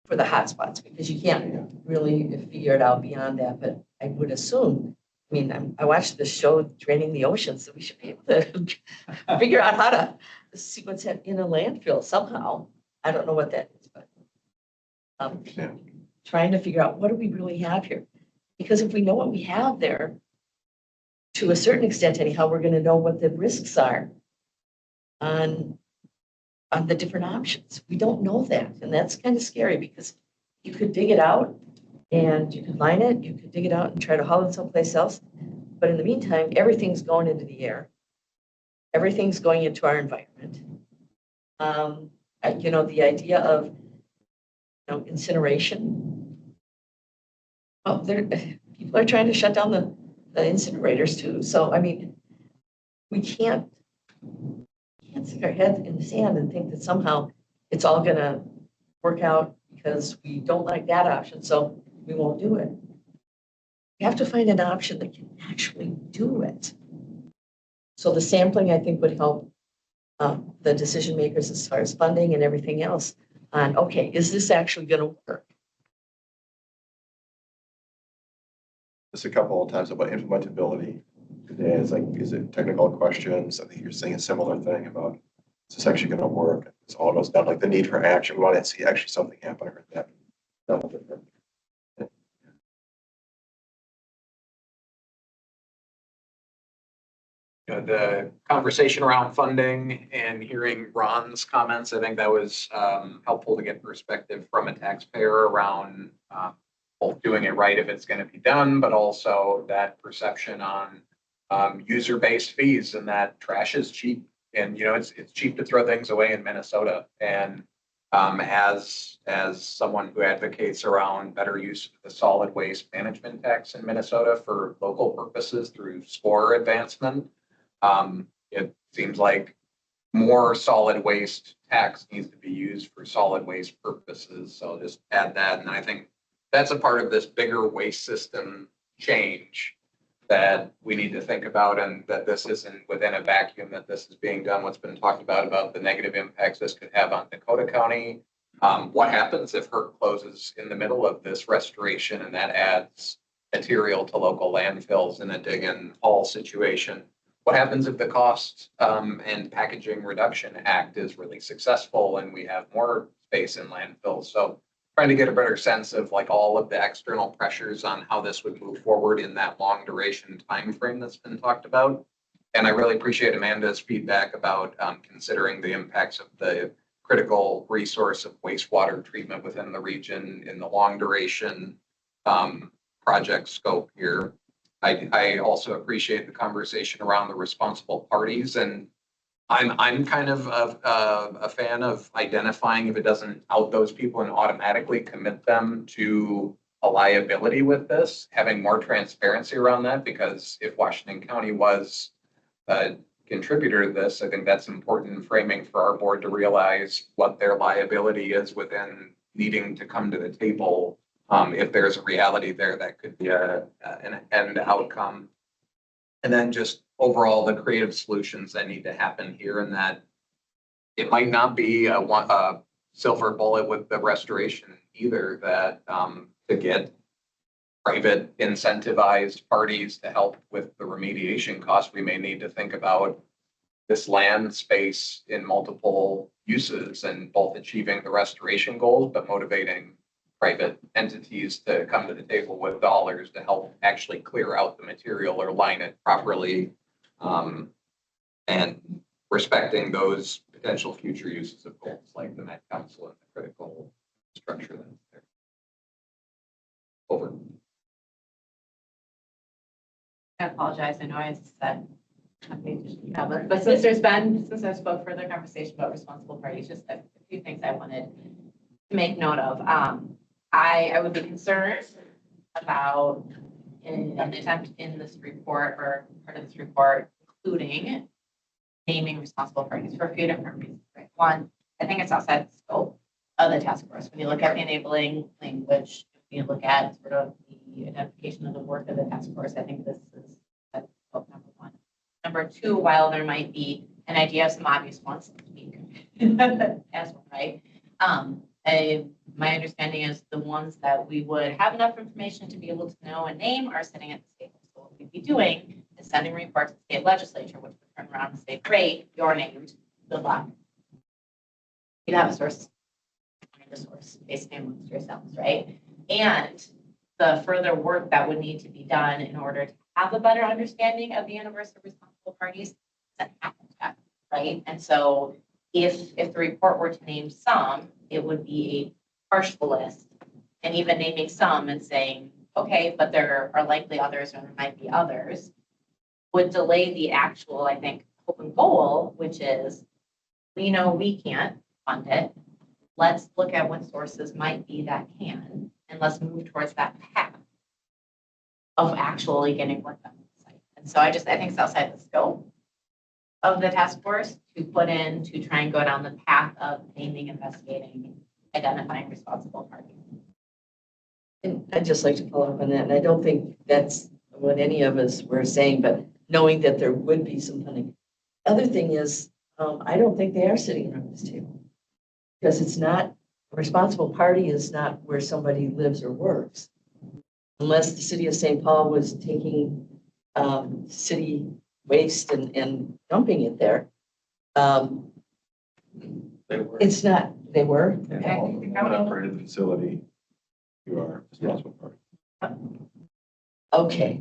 for the hotspots because you can't really figure it out beyond that. But I would assume, I mean, I watched the show Draining the Oceans, so we should be able to figure out how to see what's in a landfill somehow. I don't know what that is, but trying to figure out what do we really have here. Because if we know what we have there, to a certain extent anyhow, we're going to know what the risks are on the different options. We don't know that. And that's kind of scary because you could dig it out and you could line it, you could dig it out and try to haul it someplace else. But in the meantime, everything's going into the air. Everything's going into our environment. The idea of incineration. Well, people are trying to shut down the incinerators too. So, I mean, we can't stick our head in the sand and think that somehow it's all going to work out because we don't like that option, so we won't do it. We have to find an option that can actually do it. So the sampling, I think, would help the decision makers as far as funding and everything else on, okay, is this actually going to work? Just a couple of times about implementability. Today is like, is it technical questions? I think you're saying a similar thing about, is this actually going to work? It's almost not like the need for action. We want to see actually something happen. I heard that. The conversation around funding and hearing Ron's comments, I think that was helpful to get perspective from a taxpayer around both doing it right if it's going to be done, but also that perception on user-based fees and that trash is cheap. And, it's cheap to throw things away in Minnesota. And as someone who advocates around better use of the solid waste management tax in Minnesota for local purposes through SCORE advancement, it seems like more solid waste tax needs to be used for solid waste purposes. So just add that. And I think that's a part of this bigger waste system change that we need to think about, and that this isn't within a vacuum, that this is being done. What's been talked about the negative impacts this could have on Dakota County. What happens if HERC closes in the middle of this restoration and that adds material to local landfills in a dig and haul situation? What happens if the Cost and Packaging Reduction Act is really successful and we have more space in landfills? So trying to get a better sense of like all of the external pressures on how this would move forward in that long duration time frame that's been talked about. And I really appreciate Amanda's feedback about considering the impacts of the critical resource of wastewater treatment within the region in the long duration project scope here. I also appreciate the conversation around the responsible parties, and I'm kind of a fan of identifying if it doesn't out those people and automatically commit them to a liability with this, having more transparency around that, because if Washington County was a contributor to this, I think that's important framing for our board to realize what their liability is within needing to come to the table. If there's a reality there, that could be an end outcome. And then just overall, the creative solutions that need to happen here, and that it might not be a silver bullet with the restoration either, that to get private incentivized parties to help with the remediation costs, we may need to think about this land space in multiple uses and both achieving the restoration goals, but motivating private entities to come to the table with dollars to help actually clear out the material or line it properly. And respecting those potential future uses of goals like the Met Council and the critical structure that's there. Over. I apologize, I know I said. But since I spoke further conversation about responsible parties, just a few things I wanted to make note of. I would be concerned about an attempt in this report or part of this report, including naming responsible parties for a few different reasons. Right? One, I think it's outside the scope of the task force. When you look at the enabling language, when you look at sort of the identification of the work of the task force, I think this is scope number one. Number two, while there might be an idea of some obvious ones, as well, right? My understanding is the ones that we would have enough information to be able to know and name are sitting at the table. So what we'd be doing is sending reports to the state legislature, which would turn around and say, great, you're named, good luck. You'd have a source, find a source, basically amongst yourselves, right? And the further work that would need to be done in order to have a better understanding of the universe of responsible parties doesn't happen yet, right? And so if the report were to name some, it would be a partial list, and even naming some and saying, okay, but there are likely others, or there might be others, would delay the actual, I think, hope and goal, which is, we know we can't fund it. Let's look at what sources might be that can, and let's move towards that path of actually getting work done on the site. And so I think it's outside the scope of the task force to put in to try and go down the path of naming, investigating, identifying responsible parties. And I'd just like to follow up on that. And I don't think that's what any of us were saying, but knowing that there would be some funding. Other thing is, I don't think they are sitting around this table because it's not, a responsible party is not where somebody lives or works. Unless the city of St. Paul was taking city waste and dumping it there. They were. It's not, they were? Operated the facility, you are responsible for. Okay.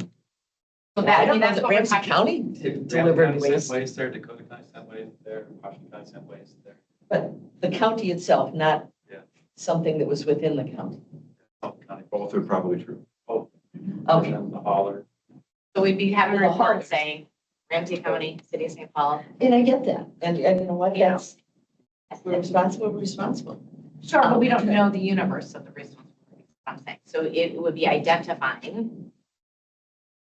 So that, I mean, that's that what we're Ramsey talking County delivered Ramsey County waste, sent waste there, Dakota County sent waste there, Washington County sent waste there. but the county itself, not Yeah. something that was within the county. Fulton County. Both are probably true. Okay. And the hauler. So we'd be having a Well, the report heart- saying Ramsey County, City of St. Paul. And I get that. And you know what, Yeah. that's, we're responsible. Sure, but we don't know the universe of the responsible parties, I'm saying. So it would be identifying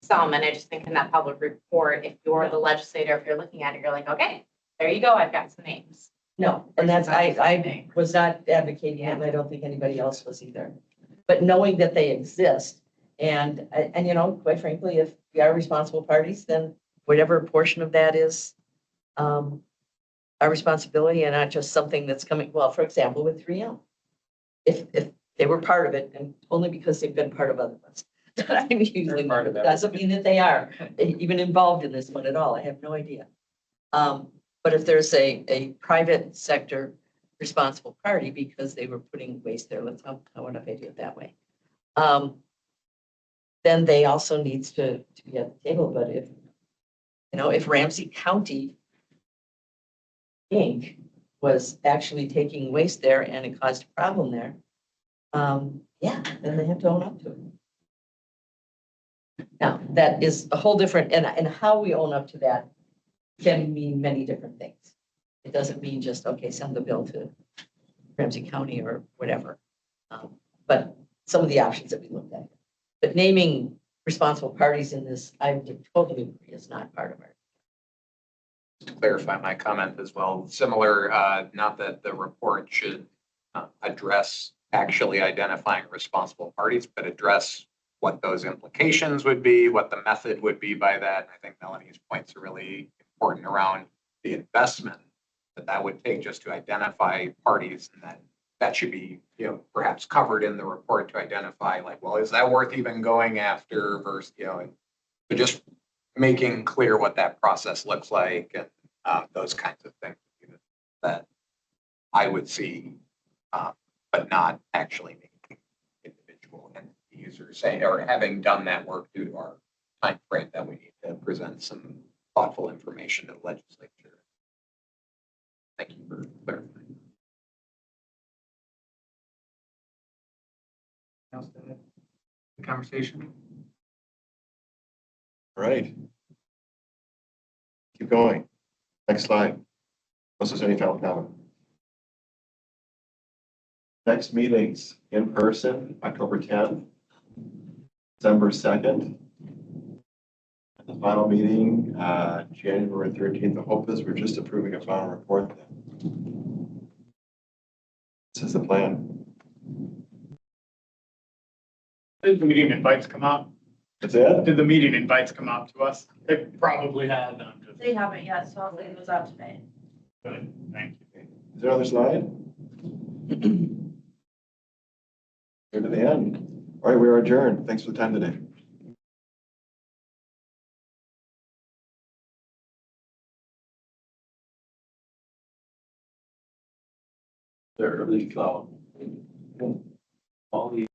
some, and I just think in that public report, if you're the legislator, if you're looking at it, you're like, okay, there you go, I've got some names. No, and that's, I was not advocating it, and I don't think anybody else was either. But knowing that they exist, and you know, quite frankly, if we are responsible parties, then whatever portion of that is our responsibility and not just something that's coming, well, for example, with 3M. If they were part of it, and only because they've been part of other ones, that I'm using, part of that. doesn't mean that they are even involved in this one at all. I have no idea. But if there's a private sector responsible party because they were putting waste there, I wonder if I do it that way. Then they also needs to be at the table. But if, you know, if Ramsey County Inc. was actually taking waste there and it caused a problem there, yeah, then they have to own up to it. Now, that is a whole different, and how we own up to that can mean many different things. It doesn't mean just, okay, send the bill to Ramsey County or whatever. But some of the options that we looked at. But naming responsible parties in this, I would totally agree, is not part of it. To clarify my comment as well, similar, not that the report should address actually identifying responsible parties, but address what those implications would be, what the method would be by that. And I think Melanie's points are really important around the investment that would take just to identify parties, and that should be, perhaps covered in the report to identify like, well, is that worth even going after versus, but just making clear what that process looks like and those kinds of things that I would see, but not actually making individual entities or saying, or having done that work due to our time frame that we need to present some thoughtful information to the legislature. Thank you for clarifying. Else to add? The conversation. All right. Keep going. Next slide. Unless there's any final comment. Next meetings in person, October 10th, December 2nd. And the final meeting, January 13th. The hope is we're just approving a final report then. This is the plan. Did the meeting invites come out? That's it? Did the meeting invites come out to us? They probably had. I'm just They haven't yet, so I'll leave those out today. good. Thank you. Is there another slide? Here to the end. All right, we are adjourned. Thanks for the time today. They're really cloud. All these